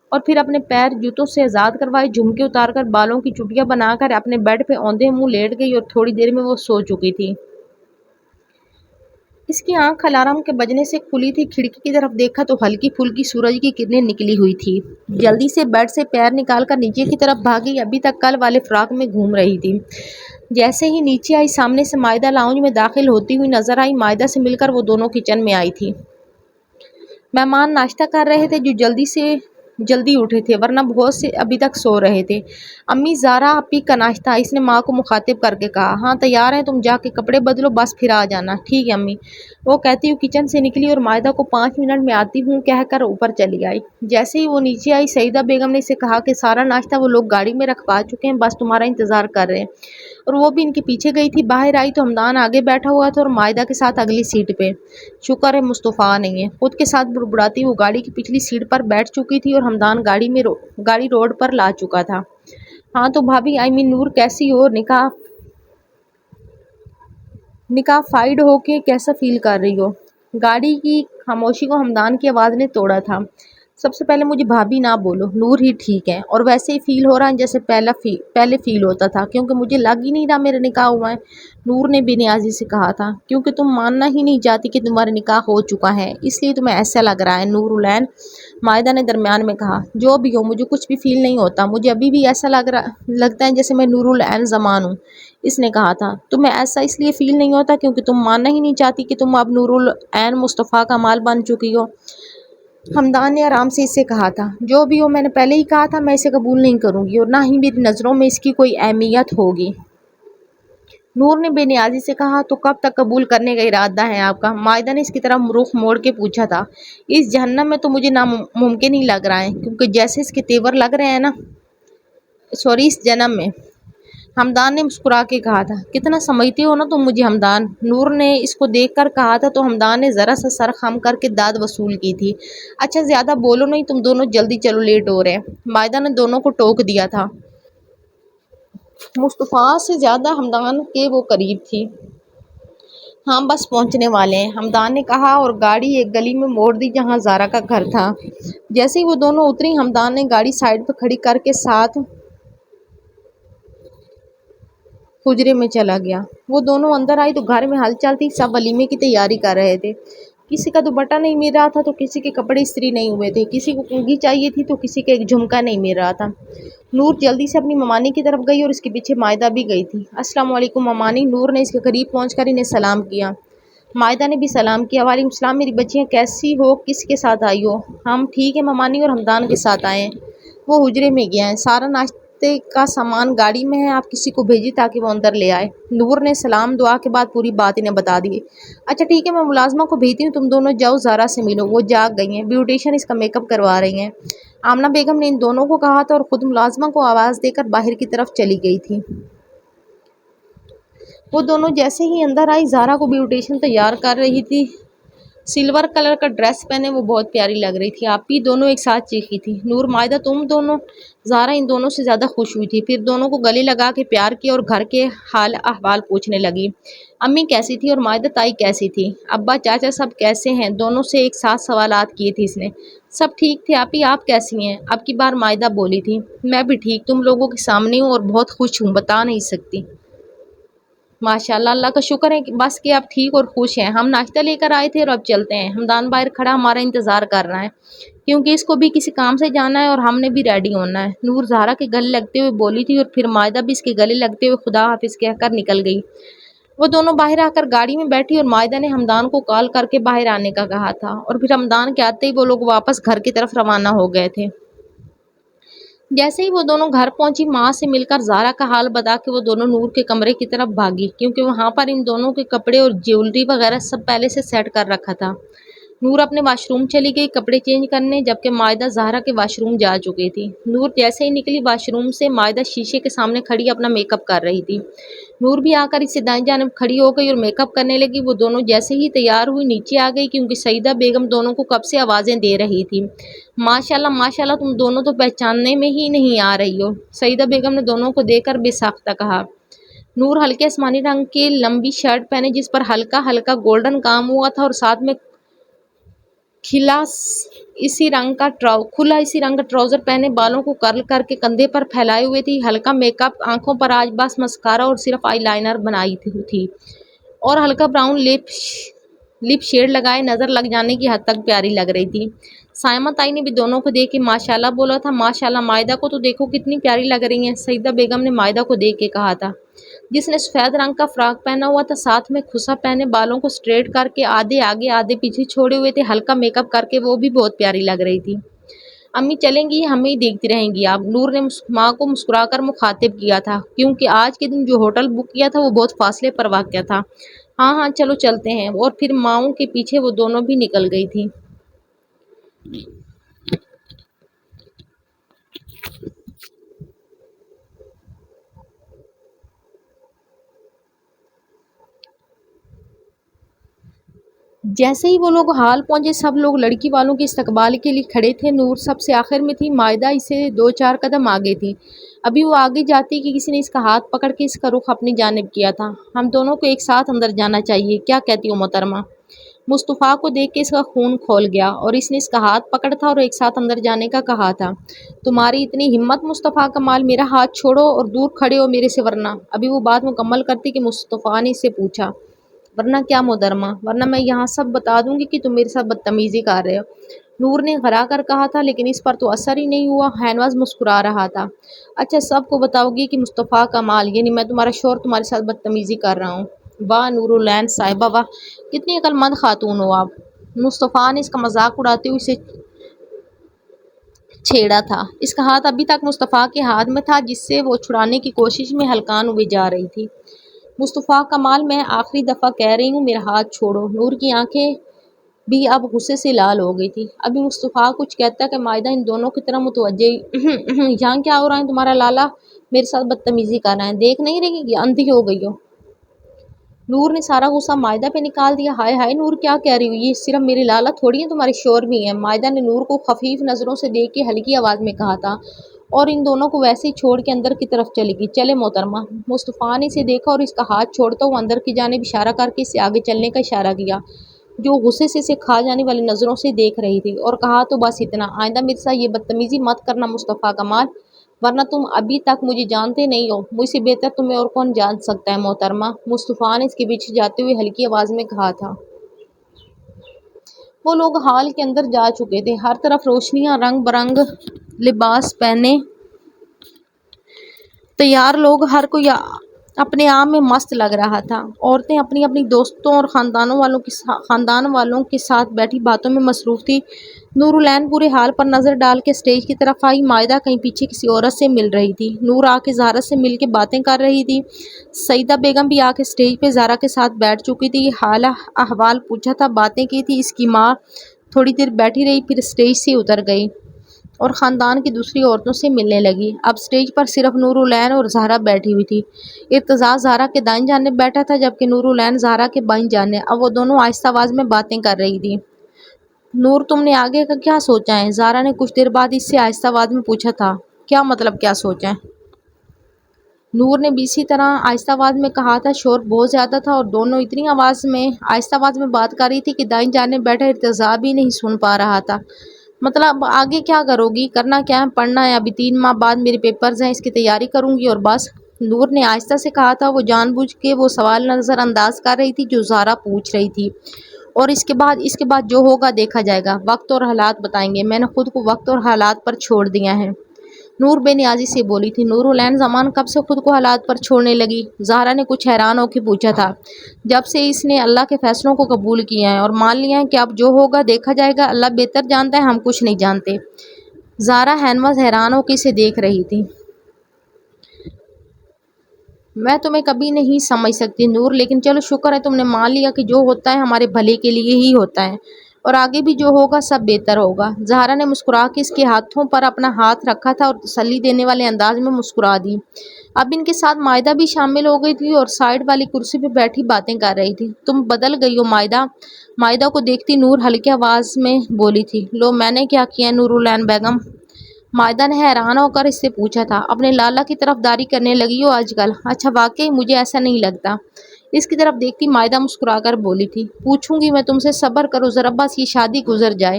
اور پھر اپنے پیر جوتوں سے آزاد کروائے، جھمکے اتار کر بالوں کی چٹیاں بنا کر اپنے بیڈ پہ اوندھے منہ لیٹ گئی اور تھوڑی دیر میں وہ سو چکی تھی۔ اس کی آنکھ الارم کے بجنے سے کھلی تھی۔ کھڑکی کی طرف دیکھا تو ہلکی پھلکی سورج کی کرنیں نکلی ہوئی تھی۔ جلدی سے بیڈ سے پیر نکال کر نیچے کی طرف بھاگی، ابھی تک کل والے فراق میں گھوم رہی تھی۔ جیسے ہی نیچے آئی، سامنے سے مائدہ لاؤنج میں داخل ہوتی ہوئی نظر آئی۔ مائدہ سے مل کر وہ دونوں کچن میں آئی تھی۔ مہمان ناشتہ کر رہے تھے جو جلدی اٹھے تھے، ورنہ بہت سے ابھی تک سو رہے تھے۔ امی زہرا اپی کا ناشتہ، اس نے ماں کو مخاطب کر کے کہا۔ ہاں تیار ہیں، تم جا کے کپڑے بدلو، بس پھر آ جانا۔ ٹھیک ہے امی، وہ کہتی ہوئی کچن سے نکلی اور مائدہ کو 5 منٹ میں آتی ہوں کہہ کر اوپر چلی آئی۔ جیسے ہی وہ نیچے آئی، سعیدہ بیگم نے اسے کہا کہ سارا ناشتہ وہ لوگ گاڑی میں رکھوا چکے ہیں، بس تمہارا انتظار کر رہے ہیں، اور وہ بھی ان کے پیچھے گئی تھی۔ باہر آئی تو حمدان آگے بیٹھا ہوا تھا اور مائدہ کے ساتھ اگلی سیٹ پہ۔ شکر ہے مصطفیٰ نہیں ہے، خود کے ساتھ بڑبڑاتی وہ گاڑی کی پچھلی سیٹ پر بیٹھ چکی تھی اور حمدان گاڑی روڈ پر لا چکا تھا۔ ہاں تو بھابھی نور کیسی ہو؟ نکاح فائڈ ہو کے کیسا فیل کر رہی ہو؟ گاڑی کی خاموشی کو حمدان کی آواز نے توڑا تھا۔ سب سے پہلے مجھے بھابھی نہ بولو، نور ہی ٹھیک ہے اور ویسے ہی فیل ہو رہا ہے جیسے پہلے فیل ہوتا تھا، کیونکہ مجھے لگ ہی نہیں رہا میرا نکاح ہوا ہے، نور نے بے نیازی سے کہا تھا۔ کیونکہ تم ماننا ہی نہیں چاہتی کہ تمہارا نکاح ہو چکا ہے، اس لیے تمہیں ایسا لگ رہا ہے نور العین، مائدہ نے درمیان میں کہا۔ جو بھی ہو، مجھے کچھ بھی فیل نہیں ہوتا، مجھے ابھی بھی ایسا لگتا ہے جیسے میں نور العین زمان ہوں، اس نے کہا تھا۔ تمہیں ایسا اس لیے فیل نہیں ہوتا کیونکہ تم ماننا ہی نہیں چاہتی کہ تم اب نور العین مصطفیٰ کا مال بن چکی ہو، حمدان نے آرام سے اس سے کہا تھا۔ جو بھی ہو، میں نے پہلے ہی کہا تھا میں اسے قبول نہیں کروں گی اور نہ ہی میری نظروں میں اس کی کوئی اہمیت ہوگی، نور نے بے نیازی سے کہا۔ تو کب تک قبول کرنے کا ارادہ ہے آپ کا؟ مائدہ نے اس کی طرف رخ موڑ کے پوچھا تھا۔ اس جہنم میں تو مجھے ناممکن ہی لگ رہا ہے، کیونکہ جیسے اس کے تیور لگ رہے ہیں نا، اس جنم میں، حمدان نے مسکرا کے کہا تھا۔ کتنا سمجھتے ہو نا تم مجھے حمدان، نور نے اس کو دیکھ کر کہا تھا تو حمدان نے ذرا سا سر خم کر کے داد وصول کی تھی۔ اچھا زیادہ بولو نہیں، تم دونوں جلدی چلو، لیٹ ہو رہے ہیں، مائدہ نے دونوں کو ٹوک دیا تھا۔ مصطفیٰ سے زیادہ حمدان کے وہ قریب تھی۔ ہاں بس پہنچنے والے ہیں، حمدان نے کہا اور گاڑی ایک گلی میں موڑ دی جہاں زہرا کا گھر تھا۔ جیسے ہی وہ دونوں اتری، حمدان نے گاڑی سائڈ پہ کھڑی کر کے ساتھ حجرے میں چلا گیا۔ وہ دونوں اندر آئی تو گھر میں ہلچل تھی، سب ولیمے کی تیاری کر رہے تھے۔ کسی کا دوپٹہ نہیں مل رہا تھا تو کسی کے کپڑے استری نہیں ہوئے تھے، کسی کو کنگھی چاہیے تھی تو کسی کا ایک جھمکا نہیں مل رہا تھا۔ نور جلدی سے اپنی ممانی کی طرف گئی اور اس کے پیچھے مائدہ بھی گئی تھی۔ السلام علیکم ممانی، نور نے اس کے قریب پہنچ کر انہیں سلام کیا۔ مائدہ نے بھی سلام کیا۔ وعلیکم السلام میری بچیاں، کیسی ہو؟ کس کے ساتھ آئی ہو؟ ہم ٹھیک ہیں ممانی اور حمدان کے ساتھ آئے ہیں، وہ حجرے میں گیا ہے، سارا ناشتے کا سامان گاڑی میں ہے، آپ کسی کو بھیجی تاکہ وہ اندر لے آئے۔ نور نے سلام دعا کے بعد پوری بات انہیں بتا دی۔ اچھا ٹھیک ہے، میں ملازمہ کو بھیجتی ہوں، تم دونوں جاؤ زہرا سے ملو، وہ جاگ گئی ہیں، بیوٹیشین اس کا میک اپ کروا رہی ہیں، آمنہ بیگم نے ان دونوں کو کہا تھا اور خود ملازمہ کو آواز دے کر باہر کی طرف چلی گئی تھی۔ وہ دونوں جیسے ہی اندر آئی زہرا کو بیوٹیشن تیار کر رہی تھی، سلور کلر کا ڈریس پہنے وہ بہت پیاری لگ رہی تھی۔ آپی دونوں ایک ساتھ چیخی تھی، نور مائدہ تم دونوں؟ زہرا ان دونوں سے زیادہ خوش ہوئی تھی، پھر دونوں کو گلے لگا کے پیار کیا اور گھر کے حال احوال پوچھنے لگی۔ امی کیسی تھی اور مائدہ تائی کیسی تھی؟ ابا چاچا سب کیسے ہیں؟ دونوں سے ایک ساتھ سوالات کیے تھے اس نے۔ سب ٹھیک تھے آپی، آپ کیسی ہیں؟ اب کی بار مائدہ بولی تھی۔ میں بھی ٹھیک، تم لوگوں کے سامنے ہوں اور بہت خوش ہوں، بتا نہیں سکتی۔ ماشاءاللہ، اللہ کا شکر ہے کہ بس کہ آپ ٹھیک اور خوش ہیں۔ ہم ناشتہ لے کر آئے تھے اور اب چلتے ہیں۔ ہمدان باہر کھڑا ہمارا انتظار کر رہا ہے کیونکہ اس کو بھی کسی کام سے جانا ہے اور ہم نے بھی ریڈی ہونا ہے، نور زہرا کے گلے لگتے ہوئے بولی تھی اور پھر مائدہ بھی اس کے گلے لگتے ہوئے خدا حافظ کہہ کر نکل گئی۔ وہ دونوں باہر آ کر گاڑی میں بیٹھی اور مائدہ نے ہمدان کو کال کر کے باہر آنے کا کہا تھا اور پھر ہمدان کے آتے ہی وہ لوگ واپس گھر کی طرف روانہ ہو گئے تھے۔ جیسے ہی وہ دونوں گھر پہنچی، ماں سے مل کر زہرا کا حال بتا کے وہ دونوں نور کے کمرے کی طرف بھاگی کیونکہ وہاں پر ان دونوں کے کپڑے اور جیولری وغیرہ سب پہلے سے سیٹ کر رکھا تھا۔ نور اپنے واش روم چلی گئی کپڑے چینج کرنے، جبکہ مائدہ زہرا کے واش روم جا چکی تھی۔ نور جیسے ہی نکلی واش روم سے، مائدہ شیشے کے سامنے کھڑی اپنا میک اپ کر رہی تھی۔ نور بھی آ کر اس سے دائیں جانب کھڑی ہو گئی اور میک اپ کرنے لگی۔ وہ دونوں جیسے ہی تیار ہوئی نیچے آ گئی کیونکہ سعیدہ بیگم دونوں کو کب سے آوازیں دے رہی تھی۔ ماشاءاللہ ماشاءاللہ، تم دونوں تو پہچاننے میں ہی نہیں آ رہی ہو، سعیدہ بیگم نے دونوں کو دیکھ کر بے ساختہ کہا۔ نور ہلکے آسمانی رنگ کی لمبی شرٹ پہنے جس پر ہلکا ہلکا گولڈن کام ہوا تھا اور ساتھ میں کھلا اسی رنگ کا ٹراؤزر پہنے، بالوں کو کرل کر کے کندھے پر پھیلائے ہوئے تھی، ہلکا میک اپ، آنکھوں پر آج بس مسکارا اور صرف آئی لائنر بنائی تھی اور ہلکا براؤن لپ شیڈ لگائے نظر لگ جانے کی حد تک پیاری لگ رہی تھی۔ سائمہ تائی نے بھی دونوں کو دیکھ کے ماشاءاللہ بولا تھا۔ ماشاءاللہ، مائدہ کو تو دیکھو کتنی پیاری لگ رہی ہیں، سعیدہ بیگم نے مائدہ کو دیکھ کے کہا تھا، جس نے سفید رنگ کا فراک پہنا ہوا تھا، ساتھ میں کھسا پہنے، بالوں کو اسٹریٹ کر کے آدھے آگے آدھے پیچھے چھوڑے ہوئے تھے، ہلکا میک اپ کر کے وہ بھی بہت پیاری لگ رہی تھی۔ امی چلیں گی یا ہمیں ہی دیکھتی رہیں گی آپ؟ نور نے ماں کو مسکرا کر مخاطب کیا تھا کیونکہ آج کے دن جو ہوٹل بک کیا تھا وہ بہت فاصلے پر واقع تھا۔ ہاں ہاں چلو چلتے ہیں، اور پھر ماؤں کے پیچھے وہ دونوں بھی نکل گئی تھی۔ جیسے ہی وہ لوگ ہال پہنچے، سب لوگ لڑکی والوں کے استقبال کے لیے کھڑے تھے۔ نور سب سے آخر میں تھی، مائدہ اسے 2-4 قدم آگے تھی۔ ابھی وہ آگے جاتی کہ کسی نے اس کا ہاتھ پکڑ کے اس کا رخ اپنی جانب کیا تھا۔ ہم دونوں کو ایک ساتھ اندر جانا چاہیے، کیا کہتی ہو محترمہ؟ مصطفیٰ کو دیکھ کے اس کا خون کھول گیا اور اس نے اس کا ہاتھ پکڑ تھا اور ایک ساتھ اندر جانے کا کہا تھا۔ تمہاری اتنی ہمت مصطفیٰ کمال، میرا ہاتھ چھوڑو اور دور کھڑے ہو میرے سے، ورنہ… ابھی وہ بات مکمل کرتی کہ مصطفیٰ نے اس سے پوچھا، ورنہ کیا محترمہ؟ ورنہ میں یہاں سب بتا دوں گی کہ تم میرے ساتھ بدتمیزی کر رہے ہو، نور نے غرا کر کہا تھا، لیکن اس پر تو اثر ہی نہیں ہوا۔ ہینواز مسکرا رہا تھا۔ اچھا سب کو بتاؤ گی کہ مصطفیٰ کمال یعنی میں تمہارا شوہر تمہارے ساتھ بدتمیزی کر رہا ہوں؟ واہ نور العین صاحبہ واہ، کتنی عقل مند خاتون ہو آپ۔ مصطفیٰ نے اس کا مذاق اڑاتے ہوئے اسے چھیڑا تھا۔ اس کا ہاتھ ابھی تک مصطفیٰ کے ہاتھ میں تھا جس سے وہ چھڑانے کی کوشش میں ہلکان ہوئے جا رہی تھی۔ مصطفیٰ کمال، میں آخری دفعہ کہہ رہی ہوں، میرا ہاتھ چھوڑو۔ نور کی آنکھیں بھی اب غصے سے لال ہو گئی تھی۔ ابھی مصطفیٰ کچھ کہتا کہ مائدہ ان دونوں کی طرح متوجہ یہاں کیا ہو رہا ہے؟ تمہارا لالا میرے ساتھ بدتمیزی کر رہا ہے، دیکھ نہیں رہی کہ اندھی ہو گئی ہو؟ نور نے سارا غصہ مائدہ پہ نکال دیا۔ ہائے ہائے نور، کیا کہہ رہی ہو؟ یہ صرف میرے لالا تھوڑی ہیں، تمہارے شوہر بھی ہیں۔ مائدہ نے نور کو خفیف نظروں سے دیکھ کے ہلکی آواز میں کہا تھا اور ان دونوں کو ویسے ہی چھوڑ کے اندر کی طرف چلی گئی۔ چلے محترمہ۔ مصطفیٰ نے اسے دیکھا اور اس کا ہاتھ چھوڑتا ہوا اندر کی جانب اشارہ کر کے اسے آگے چلنے کا اشارہ کیا، جو غصے سے اسے کھا جانے والی نظروں سے دیکھ رہی تھی، اور کہا تو بس اتنا، آئندہ میرے ساتھ یہ بدتمیزی مت کرنا مصطفیٰ کمال، ورنہ تم ابھی تک مجھے جانتے نہیں ہو، مجھ سے بہتر تمہیں اور کون جان سکتا ہے محترمہ، مصطفیٰ نے اس کے پیچھے جاتے ہوئے ہلکی آواز میں کہا تھا۔ وہ لوگ ہال کے اندر جا چکے تھے، ہر طرف روشنیاں، رنگ برنگ لباس پہنے تیار لوگ، ہر کوئی اپنے آپ میں مست لگ رہا تھا۔ عورتیں اپنی اپنی دوستوں اور خاندان والوں کے ساتھ بیٹھی باتوں میں مصروف تھی۔ نور العین پورے حال پر نظر ڈال کے اسٹیج کی طرف آئی۔ مائدہ کہیں پیچھے کسی عورت سے مل رہی تھی، نور آ کے زہرا سے مل کے باتیں کر رہی تھی، سعیدہ بیگم بھی آ کے اسٹیج پہ زہرا کے ساتھ بیٹھ چکی تھی، حال احوال پوچھا تھا، باتیں کی تھی۔ اس کی ماں تھوڑی دیر بیٹھی رہی پھر اسٹیج سے اتر گئی۔ اور خاندان کی دوسری عورتوں سے ملنے لگی۔ اب سٹیج پر صرف نور العین اور زہرا بیٹھی ہوئی تھی۔ ارتضیٰ زہرا کے دائیں جانب بیٹھا تھا جبکہ نور العین زہرا کے بائیں جانب۔ اب وہ دونوں آہستہ آواز میں باتیں کر رہی تھی۔ نور، تم نے آگے کا کیا سوچا ہے؟ زہرا نے کچھ دیر بعد اس سے آہستہ آواز میں پوچھا تھا۔ کیا مطلب کیا سوچا ہے؟ نور نے بھی اسی طرح آہستہ آواز میں کہا تھا۔ شور بہت زیادہ تھا اور دونوں اتنی آہستہ آواز میں بات کر رہی تھی کہ دائیں جانب بیٹھا ارتضیٰ بھی نہیں سن پا رہا تھا۔ مطلب آگے کیا کرو گی؟ کرنا کیا ہے؟ پڑھنا ہے۔ ابھی 3 ماہ بعد میرے پیپرز ہیں، اس کی تیاری کروں گی اور بس۔ نور نے آہستہ سے کہا تھا۔ وہ جان بوجھ کے وہ سوال نظر انداز کر رہی تھی جو زہرا پوچھ رہی تھی۔ اور اس کے بعد جو ہوگا دیکھا جائے گا، وقت اور حالات بتائیں گے۔ میں نے خود کو وقت اور حالات پر چھوڑ دیا ہے، نور بے نیازی سے بولی تھی۔ نور العین زمان کب سے خود کو حالات پر چھوڑنے لگی؟ زہرا نے کچھ حیران ہو کے پوچھا تھا۔ جب سے اس نے اللہ کے فیصلوں کو قبول کیا ہے اور مان لیا ہے کہ اب جو ہوگا دیکھا جائے گا، اللہ بہتر جانتا ہے، ہم کچھ نہیں جانتے۔ زہرا حیران ہو کے اسے دیکھ رہی تھی۔ میں تمہیں کبھی نہیں سمجھ سکتی نور، لیکن چلو شکر ہے تم نے مان لیا کہ جو ہوتا ہے ہمارے بھلے کے لیے ہی ہوتا ہے اور آگے بھی جو ہوگا سب بہتر ہوگا۔ زہرا نے مسکرا کے اس کے ہاتھوں پر اپنا ہاتھ رکھا تھا اور تسلی دینے والے انداز میں مسکرا دی۔ اب ان کے ساتھ مائدہ بھی شامل ہو گئی تھی اور سائیڈ والی کرسی پہ بیٹھی باتیں کر رہی تھی۔ تم بدل گئی ہو مائدہ۔ مائدہ کو دیکھتی نور ہلکی آواز میں بولی تھی۔ لو، میں نے کیا کیا ہے نور العین بیگم؟ مائدہ نے حیران ہو کر اس سے پوچھا تھا۔ اپنے لالا کی طرف داری کرنے لگی ہو آج کل؟ اچھا، واقعی مجھے ایسا نہیں لگتا۔ اس کی طرف دیکھتی مائدہ مسکرا کر بولی تھی۔ پوچھوں گی میں تم سے، صبر کرو ذرا، بس یہ شادی گزر جائے۔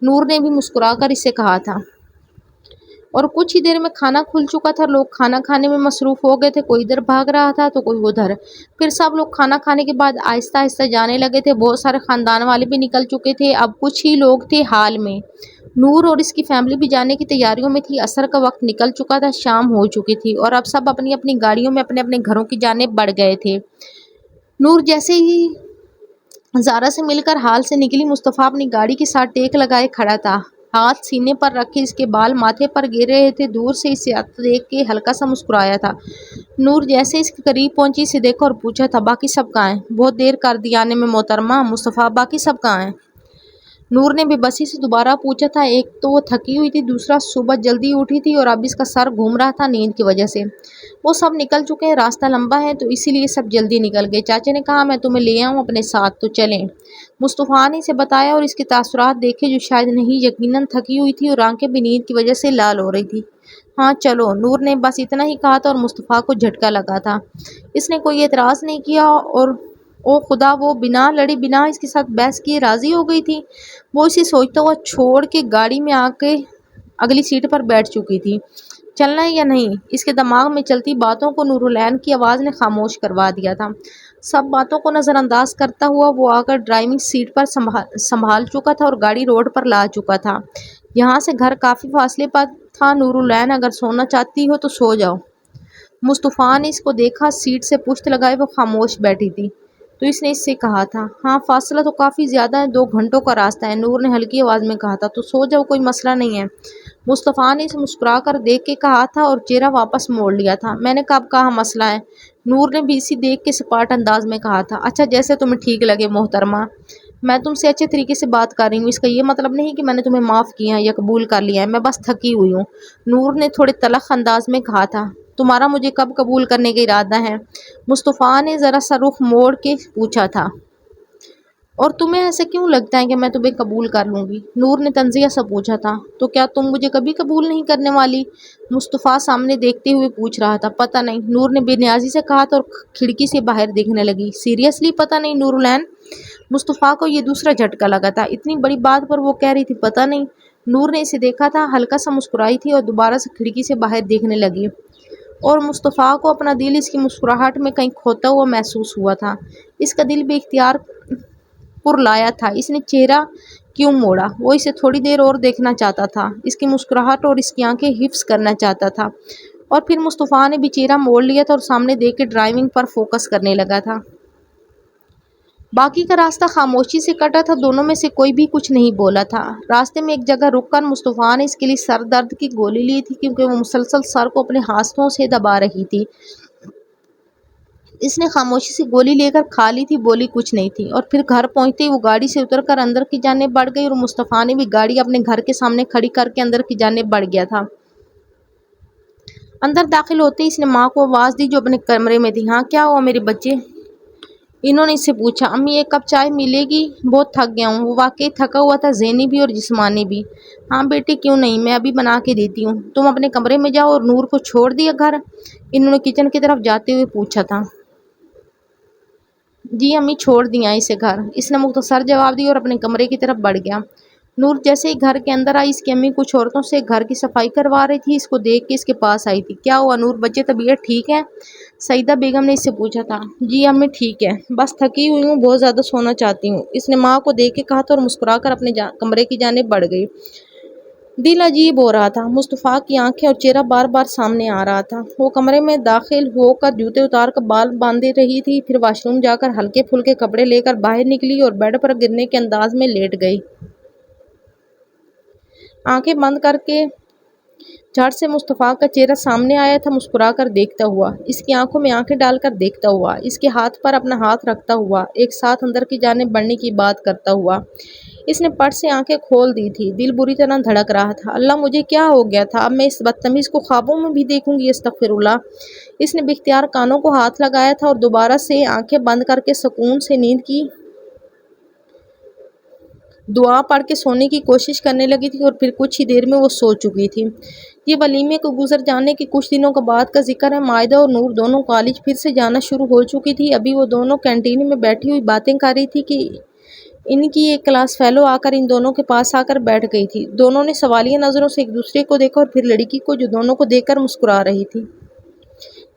نور نے بھی مسکرا کر اس سے کہا تھا۔ اور کچھ ہی دیر میں کھانا کھل چکا تھا۔ لوگ کھانا کھانے میں مصروف ہو گئے تھے، کوئی ادھر بھاگ رہا تھا تو کوئی ادھر۔ پھر سب لوگ کھانا کھانے کے بعد آہستہ آہستہ جانے لگے تھے۔ بہت سارے خاندان والے بھی نکل چکے تھے، اب کچھ ہی لوگ تھے ہال میں۔ نور اور اس کی فیملی بھی جانے کی تیاریوں میں تھی۔ عصر کا وقت نکل چکا تھا، شام ہو چکی تھی اور اب سب اپنی اپنی گاڑیوں میں اپنے اپنے گھروں کی جانب بڑھ گئے تھے۔ نور جیسے ہی زہرا سے مل کر ہال سے نکلی، مصطفیٰ اپنی گاڑی کے ساتھ ٹیک لگائے کھڑا تھا، ہاتھ سینے پر رکھے، اس کے بال ماتھے پر گر رہے تھے۔ دور سے اسے دیکھ کے ہلکا سا مسکرایا تھا۔ نور جیسے اس کے قریب پہنچی، اسے دیکھا اور پوچھا تھا، باقی سب کہاں ہیں؟ بہت دیر کر دی آنے میں محترمہ۔ مصطفیٰ، باقی سب کہاں ہیں؟ نور نے بے بسی سے دوبارہ پوچھا تھا۔ ایک تو وہ تھکی ہوئی تھی، دوسرا صبح جلدی اٹھی تھی اور اب اس کا سر گھوم رہا تھا نیند کی وجہ سے۔ وہ سب نکل چکے ہیں، راستہ لمبا ہے تو اسی لیے سب جلدی نکل گئے۔ چاچا نے کہا میں تمہیں لے آؤں اپنے ساتھ، تو چلیں۔ مصطفیٰ نے اسے بتایا اور اس کے تاثرات دیکھے جو شاید نہیں، یقیناً تھکی ہوئی تھی اور آنکھیں بھی نیند کی وجہ سے لال ہو رہی تھی۔ ہاں چلو، نور نے بس اتنا ہی کہا تھا اور مصطفیٰ کو جھٹکا لگا تھا۔ اس نے کوئی اعتراض نہیں کیا اور او خدا، وہ بنا لڑی بنا اس کے ساتھ بحث کیے راضی ہو گئی تھی۔ وہ اسے سوچتا ہوا چھوڑ کے گاڑی میں آ کے اگلی سیٹ پر بیٹھ چکی تھی۔ چلنا ہے یا نہیں؟ اس کے دماغ میں چلتی باتوں کو نور العین کی آواز نے خاموش کروا دیا تھا۔ سب باتوں کو نظر انداز کرتا ہوا وہ آ کر ڈرائیونگ سیٹ پر سنبھال چکا تھا اور گاڑی روڈ پر لا چکا تھا۔ یہاں سے گھر کافی فاصلے پر تھا۔ نور العین، اگر سونا چاہتی ہو تو سو جاؤ۔ مصطفیٰ نے اس کو دیکھا، سیٹ سے پشت لگائے وہ خاموش بیٹھی تھی تو اس نے اس سے کہا تھا، ہاں فاصلہ تو کافی زیادہ ہے، 2 گھنٹوں کا راستہ ہے۔ نور نے ہلکی آواز میں کہا تھا، تو سو جاؤ، کوئی مسئلہ نہیں ہے۔ مصطفیٰ نے اسے مسکرا کر دیکھ کے کہا تھا اور چہرہ واپس موڑ لیا تھا۔ میں نے کب کہا مسئلہ ہے؟ نور نے بھی اسی دیکھ کے سپاٹ انداز میں کہا تھا۔ اچھا، جیسے تمہیں ٹھیک لگے محترمہ، میں تم سے اچھے طریقے سے بات کر رہی ہوں، اس کا یہ مطلب نہیں کہ میں نے تمہیں معاف کیا ہے یا قبول کر لیا ہے، میں بس تھکی ہوئی ہوں۔ نور نے تھوڑے تلخ انداز میں کہا تھا۔ تمہارا مجھے کب قبول کرنے کا ارادہ ہے؟ مصطفیٰ نے ذرا سا رخ موڑ کے پوچھا تھا۔ اور تمہیں ایسا کیوں لگتا ہے کہ میں تمہیں قبول کر لوں گی؟ نور نے تنزیہ سے پوچھا تھا۔ تو کیا تم مجھے کبھی قبول نہیں کرنے والی؟ مصطفیٰ سامنے دیکھتے ہوئے پوچھ رہا تھا۔ پتہ نہیں، نور نے بے نیازی سے کہا تھا اور کھڑکی سے باہر دیکھنے لگی۔ سیریسلی پتہ نہیں نور العین؟ مصطفیٰ کو یہ دوسرا جھٹکا لگا تھا۔ اتنی بڑی بات پر وہ کہہ رہی تھی پتہ نہیں۔ نور نے اسے دیکھا تھا، ہلکا سا مسکرائی تھی اور دوبارہ سے کھڑکی سے باہر دیکھنے لگی اور مصطفیٰ کو اپنا دل اس کی مسکراہٹ میں کہیں کھوتا ہوا محسوس ہوا تھا۔ اس کا دل بے اختیار پرلایا تھا۔ اس نے چہرہ کیوں موڑا؟ وہ اسے تھوڑی دیر اور دیکھنا چاہتا تھا، اس کی مسکراہٹ اور اس کی آنکھیں حفظ کرنا چاہتا تھا، اور پھر مصطفیٰ نے بھی چہرہ موڑ لیا تھا اور سامنے دیکھ کے ڈرائیونگ پر فوکس کرنے لگا تھا۔ باقی کا راستہ خاموشی سے کٹا تھا، دونوں میں سے کوئی بھی کچھ نہیں بولا تھا۔ راستے میں ایک جگہ رک کر مصطفیٰ نے اس کے لیے سر درد کی گولی لی تھی کیونکہ وہ مسلسل سر کو اپنے ہاتھوں سے دبا رہی تھی۔ اس نے خاموشی سے گولی لے کر کھا لی تھی، بولی کچھ نہیں تھی، اور پھر گھر پہنچتے ہی وہ گاڑی سے اتر کر اندر کی جانب بڑھ گئی اور مصطفیٰ نے بھی گاڑی اپنے گھر کے سامنے کھڑی کر کے اندر کی جانب بڑھ گیا تھا۔ اندر داخل ہوتے ہی اس نے ماں کو آواز دی جو اپنے کمرے میں تھی۔ ہاں کیا ہوا میرے بچے؟ انہوں نے اس سے پوچھا۔ امی ایک کپ چائے ملے گی؟ بہت تھک گیا ہوں۔ وہ واقعی تھکا ہوا تھا، ذہنی بھی اور جسمانی بھی۔ ہاں بیٹے کیوں نہیں، میں ابھی بنا کے دیتی ہوں، تم اپنے کمرے میں جاؤ۔ اور نور کو چھوڑ دیا گھر؟ انہوں نے کچن کی طرف جاتے ہوئے پوچھا تھا۔ جی امی چھوڑ دیا اسے گھر، اس نے مختصر جواب دیا اور اپنے کمرے کی طرف بڑھ گیا۔ نور جیسے ہی گھر کے اندر آئی، اس کی امی کچھ عورتوں سے گھر کی صفائی کروا رہی تھی، اس کو دیکھ کے اس کے پاس آئی تھی۔ کیا ہوا نور بچے، طبیعت ٹھیک ہے؟ سعیدہ بیگم نے اس سے پوچھا تھا۔ جی امی ٹھیک ہے، بس تھکی ہوئی ہوں، بہت زیادہ سونا چاہتی ہوں، اس نے ماں کو دیکھ کے کہا تھا اور مسکرا کر اپنے کمرے کی جانب بڑھ گئی۔ دل عجیب ہو رہا تھا، مصطفیٰ کی آنکھیں اور چہرہ بار بار سامنے آ رہا تھا۔ وہ کمرے میں داخل ہو کر جوتے اتار کر بال باندھ رہی تھی، پھر واش روم جا کر ہلکے پھلکے کپڑے لے کر باہر نکلی اور بیڈ پر گرنے کے انداز میں لیٹ گئی۔ آنکھیں بند کر کے جھٹ سے مصطفیٰ کا چہرہ سامنے آیا تھا، مسکرا کر دیکھتا ہوا، اس کی آنکھوں میں آنکھیں ڈال کر دیکھتا ہوا، اس کے ہاتھ پر اپنا ہاتھ رکھتا ہوا، ایک ساتھ اندر کی جانب بڑھنے کی بات کرتا ہوا۔ اس نے پٹ سے آنکھیں کھول دی تھی، دل بری طرح دھڑک رہا تھا۔ اللہ مجھے کیا ہو گیا تھا، اب میں اس بدتمیز کو خوابوں میں بھی دیکھوں گی، استغفر اللہ۔ اس نے بے اختیار کانوں کو ہاتھ لگایا تھا اور دوبارہ سے آنکھیں بند کر کے سکون سے نیند کی دعا پڑھ کے سونے کی کوشش کرنے لگی تھی، اور پھر کچھ ہی دیر میں وہ سو چکی تھی۔ یہ ولیمے کو گزر جانے کے کچھ دنوں کے بعد کا ذکر ہے۔ مائدہ اور نور دونوں کالج پھر سے جانا شروع ہو چکی تھی۔ ابھی وہ دونوں کینٹین میں بیٹھی ہوئی باتیں کر رہی تھی کہ ان کی ایک کلاس فیلو آ کر ان دونوں کے پاس آ کر بیٹھ گئی تھی۔ دونوں نے سوالیہ نظروں سے ایک دوسرے کو دیکھا اور پھر لڑکی کو جو دونوں کو دیکھ کر مسکرا رہی تھی۔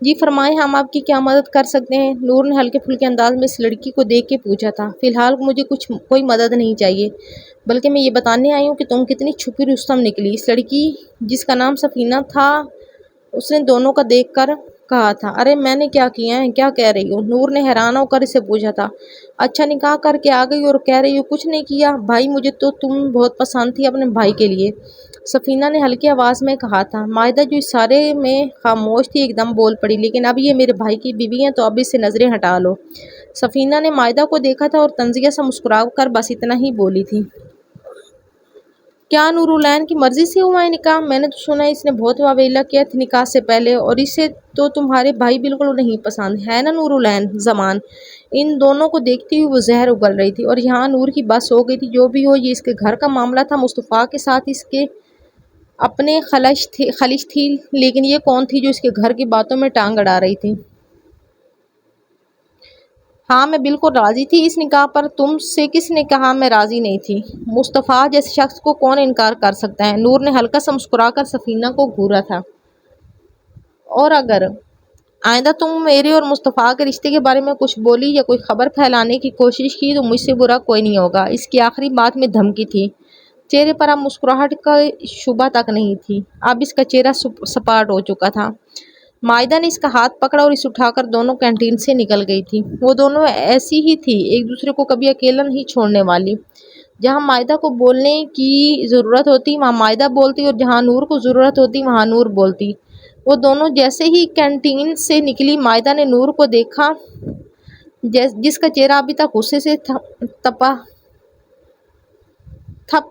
جی فرمائیں، ہم آپ کی کیا مدد کر سکتے ہیں؟ نور نے ہلکے پھلکے انداز میں اس لڑکی کو دیکھ کے پوچھا تھا۔ فی الحال مجھے کوئی مدد نہیں چاہیے، بلکہ میں یہ بتانے آئی ہوں کہ تم کتنی چھپی رستم نکلی۔ اس لڑکی جس کا نام سفینہ تھا، اس نے دونوں کا دیکھ کر کہا تھا۔ ارے میں نے کیا کیا ہے، کیا کہہ رہی ہو؟ نور نے حیران ہو کر اسے پوچھا تھا۔ اچھا نکاح کر کے آ گئی اور کہہ رہی ہو کچھ نہیں کیا؟ بھائی مجھے تو تم بہت پسند تھی اپنے بھائی کے لیے، سفینہ نے ہلکی آواز میں کہا تھا۔ مائدہ جو اس سارے میں خاموش تھی ایک دم بول پڑی۔ لیکن اب یہ میرے بھائی کی بیوی ہیں تو اب اس سے نظریں ہٹا لو۔ سفینہ نے مائدہ کو دیکھا تھا اور تنزیہ سے مسکرا کر بس اتنا ہی بولی تھی۔ کیا نورالعین کی مرضی سے ہوا ہے نکاح؟ میں نے تو سنا ہے اس نے بہت واویلا کیا تھا نکاح سے پہلے، اور اسے تو تمہارے بھائی بالکل نہیں پسند ہے نا نورالعین؟ زمان ان دونوں کو دیکھتی ہوئی وہ زہر اگل رہی تھی، اور یہاں نور کی بس ہو گئی تھی۔ جو بھی ہو، یہ اس کے گھر کا معاملہ تھا، مصطفیٰ کے ساتھ اس کے اپنے خلش تھی، لیکن یہ کون تھی جو اس کے گھر کی باتوں میں ٹانگ اڑا رہی تھی؟ ہاں میں بالکل راضی تھی اس نکاح پر، تم سے کس نے کہا میں راضی نہیں تھی؟ مصطفیٰ جیسے شخص کو کون انکار کر سکتا ہے؟ نور نے ہلکا سا مسکرا کر سفینہ کو گھورا تھا۔ اور اگر آئندہ تم میرے اور مصطفیٰ کے رشتے کے بارے میں کچھ بولی یا کوئی خبر پھیلانے کی کوشش کی تو مجھ سے برا کوئی نہیں ہوگا۔ اس کی آخری بات میں دھمکی تھی، چہرے پر اب مسکراہٹ کا شبہ تک نہیں تھی، اب اس کا چہرہ سپاٹ ہو چکا تھا۔ مائدہ نے اس کا ہاتھ پکڑا اور اسے اٹھا کر دونوں کینٹین سے نکل گئی تھی۔ وہ دونوں ایسی ہی تھی، ایک دوسرے کو کبھی اکیلا نہیں چھوڑنے والی۔ جہاں مائدہ کو بولنے کی ضرورت ہوتی وہاں مائدہ بولتی، اور جہاں نور کو ضرورت ہوتی وہاں نور بولتی۔ وہ دونوں جیسے ہی کینٹین سے نکلی، مائدہ نے نور کو دیکھا جس کا چہرہ ابھی تک غصے سے تھپ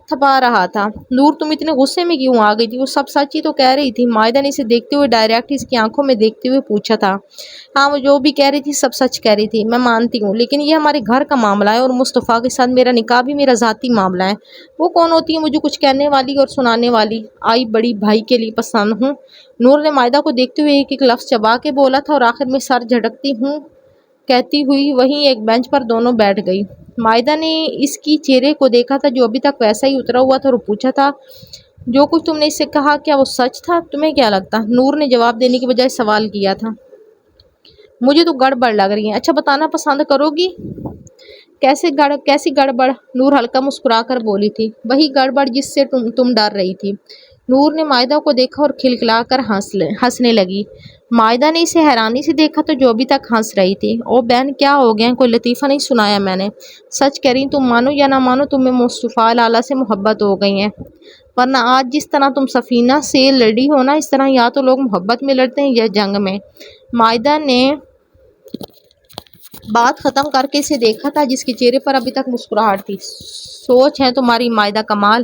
تھپا رہا تھا۔ نور تم اتنے غصے میں کیوں آ گئی تھی؟ وہ سب سچ ہی تو کہہ رہی تھی۔ مائدہ نے اسے دیکھتے ہوئے ڈائریکٹ اس کی آنکھوں میں دیکھتے ہوئے پوچھا تھا۔ ہاں وہ جو بھی کہہ رہی تھی سب سچ کہہ رہی تھی، میں مانتی ہوں، لیکن یہ ہمارے گھر کا معاملہ ہے اور مصطفیٰ کے ساتھ میرا نکاح بھی میرا ذاتی معاملہ ہے۔ وہ کون ہوتی ہے مجھے کچھ کہنے والی اور سنانے والی؟ آئی بڑی بھائی کے لیے پسند ہوں، نور نے مائدہ کو دیکھتے ہوئے ایک ایک لفظ چبا کے بولا تھا، اور آخر میں سر جھٹکتی ہوں کہتی ہوئی وہیں ایک بینچ پر دونوں بیٹھ گئی۔ مائدہ نے اس کی چہرے کو دیکھا تھا جو ابھی تک ویسا ہی اترا ہوا تھا، اور پوچھا تھا جو کچھ تم نے اس سے کہا کیا وہ سچ تھا؟ تمہیں کیا لگتا؟ نور نے جواب دینے کی بجائے سوال کیا تھا۔ مجھے تو گڑبڑ لگ رہی ہے۔ اچھا بتانا پسند کرو گی؟ کیسی گڑبڑ؟ نور ہلکا مسکرا کر بولی تھی، وہی گڑبڑ جس سے تم ڈر رہی تھی۔ نور نے مائدہ کو دیکھا اور کھلکھلا کر ہنسنے لگی۔ مائدہ نے اسے حیرانی سے دیکھا تو جو ابھی تک ہنس رہی تھی۔ او بہن کیا ہو گیا؟ کوئی لطیفہ نہیں سنایا میں نے؟ سچ کہہ رہی تم مانو یا نہ مانو تمہیں مصطفیٰ لالا سے محبت ہو گئی ہے، ورنہ آج جس طرح تم سفینہ سے لڑی ہو نا، اس طرح یا تو لوگ محبت میں لڑتے ہیں یا جنگ میں۔ مائدہ نے بات ختم کر کے اسے دیکھا تھا جس کے چہرے پر ابھی تک مسکراہٹ تھی۔ سوچ ہے تمہاری مائدہ کمال،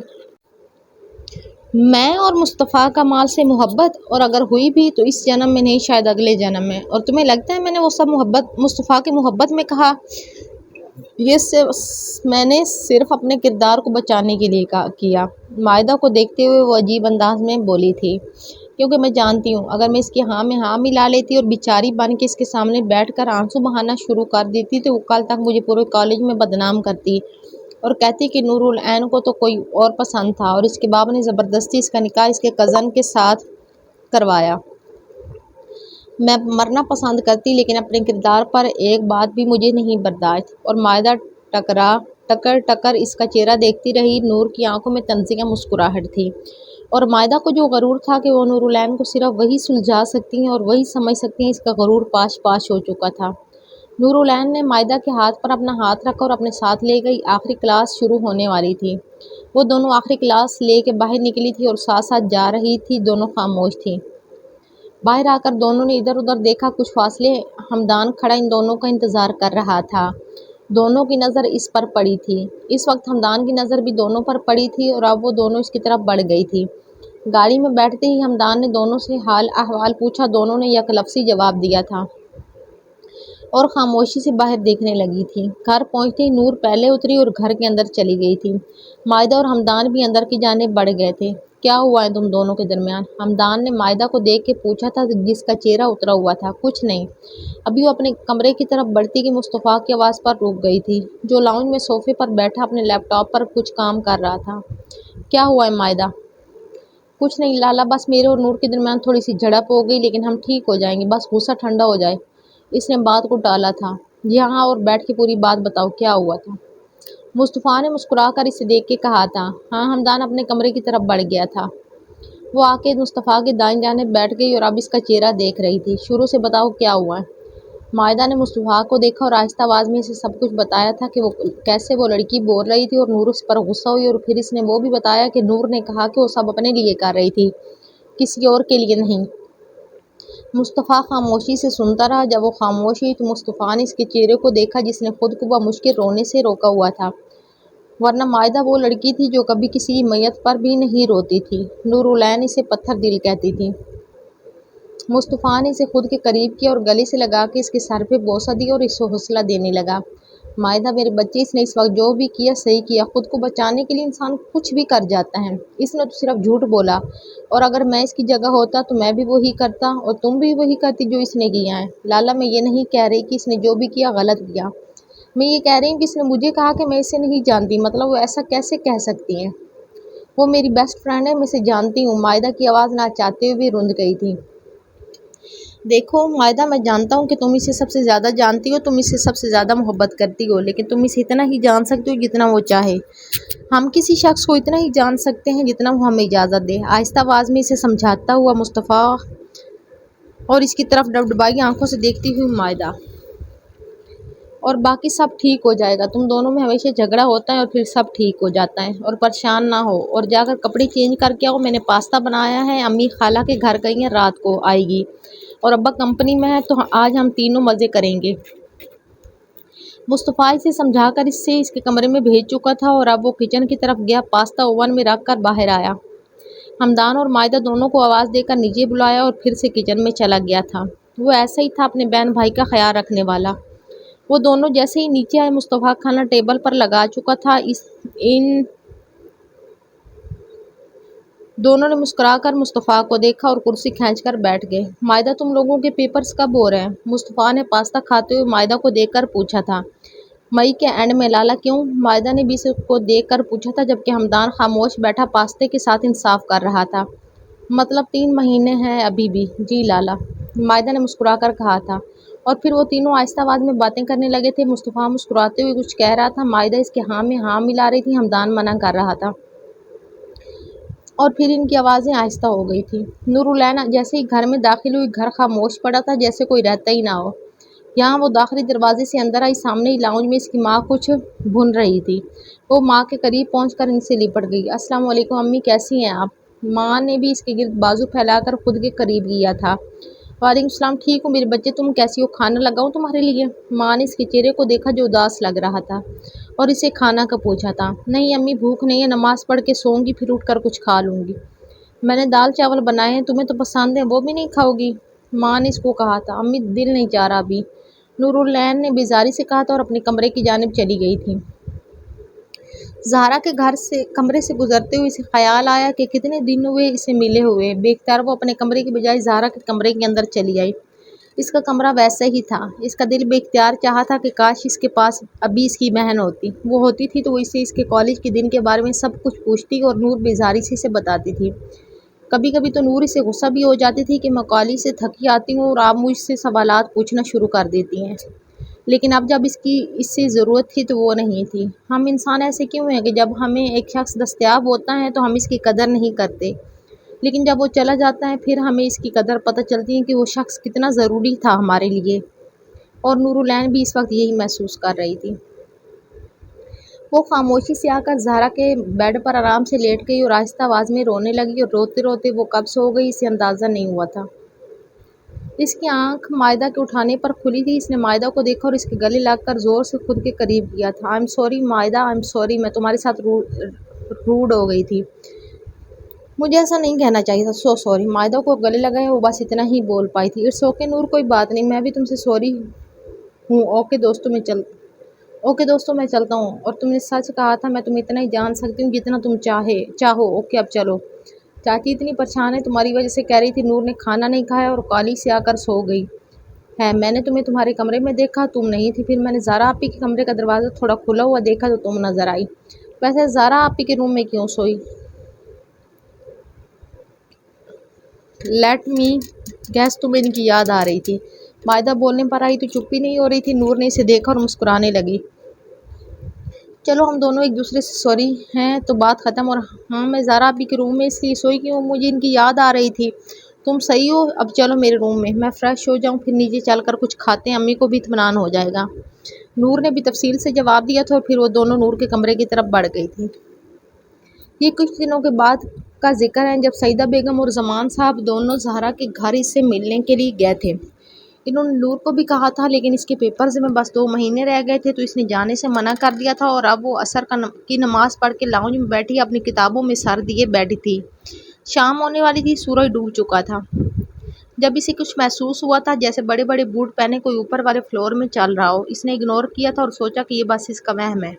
میں اور مصطفیٰ کمال سے محبت، اور اگر ہوئی بھی تو اس جنم میں نہیں، شاید اگلے جنم میں۔ اور تمہیں لگتا ہے میں نے وہ سب مصطفیٰ کی محبت میں کہا؟ میں نے صرف اپنے کردار کو بچانے کے لیے کیا۔ مائدہ کو دیکھتے ہوئے وہ عجیب انداز میں بولی تھی، کیونکہ میں جانتی ہوں اگر میں اس کی ہاں میں ہاں ملا لیتی اور بیچاری بن کے اس کے سامنے بیٹھ کر آنسو بہانا شروع کر دیتی تو وہ کل تک مجھے پورے کالج میں بدنام کرتی اور کہتی کہ نور العین کو تو کوئی اور پسند تھا اور اس کے باپ نے زبردستی اس کا نکاح اس کے کزن کے ساتھ کروایا۔ میں مرنا پسند کرتی لیکن اپنے کردار پر ایک بات بھی مجھے نہیں برداشت۔ اور مائدہ ٹکر اس کا چہرہ دیکھتی رہی۔ نور کی آنکھوں میں طنزیہ مسکراہٹ تھی اور مائدہ کو جو غرور تھا کہ وہ نور العین کو صرف وہی سلجھا سکتی ہیں اور وہی سمجھ سکتی ہیں، اس کا غرور پاش پاش ہو چکا تھا۔ نور العین نے مائدہ کے ہاتھ پر اپنا ہاتھ رکھا اور اپنے ساتھ لے گئی۔ آخری کلاس شروع ہونے والی تھی۔ وہ دونوں آخری کلاس لے کے باہر نکلی تھی اور ساتھ ساتھ جا رہی تھی۔ دونوں خاموش تھیں۔ باہر آ کر دونوں نے ادھر ادھر دیکھا۔ کچھ فاصلے حمدان کھڑا ان دونوں کا انتظار کر رہا تھا۔ دونوں کی نظر اس پر پڑی تھی۔ اس وقت حمدان کی نظر بھی دونوں پر پڑی تھی اور اب وہ دونوں اس کی طرف بڑھ گئی تھی۔ گاڑی میں بیٹھتے ہی حمدان نے دونوں سے حال احوال پوچھا۔ دونوں نے یک لفظی جواب دیا تھا اور خاموشی سے باہر دیکھنے لگی تھی۔ گھر پہنچتے ہی نور پہلے اتری اور گھر کے اندر چلی گئی تھی۔ مائدہ اور حمدان بھی اندر کی جانب بڑھ گئے تھے۔ کیا ہوا ہے تم دونوں کے درمیان؟ حمدان نے مائدہ کو دیکھ کے پوچھا تھا جس کا چہرہ اترا ہوا تھا۔ کچھ نہیں۔ ابھی وہ اپنے کمرے کی طرف بڑھتی کہ مصطفیٰ کی آواز پر رک گئی تھی، جو لاؤنج میں صوفے پر بیٹھا اپنے لیپ ٹاپ پر کچھ کام کر رہا تھا۔ کیا ہوا ہے مائدہ؟ کچھ نہیں لالا، بس میرے اور نور کے درمیان تھوڑی سی جھڑپ ہو گئی لیکن ہم ٹھیک ہو جائیں گے، بس غصہ ٹھنڈا ہو جائے۔ اس نے بات کو ٹالا تھا۔ جی ہاں، اور بیٹھ کے پوری بات بتاؤ، کیا ہوا تھا؟ مصطفیٰ نے مسکرا کر اسے دیکھ کے کہا تھا۔ ہاں، حمدان اپنے کمرے کی طرف بڑھ گیا تھا۔ وہ آ کے مصطفیٰ کے دائیں جانب بیٹھ گئی اور اب اس کا چہرہ دیکھ رہی تھی۔ شروع سے بتاؤ کیا ہوا ہے؟ مائدہ نے مصطفیٰ کو دیکھا اور آہستہ آواز میں اسے سب کچھ بتایا تھا کہ کیسے وہ لڑکی بول رہی تھی اور نور اس پر غصہ ہوئی، اور پھر اس نے وہ بھی بتایا کہ نور نے کہا کہ وہ سب اپنے لیے کر رہی تھی، کسی اور کے لیے نہیں۔ مصطفیٰ خاموشی سے سنتا رہا۔ جب وہ خاموش ہوئی تو مصطفیٰ نے اس کے چہرے کو دیکھا جس نے خود کو بمشکل رونے سے روکا ہوا تھا، ورنہ مائدہ وہ لڑکی تھی جو کبھی کسی میت پر بھی نہیں روتی تھی۔ نور العین اسے پتھر دل کہتی تھی۔ مصطفیٰ نے اسے خود کے قریب کیا اور گلے سے لگا کے اس کے سر پہ بوسہ دیا اور اسے حوصلہ دینے لگا۔ مائدہ میرے بچے، اس نے اس وقت جو بھی کیا صحیح کیا۔ خود کو بچانے کے لیے انسان کچھ بھی کر جاتا ہے۔ اس نے تو صرف جھوٹ بولا، اور اگر میں اس کی جگہ ہوتا تو میں بھی وہی کرتا اور تم بھی وہی کرتی جو اس نے کیا ہے۔ لالا، میں یہ نہیں کہہ رہی کہ اس نے جو بھی کیا غلط کیا، میں یہ کہہ رہی ہوں کہ اس نے مجھے کہا کہ میں اسے نہیں جانتی۔ مطلب وہ ایسا کیسے کہہ سکتی ہیں؟ وہ میری بیسٹ فرینڈ ہے، میں اسے جانتی ہوں۔ مائدہ کی آواز نہ چاہتے ہوئے بھی رند گئی تھی۔ دیکھو مائدہ، میں جانتا ہوں کہ تم اسے سب سے زیادہ جانتی ہو، تم اسے سب سے زیادہ محبت کرتی ہو، لیکن تم اسے اتنا ہی جان سکتی ہو جتنا وہ چاہے۔ ہم کسی شخص کو اتنا ہی جان سکتے ہیں جتنا وہ ہمیں اجازت دے۔ آہستہ آواز میں اسے سمجھاتا ہوا مصطفیٰ اور اس کی طرف ڈبڈبائی آنکھوں سے دیکھتی ہوئی مائدہ، اور باقی سب ٹھیک ہو جائے گا۔ تم دونوں میں ہمیشہ جھگڑا ہوتا ہے اور پھر سب ٹھیک ہو جاتا ہے، اور پریشان نہ ہو اور جا کر کپڑے چینج کر کے آؤ۔ میں نے پاستا بنایا ہے، امی خالہ کے گھر گئی ہیں، رات کو آئے گی اور ابا کمپنی میں ہے، تو آج ہم تینوں مزے کریں گے۔ مصطفیٰ اسے سمجھا کر اس کے کمرے میں بھیج چکا تھا اور اب وہ کچن کی طرف گیا۔ پاستا اوون میں رکھ کر باہر آیا۔ حمدان اور مائدہ دونوں کو آواز دے کر نیچے بلایا اور پھر سے کچن میں چلا گیا تھا۔ وہ ایسا ہی تھا، اپنے بہن بھائی کا خیال رکھنے والا۔ وہ دونوں جیسے ہی نیچے آئے، مصطفیٰ کھانا ٹیبل پر لگا چکا تھا۔ ان دونوں نے مسکرا کر مصطفیٰ کو دیکھا اور کرسی کھینچ کر بیٹھ گئے۔ مائدہ، تم لوگوں کے پیپرز کب ہو رہے ہیں؟ مصطفیٰ نے پاستا کھاتے ہوئے مائدہ کو دیکھ کر پوچھا تھا۔ مئی کے اینڈ میں لالا۔ کیوں؟ مائدہ نے بھی اس کو دیکھ کر پوچھا تھا، جبکہ حمدان خاموش بیٹھا پاستے کے ساتھ انصاف کر رہا تھا۔ مطلب 3 مہینے ہیں ابھی بھی۔ جی لالا، مائدہ نے مسکرا کر کہا تھا، اور پھر وہ تینوں آہستہ آواز میں باتیں کرنے لگے تھے۔ مصطفیٰ مسکراتے ہوئے کچھ کہہ رہا تھا، مائدہ اس کے ہاں میں ہاں ملا رہی تھی، حمدان منع کر رہا تھا، اور پھر ان کی آوازیں آہستہ ہو گئی تھیں۔ نور العین جیسے ہی گھر میں داخل ہوئی، گھر خاموش پڑا تھا، جیسے کوئی رہتا ہی نہ ہو۔ یہاں وہ داخلی دروازے سے اندر آئی۔ سامنے ہی لاؤنج میں اس کی ماں کچھ بھون رہی تھی۔ وہ ماں کے قریب پہنچ کر ان سے لپٹ گئی۔ السلام علیکم امی، کیسی ہیں آپ؟ ماں نے بھی اس کے گرد بازو پھیلا کر خود کے قریب کیا تھا۔ وعلیکم السلام، ٹھیک ہوں میرے بچے، تم کیسی ہو؟ کھانا لگاؤں تمہارے لیے؟ ماں نے اس کے چہرے کو دیکھا جو اداس لگ رہا تھا اور اسے کھانا کا پوچھا تھا۔ نہیں امی، بھوک نہیں ہے، نماز پڑھ کے سوؤں گی، پھر اٹھ کر کچھ کھا لوں گی۔ میں نے دال چاول بنائے ہیں، تمہیں تو پسند ہے، وہ بھی نہیں کھاؤ گی؟ ماں نے اس کو کہا تھا۔ امی دل نہیں چاہ رہا ابھی، نور العین نے بیزاری سے کہا تھا اور اپنے کمرے کی جانب چلی گئی تھی۔ زہرا کے کمرے سے گزرتے ہوئے اسے خیال آیا کہ کتنے دن ہوئے اسے ملے ہوئے۔ بے اختیار وہ اپنے کمرے کی بجائے زہرا کے کمرے کے اندر چلی آئی۔ اس کا کمرہ ویسا ہی تھا۔ اس کا دل بے اختیار چاہا تھا کہ کاش اس کے پاس ابھی اس کی بہن ہوتی۔ وہ ہوتی تھی تو وہ اسے اس کے کالج کے دن کے بارے میں سب کچھ پوچھتی اور نور بیزاری سے اسے بتاتی تھی۔ کبھی کبھی تو نور اسے غصہ بھی ہو جاتی تھی کہ میں کالج سے تھکی آتی ہوں اور آپ مجھ سے سوالات پوچھنا شروع کر دیتی ہیں۔ لیکن اب جب اس سے ضرورت تھی تو وہ نہیں تھی۔ ہم انسان ایسے کیوں ہیں کہ جب ہمیں ایک شخص دستیاب ہوتا ہے تو ہم اس کی قدر نہیں کرتے، لیکن جب وہ چلا جاتا ہے پھر ہمیں اس کی قدر پتہ چلتی ہے کہ وہ شخص کتنا ضروری تھا ہمارے لیے۔ اور نور العین بھی اس وقت یہی محسوس کر رہی تھی۔ وہ خاموشی سے آ کر زہرا کے بیڈ پر آرام سے لیٹ گئی اور آہستہ آواز میں رونے لگی، اور روتے روتے وہ کب سو گئی اسے اندازہ نہیں ہوا تھا۔ اس کی آنکھ مائدہ کے اٹھانے پر کھلی تھی۔ اس نے مائدہ کو دیکھا اور اس کے گلے لگ کر زور سے خود کے قریب کیا تھا۔ I am sorry Maida, I am sorry, میں تمہارے ساتھ روڈ ہو گئی تھی، مجھے ایسا نہیں کہنا چاہیے تھا، سو سوری۔ مائدہ کو گلے لگائے وہ بس اتنا ہی بول پائی تھی۔ اٹس اوکے نور، کوئی بات نہیں، میں بھی تم سے سوری ہوں۔ اوکے دوستو میں چلتا ہوں، اور تم نے سچ کہا تھا، میں تمہیں اتنا ہی جان سکتی ہوں جتنا تم چاہو۔ اوکے اب چلو۔ چاچی اتنی پریشان ہے تمہاری وجہ سے، کہہ رہی تھی نور نے کھانا نہیں کھایا اور کالج سے آ کر سو گئی ہے۔ میں نے تمہیں تمہارے کمرے میں دیکھا، تم نہیں تھی، پھر میں نے زہرا آپی کے کمرے کا دروازہ تھوڑا کھلا ہوا دیکھا تو تم نظر آئی۔ ویسے زہرا آپی کے روم میں کیوں سوئی؟ لیٹ می گیس، تمہیں ان کی یاد آ رہی تھی۔ مائدہ بولنے پر آئی تو چپ ہی نہیں ہو رہی تھی۔ نور نے اسے دیکھا اور مسکرانے لگی۔ چلو ہم دونوں ایک دوسرے سے سوری ہیں تو بات ختم۔ اور ہاں، میں زہرا آپی کے روم میں اس لیے سوئی کیوں؟ مجھے ان کی یاد آ رہی تھی۔ تم صحیح ہو؟ اب چلو میرے روم میں فریش ہو جاؤں، پھر نیچے چل کر کچھ کھاتے ہیں، امی کو بھی اطمینان ہو جائے گا۔ نور نے بھی تفصیل سے جواب دیا تھا اور پھر وہ دونوں نور کے کمرے کی طرف بڑھ گئی تھی۔ یہ کچھ دنوں کے بعد کا ذکر ہے جب سعیدہ بیگم اور زمان صاحب دونوں زہرا کے گھر اس سے ملنے کے لیے گئے تھے۔ انہوں نے نور کو بھی کہا تھا لیکن اس کے پیپرز میں بس 2 مہینے رہ گئے تھے تو اس نے جانے سے منع کر دیا تھا، اور اب وہ عصر کی نماز پڑھ کے لاؤنج میں بیٹھی اپنی کتابوں میں سر دیے بیٹھی تھی۔ شام ہونے والی تھی، سورج ڈوب چکا تھا۔ جب اسے کچھ محسوس ہوا تھا جیسے بڑے بڑے بوٹ پہنے کوئی اوپر والے فلور میں چل رہا ہو، اس نے اگنور کیا تھا اور سوچا کہ یہ بس اس کا وہم ہے،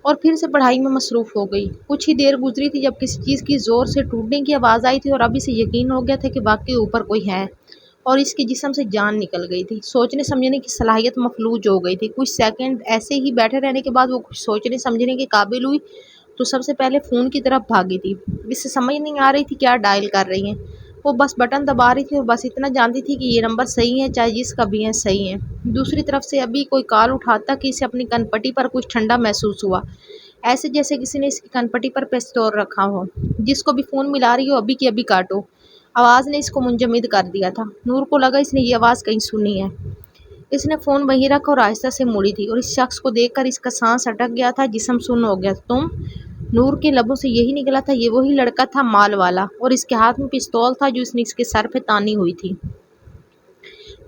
اور پھر سے پڑھائی میں مصروف ہو گئی۔ کچھ ہی دیر گزری تھی جب کسی چیز کی زور سے ٹوٹنے کی آواز آئی تھی، اور اب اسے یقین ہو گیا تھا کہ واقعی اوپر کوئی ہے، اور اس کے جسم سے جان نکل گئی تھی۔ سوچنے سمجھنے کی صلاحیت مفلوج ہو گئی تھی۔ کچھ سیکنڈ ایسے ہی بیٹھے رہنے کے بعد وہ کچھ سوچنے سمجھنے کے قابل ہوئی تو سب سے پہلے فون کی طرف بھاگی تھی۔ اس سے سمجھ نہیں آ رہی تھی کیا ڈائل کر رہی ہیں، وہ بس بٹن دبا رہی تھی اور بس اتنا جانتی تھی کہ یہ نمبر صحیح ہے، چاہے جس کا بھی ہے صحیح ہے۔ دوسری طرف سے ابھی کوئی کال اٹھاتا کہ اسے اپنی کن پٹی پر کچھ ٹھنڈا محسوس ہوا، ایسے جیسے کسی نے اس کی کن پٹی پر پستول رکھا ہو۔ جس کو بھی فون ملا رہی ہو ابھی کی ابھی کاٹو۔ آواز نے اس کو منجمد کر دیا تھا۔ نور کو لگا اس نے یہ آواز کہیں سنی ہے۔ اس نے فون وہیں رکھا اور آہستہ سے مڑی تھی، اور اس شخص کو دیکھ کر اس کا سانس اٹک گیا تھا، جسم سن ہو گیا۔ تم؟ نور کے لبوں سے یہی نکلا تھا۔ یہ وہی لڑکا تھا مال والا، اور اس کے ہاتھ میں پستول تھا جو اس نے اس کے سر پہ تانی ہوئی تھی۔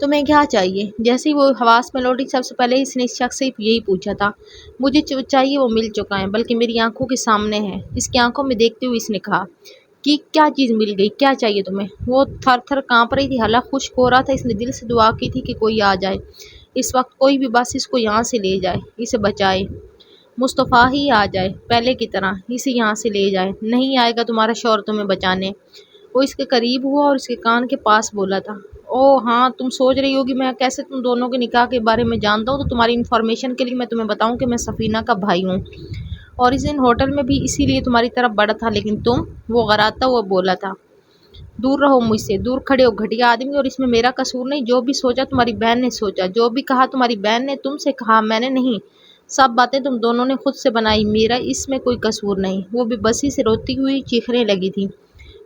تمہیں کیا چاہیے؟ جیسے ہی وہ حواس میں لوٹی سب سے پہلے اس نے اس شخص سے یہی پوچھا تھا۔ مجھے چاہیے وہ مل چکا ہے، بلکہ میری آنکھوں کے سامنے ہے۔ اس کی آنکھوں میں دیکھتے ہوئے اس نے کہا کہ کیا چیز مل گئی، کیا چاہیے تمہیں؟ وہ تھر تھر کانپ رہی تھی، حلق خشک ہو رہا تھا۔ اس نے دل سے دعا کی تھی کہ کوئی آ جائے اس وقت، کوئی بھی، بس اس کو یہاں سے لے جائے، اسے بچائے۔ مصطفیٰ ہی آ جائے پہلے کی طرح، اسے یہاں سے لے جائے۔ نہیں آئے گا تمہارا شوہر تمہیں بچانے۔ وہ اس کے قریب ہوا اور اس کے کان کے پاس بولا تھا۔ اوہ ہاں، تم سوچ رہی ہوگی میں کیسے تم دونوں کے نکاح کے بارے میں جانتا ہوں، تو تمہاری انفارمیشن کے لیے میں تمہیں بتاؤں کہ میں سفینہ کا بھائی ہوں، اور اس دن ہوٹل میں بھی اسی لیے تمہاری طرف بڑھا تھا، لیکن تم… وہ غراتا ہوا بولا تھا۔ دور رہو مجھ سے، دور کھڑے ہو گھٹیا آدمی، اور اس میں میرا قصور نہیں۔ جو بھی سوچا تمہاری بہن نے سوچا، جو بھی کہا تمہاری بہن نے تم سے کہا، میں نے نہیں۔ سب باتیں تم دونوں نے خود سے بنائی، میرا اس میں کوئی قصور نہیں۔ وہ بے بسی سے روتی ہوئی چیخنے لگی تھی۔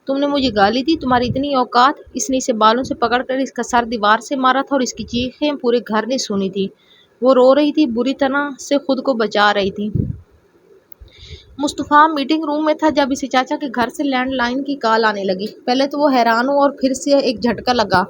تم نے مجھے گالی دی، تمہاری اتنی اوقات؟ اس نے اسے بالوں سے پکڑ کر اس کا سر دیوار سے مارا تھا، اور اس کی چیخیں پورے گھر نے سنی تھی۔ وہ رو رہی تھی، بری طرح سے خود کو بچا رہی تھی۔ مصطفیٰ میٹنگ روم میں تھا جب اسے چاچا کے گھر سے لینڈ لائن کی کال آنے لگی۔ پہلے تو وہ حیران ہوا اور پھر سے ایک جھٹکا لگا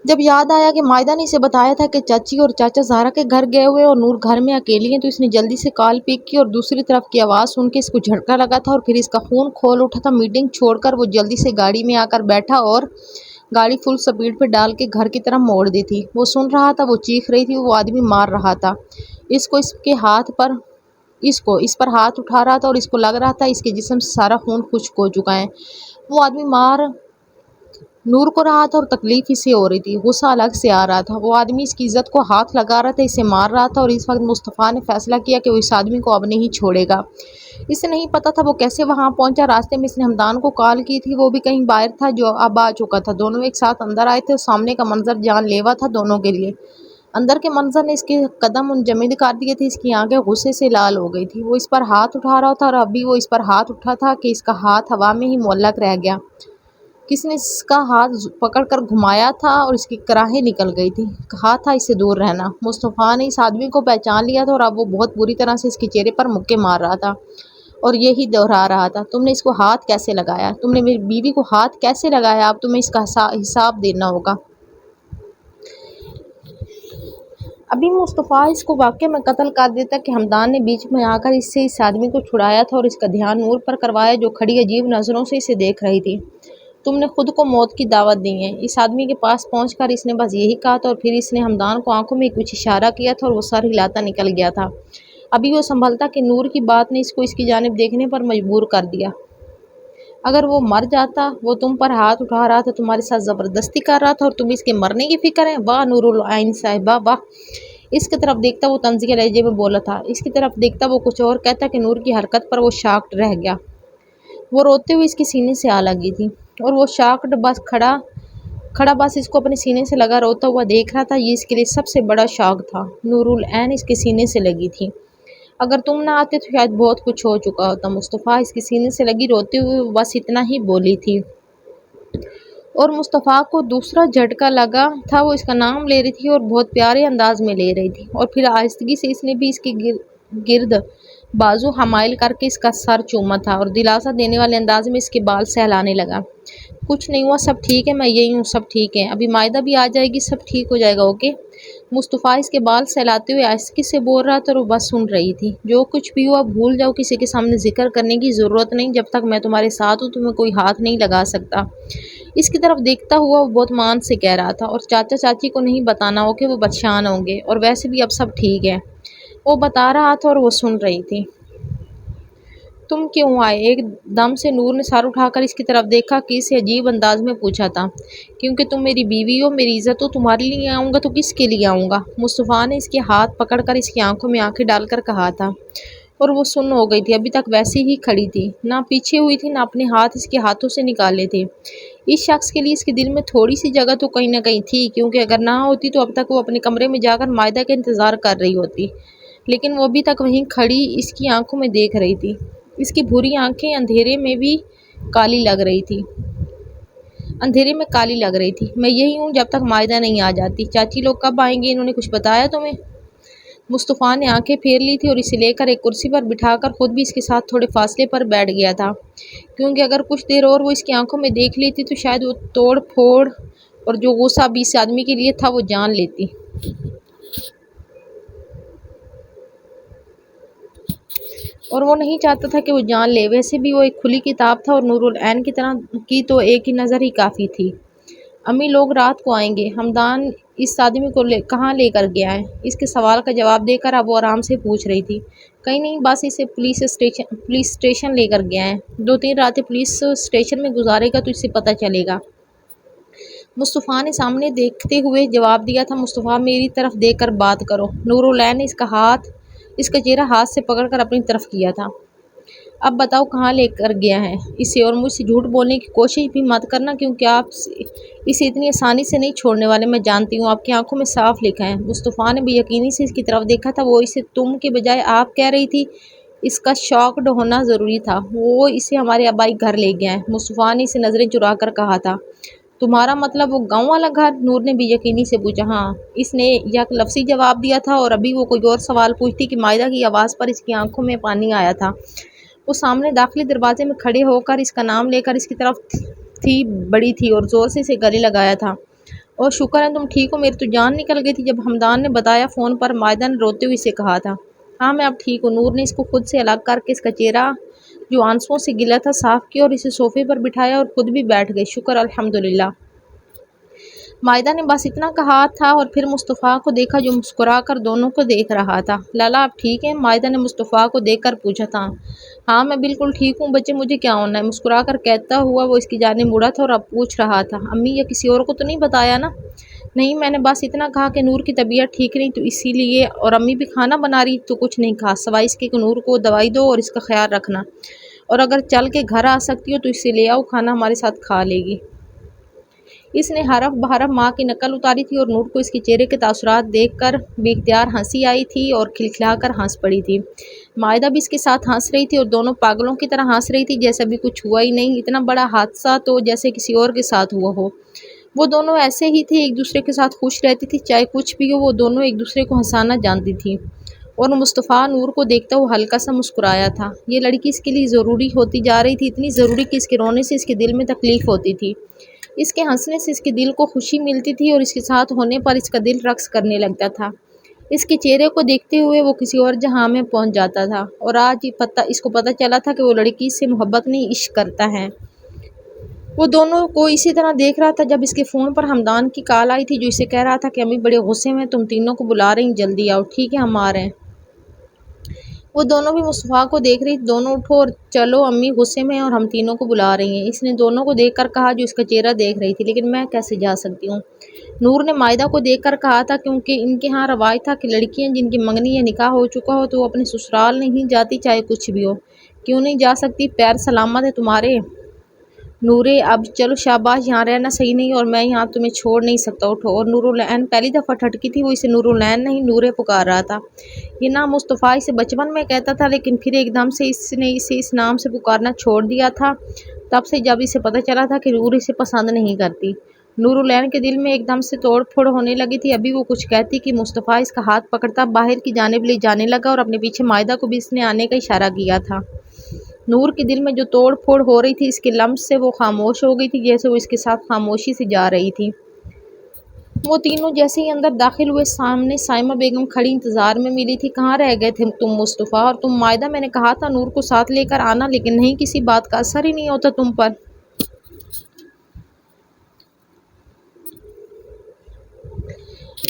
جب یاد آیا کہ مائدہ نے اسے بتایا تھا کہ چاچی اور چاچا زہرا کے گھر گئے ہوئے اور نور گھر میں اکیلی ہیں، تو اس نے جلدی سے کال پک کی اور دوسری طرف کی آواز سن کے اس کو جھٹکا لگا تھا اور پھر اس کا خون کھول اٹھا تھا۔ میٹنگ چھوڑ کر وہ جلدی سے گاڑی میں آ کر بیٹھا اور گاڑی فل سپیڈ پہ ڈال کے گھر کی طرف موڑ دی تھی۔ وہ سن رہا تھا، وہ چیخ رہی تھی، وہ آدمی مار رہا تھا اس کو، اس پر ہاتھ اٹھا رہا تھا اور اس کو لگ رہا تھا اس کے جسم سے سارا خون خشک ہو چکا ہے۔ وہ آدمی مار نور کو رہا تھا اور تکلیف اسے ہو رہی تھی، غصہ الگ سے آ رہا تھا۔ وہ آدمی اس کی عزت کو ہاتھ لگا رہا تھا، اسے مار رہا تھا اور اس وقت مصطفیٰ نے فیصلہ کیا کہ وہ اس آدمی کو اب نہیں چھوڑے گا۔ اسے نہیں پتا تھا وہ کیسے وہاں پہنچا۔ راستے میں اس نے حمدان کو کال کی تھی، وہ بھی کہیں باہر تھا جو اب آ چکا تھا۔ دونوں ایک ساتھ اندر آئے تھے اور سامنے کا منظر جان لیوا تھا دونوں کے لیے۔ اندر کے منظر نے اس کے قدم منجمد کر دیے تھے، اس کی آنکھیں غصے سے لال ہو گئی تھی۔ وہ اس پر ہاتھ اٹھا رہا تھا اور اب بھی وہ اس پر ہاتھ اٹھا تھا کہ اس کا ہاتھ ہوا میں ہی معلق رہ گیا۔ کسی نے اس کا ہاتھ پکڑ کر گھمایا تھا اور اس کی کراہیں نکل گئی تھی۔ کہا تھا اس سے دور رہنا۔ مصطفیٰ نے اس آدمی کو پہچان لیا تھا اور اب وہ بہت بری طرح سے اس کے چہرے پر مکے مار رہا تھا اور یہی دہرا رہا تھا، تم نے اس کو ہاتھ کیسے لگایا؟ تم نے میری بیوی کو ہاتھ کیسے لگایا؟ اب تمہیں اس کا حساب دینا ہوگا۔ ابھی مصطفیٰ اس کو واقعے میں قتل کر دیتا کہ حمدان نے بیچ میں آ کر اس سے اس آدمی کو چھڑایا تھا اور اس کا دھیان نور پر کروایا جو کھڑی عجیب نظروں سے اسے دیکھ رہی تھی۔ تم نے خود کو موت کی دعوت دی ہے۔ اس آدمی کے پاس پہنچ کر اس نے بس یہی کہا تھا اور پھر اس نے حمدان کو آنکھوں میں کچھ اشارہ کیا تھا اور وہ سر ہلاتا نکل گیا تھا۔ ابھی وہ سنبھلتا کہ نور کی بات نے اس کو اس کی جانب دیکھنے پر مجبور کر دیا۔ اگر وہ مر جاتا، وہ تم پر ہاتھ اٹھا رہا تھا، تمہارے ساتھ زبردستی کر رہا تھا اور تم اس کے مرنے کی فکر ہے؟ واہ نور العین صاحبہ واہ! اس کی طرف دیکھتا وہ طنزیہ لہجے میں بولا تھا۔ اس کی طرف دیکھتا وہ کچھ اور کہتا کہ نور کی حرکت پر وہ شاکڈ رہ گیا۔ وہ روتے ہوئے اس کے سینے سے آ لگی تھی اور وہ شاکڈ بس کھڑا بس اس کو اپنے سینے سے لگا روتا ہوا دیکھ رہا تھا۔ یہ اس کے لیے سب سے بڑا شاک تھا۔ نور العین اس کے سینے سے لگی تھی۔ اگر تم نہ آتے تو شاید بہت کچھ ہو چکا ہوتا۔ مصطفیٰ اس کے سینے سے لگی روتے ہوئے بس اتنا ہی بولی تھی اور مصطفیٰ کو دوسرا جھٹکا لگا تھا۔ وہ اس کا نام لے رہی تھی اور بہت پیارے انداز میں لے رہی تھی اور پھر آہستگی سے اس نے بھی اس کے گرد بازو حمائل کر کے اس کا سر چوما تھا اور دلاسا دینے والے انداز میں اس کے بال سہلانے لگا۔ کچھ نہیں ہوا، سب ٹھیک ہے، میں یہی ہوں، سب ٹھیک ہے، ابھی مائدہ بھی آ جائے گی، سب ٹھیک ہو جائے گا، اوکے؟ مصطفیٰ اس کے بال سہلاتے ہوئے آہستگی سے بول رہا تھا اور وہ بس سن رہی تھی۔ جو کچھ بھی ہوا بھول جاؤ، کسی کے سامنے ذکر کرنے کی ضرورت نہیں، جب تک میں تمہارے ساتھ ہوں تمہیں کوئی ہاتھ نہیں لگا سکتا۔ اس کی طرف دیکھتا ہوا وہ بہت مان سے کہہ رہا تھا اور چاچا چاچی کو نہیں بتانا، اوکے؟ وہ پریشان ہوں گے اور ویسے بھی اب سب ٹھیک ہے۔ وہ بتا رہا تھا اور وہ سن رہی تھی۔ تم کیوں آئے؟ ایک دم سے نور نے سر اٹھا کر اس کی طرف دیکھا کہ اسے عجیب انداز میں پوچھا تھا۔ کیونکہ تم میری بیوی ہو، میری عزت ہو، تمہارے لیے آؤں گا تو کس کے لیے آؤں گا؟ مصطفیٰ نے اس کے ہاتھ پکڑ کر اس کی آنکھوں میں آنکھیں ڈال کر کہا تھا اور وہ سن ہو گئی تھی، ابھی تک ویسے ہی کھڑی تھی، نہ پیچھے ہوئی تھی، نہ اپنے ہاتھ اس کے ہاتھوں سے نکالے تھے۔ اس شخص کے لیے اس کے دل میں تھوڑی سی جگہ تو کہیں نہ کہیں تھی، کیونکہ اگر نہ ہوتی تو اب تک وہ اپنے کمرے میں جا کر مائدہ کا انتظار کر رہی ہوتی، لیکن وہ ابھی تک وہیں کھڑی اس کی آنکھوں میں دیکھ رہی تھی۔ اس کی بھوری آنکھیں اندھیرے میں کالی لگ رہی تھی۔ میں یہی ہوں جب تک مائدہ نہیں آ جاتی۔ چاچی لوگ کب آئیں گے؟ انہوں نے کچھ بتایا تمہیں؟ مصطفیٰ نے آنکھیں پھیر لی تھی اور اسے لے کر ایک کرسی پر بٹھا کر خود بھی اس کے ساتھ تھوڑے فاصلے پر بیٹھ گیا تھا، کیونکہ اگر کچھ دیر اور وہ اس کی آنکھوں میں دیکھ لیتی تو شاید وہ توڑ پھوڑ اور جو غصہ ابھی اس آدمی کے لیے تھا وہ جان لیتی۔ اور وہ نہیں چاہتا تھا کہ وہ جان لے۔ ویسے بھی وہ ایک کھلی کتاب تھا اور نور العین کی طرح کی تو ایک ہی نظر ہی کافی تھی۔ امی لوگ رات کو آئیں گے۔ حمدان اس آدمی کو کہاں لے کر گیا ہے؟ اس کے سوال کا جواب دے کر اب وہ آرام سے پوچھ رہی تھی۔ کہیں نہیں، بس اسے پولیس اسٹیشن لے کر گیا ہے، 2-3 راتیں پولیس اسٹیشن میں گزارے گا تو اسے پتہ چلے گا۔ مصطفیٰ نے سامنے دیکھتے ہوئے جواب دیا تھا۔ مصطفیٰ میری طرف دیکھ کر بات کرو۔ نور العین نے اس کا چہرہ ہاتھ سے پکڑ کر اپنی طرف کیا تھا۔ اب بتاؤ کہاں لے کر گیا ہے اسے، اور مجھ سے جھوٹ بولنے کی کوشش بھی مت کرنا، کیونکہ آپ اسے اتنی آسانی سے نہیں چھوڑنے والے، میں جانتی ہوں، آپ کی آنکھوں میں صاف لکھا ہے۔ مصطفیٰ نے بے یقینی سے اس کی طرف دیکھا تھا۔ وہ اسے تم کے بجائے آپ کہہ رہی تھی، اس کا شاکڈ ہونا ضروری تھا۔ وہ اسے ہمارے آبائی گھر لے گیا ہے۔ مصطفیٰ نے اسے نظریں چرا کر کہا تھا۔ تمہارا مطلب وہ گاؤں والا گھر؟ نور نے بے یقینی سے پوچھا۔ ہاں، اس نے یک لفظی جواب دیا تھا اور ابھی وہ کوئی اور سوال پوچھتی کہ مائدہ کی آواز پر اس کی آنکھوں میں پانی آیا تھا۔ وہ سامنے داخلی دروازے میں کھڑے ہو کر اس کا نام لے کر اس کی طرف تھی بڑی تھی اور زور سے اسے گلے لگایا تھا۔ اور شکر ہے تم ٹھیک ہو، میری تو جان نکل گئی تھی۔ جب حمدان نے بتایا فون پر، مائدہ نے روتے ہوئے اسے کہا تھا، ہاں میں اب ٹھیک ہوں۔ نور نے اس کو خود سے الگ کر کے اس کا چہرہ جو آنسوؤں سے گلا تھا صاف کیا اور اسے صوفے پر بٹھایا اور خود بھی بیٹھ گئی۔ شکر الحمدللہ۔ مائدہ نے بس اتنا کہا تھا اور پھر مصطفیٰ کو دیکھا جو مسکرا کر دونوں کو دیکھ رہا تھا۔ لالا آپ ٹھیک ہیں؟ مائدہ نے مصطفیٰ کو دیکھ کر پوچھا تھا۔ ہاں میں بالکل ٹھیک ہوں بچے، مجھے کیا ہونا ہے؟ مسکرا کر کہتا ہوا وہ اس کی جانب مڑا تھا اور اب پوچھ رہا تھا، امی یا کسی اور کو تو نہیں بتایا نا؟ نہیں، میں نے بس اتنا کہا کہ نور کی طبیعت ٹھیک نہیں تو اسی لیے، اور امی بھی کھانا بنا رہی تو کچھ نہیں کہا سوائے اس کے کہ نور کو دوائی دو اور اس کا خیال رکھنا، اور اگر چل کے گھر آ سکتی ہو تو اسے لے آؤ، کھانا ہمارے ساتھ کھا لے گی۔ اس نے حرف بحرف ماں کی نقل اتاری تھی اور نور کو اس کے چہرے کے تاثرات دیکھ کر بے اختیار ہنسی آئی تھی اور کھلکھلا کر ہنس پڑی تھی۔ مائدہ بھی اس کے ساتھ ہنس رہی تھی اور دونوں پاگلوں کی طرح ہنس رہی تھی جیسے ابھی کچھ ہوا ہی نہیں، اتنا بڑا حادثہ تو جیسے کسی اور کے ساتھ ہوا ہو۔ وہ دونوں ایسے ہی تھے، ایک دوسرے کے ساتھ خوش رہتی تھی، چاہے کچھ بھی ہو وہ دونوں ایک دوسرے کو ہنسانا جانتی تھی۔ اور مصطفیٰ نور کو دیکھتا ہوا ہلکا سا مسکرایا تھا۔ یہ لڑکی اس کے لیے ضروری ہوتی جا رہی تھی، اتنی ضروری کہ اس کے رونے سے اس کے دل میں تکلیف ہوتی تھی، اس کے ہنسنے سے اس کے دل کو خوشی ملتی تھی اور اس کے ساتھ ہونے پر اس کا دل رقص کرنے لگتا تھا۔ اس کے چہرے کو دیکھتے ہوئے وہ کسی اور جہاں میں پہنچ جاتا تھا، اور آج اس کو پتہ چلا تھا کہ وہ لڑکی اس سے محبت نہیں عشق کرتا ہے۔ وہ دونوں کو اسی طرح دیکھ رہا تھا جب اس کے فون پر حمدان کی کال آئی تھی جو اسے کہہ رہا تھا کہ امی بڑے غصے میں تم تینوں کو بلا رہی ہیں، جلدی آؤ۔ ٹھیک ہے ہم آ رہے ہیں۔ وہ دونوں بھی مصطفیٰ کو دیکھ رہی تھی۔ دونوں اٹھو اور چلو، امی غصے میں ہیں اور ہم تینوں کو بلا رہی ہیں، اس نے دونوں کو دیکھ کر کہا جو اس کا چہرہ دیکھ رہی تھی۔ لیکن میں کیسے جا سکتی ہوں؟ نور نے مائدہ کو دیکھ کر کہا تھا، کیونکہ ان کے ہاں رواج تھا کہ لڑکیاں جن کی منگنی یا نکاح ہو چکا ہو تو وہ اپنے سسرال نہیں جاتی چاہے کچھ بھی ہو۔ کیوں نہیں جا سکتی؟ پیر سلامت ہے تمہارے؟ نورے اب چلو شاباش، یہاں رہنا صحیح نہیں اور میں یہاں تمہیں چھوڑ نہیں سکتا، اٹھو۔ اور نورالعین پہلی دفعہ ٹھٹکی تھی، وہ اسے نورالعین نہیں نورے پکار رہا تھا۔ یہ نام مصطفیٰ اسے بچپن میں کہتا تھا لیکن پھر ایک دم سے اس نے اسے اس نام سے پکارنا چھوڑ دیا تھا، تب سے جب اسے پتہ چلا تھا کہ نور اسے پسند نہیں کرتی۔ نورالعین کے دل میں ایک دم سے توڑ پھوڑ ہونے لگی تھی۔ ابھی وہ کچھ کہتی کہ مصطفیٰ اس کا ہاتھ پکڑتا باہر کی جانب لے جانے لگا اور اپنے پیچھے مائدہ کو بھی اس نے آنے کا اشارہ کیا تھا۔ نور کے دل میں جو توڑ پھوڑ ہو رہی تھی اس کے لمس سے وہ خاموش ہو گئی تھی، جیسے وہ اس کے ساتھ خاموشی سے جا رہی تھی۔ وہ تینوں جیسے ہی اندر داخل ہوئے سامنے سائمہ بیگم کھڑی انتظار میں ملی تھی۔ کہاں رہ گئے تھے تم مصطفیٰ؟ اور تم مائدہ؟ میں نے کہا تھا نور کو ساتھ لے کر آنا لیکن نہیں، کسی بات کا اثر ہی نہیں ہوتا تم پر۔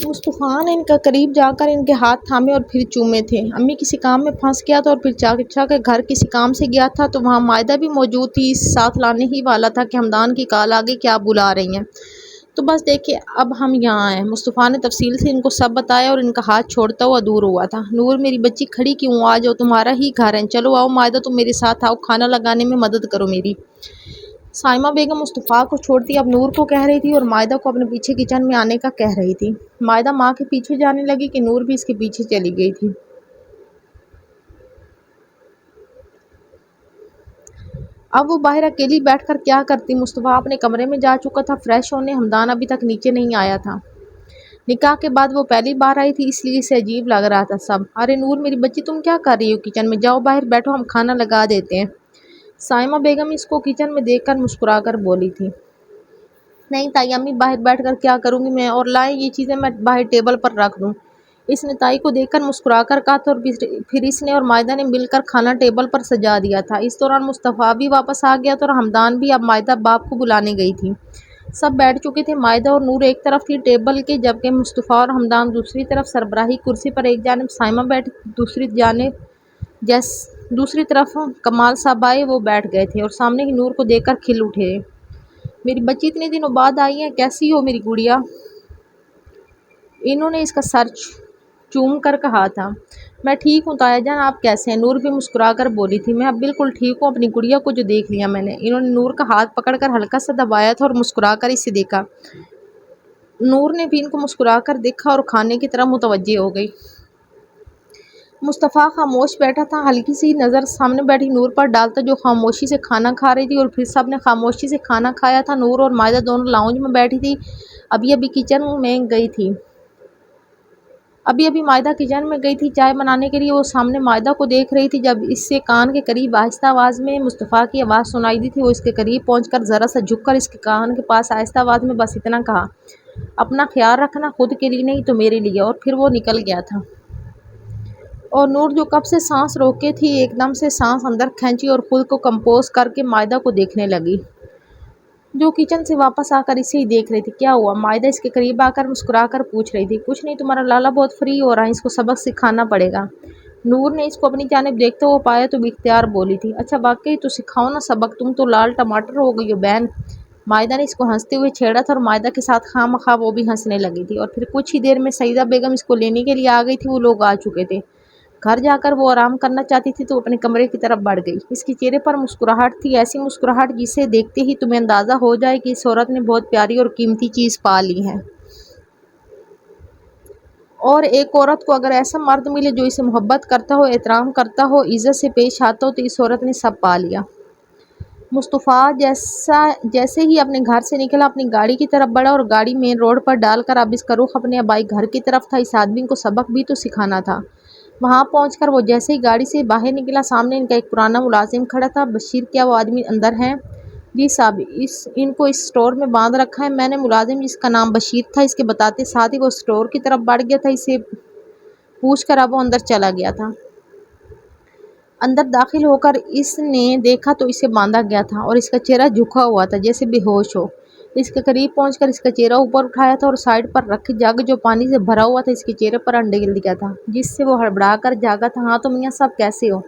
مصطفیٰ نے ان کا قریب جا کر ان کے ہاتھ تھامے اور پھر چومے تھے۔ امی کسی کام میں پھنس گیا تھا اور پھر چاچا کے گھر کسی کام سے گیا تھا تو وہاں مائدہ بھی موجود تھی، ساتھ لانے ہی والا تھا کہ حمدان کی کال آ گئی کہ آپ بلا رہی ہیں، تو بس دیکھیے اب ہم یہاں ہیں۔ مصطفیٰ نے تفصیل سے ان کو سب بتایا اور ان کا ہاتھ چھوڑتا ہوا دور ہوا تھا۔ نور میری بچی کھڑی کیوں؟ آ جاؤ، تمہارا ہی گھر ہے، چلو آؤ مائدہ تم میرے ساتھ آؤ، کھانا لگانے میں مدد کرو میری۔ سائمہ بیگم مصطفیٰ کو چھوڑتی اب نور کو کہہ رہی تھی اور مائدہ کو اپنے پیچھے کچن میں آنے کا کہہ رہی تھی۔ مائدہ ماں کے پیچھے جانے لگی کہ نور بھی اس کے پیچھے چلی گئی تھی۔ اب وہ باہر اکیلی بیٹھ کر کیا کرتی؟ مصطفیٰ اپنے کمرے میں جا چکا تھا فریش ہونے، حمدان ابھی تک نیچے نہیں آیا تھا۔ نکاح کے بعد وہ پہلی بار آئی تھی اس لیے اسے عجیب لگ رہا تھا سب۔ ارے نور میری بچی تم کیا کر رہی ہو کچن میں؟ جاؤ باہر بیٹھو، ہم کھانا لگا دیتے ہیں۔ سائمہ بیگم اس کو کچن میں دیکھ کر مسکرا کر بولی تھی، نہیں تائی امی، باہر بیٹھ کر کیا کروں گی میں، اور لائیں یہ چیزیں میں باہر ٹیبل پر رکھ دوں۔ اس نے تائی کو دیکھ کر مسکرا کر کہا تھا اور پھر اس نے اور مائدہ نے مل کر کھانا ٹیبل پر سجا دیا تھا۔ اس دوران مصطفیٰ بھی واپس آ گیا تھا اور حمدان بھی۔ اب مائدہ باپ کو بلانے گئی تھی۔ سب بیٹھ چکے تھے، مائدہ اور نور ایک طرف تھی ٹیبل کے جبکہ مصطفیٰ اور حمدان دوسری طرف سربراہی کرسی پر ایک جانب سائمہ بیٹھی دوسری طرف کمال صاحب آئے، وہ بیٹھ گئے تھے اور سامنے ہی نور کو دیکھ کر کھل اٹھے۔ میری بچی اتنے دنوں بعد آئی ہے، کیسی ہو میری گڑیا؟ انہوں نے اس کا سر چوم کر کہا تھا۔ میں ٹھیک ہوں تایا جان، آپ کیسے ہیں؟ نور بھی مسکرا کر بولی تھی، میں اب بالکل ٹھیک ہوں، اپنی گڑیا کو جو دیکھ لیا میں نے۔ انہوں نے نور کا ہاتھ پکڑ کر ہلکا سا دبایا تھا اور مسکرا کر اسے دیکھا۔ نور نے بھی ان کو مسکرا کر دیکھا اور کھانے کی طرف متوجہ ہو گئی۔ مصطفیٰ خاموش بیٹھا تھا، ہلکی سی نظر سامنے بیٹھی نور پر ڈالتا جو خاموشی سے کھانا کھا رہی تھی، اور پھر سب نے خاموشی سے کھانا کھایا تھا۔ نور اور مائدہ دونوں لاؤنج میں بیٹھی تھی، ابھی کچن میں گئی تھی۔ ابھی ابھی مائدہ کچن میں گئی تھی چائے بنانے کے لیے، وہ سامنے مائدہ کو دیکھ رہی تھی جب اس سے کان کے قریب آہستہ آواز میں مصطفیٰ کی آواز سنائی دی تھی۔ وہ اس کے قریب پہنچ کر ذرا سا جھک کر اس کے کان کے پاس آہستہ آواز میں بس اتنا کہا، اپنا خیال رکھنا، خود کے لیے نہیں تو میرے لیے، اور پھر وہ نکل گیا تھا۔ اور نور جو کب سے سانس روکے تھی ایک دم سے سانس اندر کھینچی اور خود کو کمپوز کر کے مائدہ کو دیکھنے لگی جو کچن سے واپس آ کر اسے ہی دیکھ رہی تھی۔ کیا ہوا؟ مائدہ اس کے قریب آ کر مسکرا کر پوچھ رہی تھی۔ کچھ نہیں، تمہارا لالا بہت فری ہو رہا ہے، اس کو سبق سکھانا پڑے گا۔ نور نے اس کو اپنی جانب دیکھتے ہوئے پایا تو بے اختیار بولی تھی، اچھا واقعی تو سکھاؤ نا سبق، تم تو لال ٹماٹر ہو گئی ہو بہن۔ مائدہ نے اس کو ہنستے ہوئے چھیڑا تھا اور مائدہ کے ساتھ خواہ مخواہ وہ بھی ہنسنے لگی تھی، اور پھر کچھ ہی دیر میں سعیدہ بیگم اس کو لینے کے لیے آ گئی تھی۔ وہ لوگ آ چکے تھے۔ گھر جا کر وہ آرام کرنا چاہتی تھی تو اپنے کمرے کی طرف بڑھ گئی۔ اس کے چہرے پر مسکراہٹ تھی، ایسی مسکراہٹ جسے دیکھتے ہی تمہیں اندازہ ہو جائے کہ اس عورت نے بہت پیاری اور قیمتی چیز پا لی ہے۔ اور ایک عورت کو اگر ایسا مرد ملے جو اسے محبت کرتا ہو، احترام کرتا ہو، عزت سے پیش آتا ہو، تو اس عورت نے سب پا لیا۔ مصطفیٰ جیسے ہی اپنے گھر سے نکلا، اپنی گاڑی کی طرف بڑھا اور گاڑی مین روڈ پر ڈال کر اب اس کا رخ اپنے آبائی گھر کی طرف تھا۔ اس آدمی کو سبق بھی تو سکھانا تھا۔ وہاں پہنچ کر وہ جیسے ہی گاڑی سے باہر نکلا، سامنے ان کا ایک پرانا ملازم کھڑا تھا۔ بشیر، کیا وہ آدمی اندر ہے؟ جی صاحب، ان کو اس اسٹور میں باندھ رکھا ہے میں نے۔ ملازم جس کا نام بشیر تھا اس کے بتاتے ساتھ ہی وہ اسٹور کی طرف بڑھ گیا تھا۔ اسے پوچھ کر اب وہ اندر چلا گیا تھا۔ اندر داخل ہو کر اس نے دیکھا تو اسے باندھا گیا تھا اور اس کا چہرہ جھکا ہوا تھا جیسے بے ہوش ہو۔ اس کے قریب پہنچ کر اس کا چہرہ اوپر اٹھایا تھا اور سائڈ پر رکھے جگ جو پانی سے بھرا ہوا تھا اس کے چہرے پر انڈیل دیا تھا، جس سے وہ ہڑبڑا کر جاگا تھا۔ ہاں تو میاں صاحب کیسے ہو؟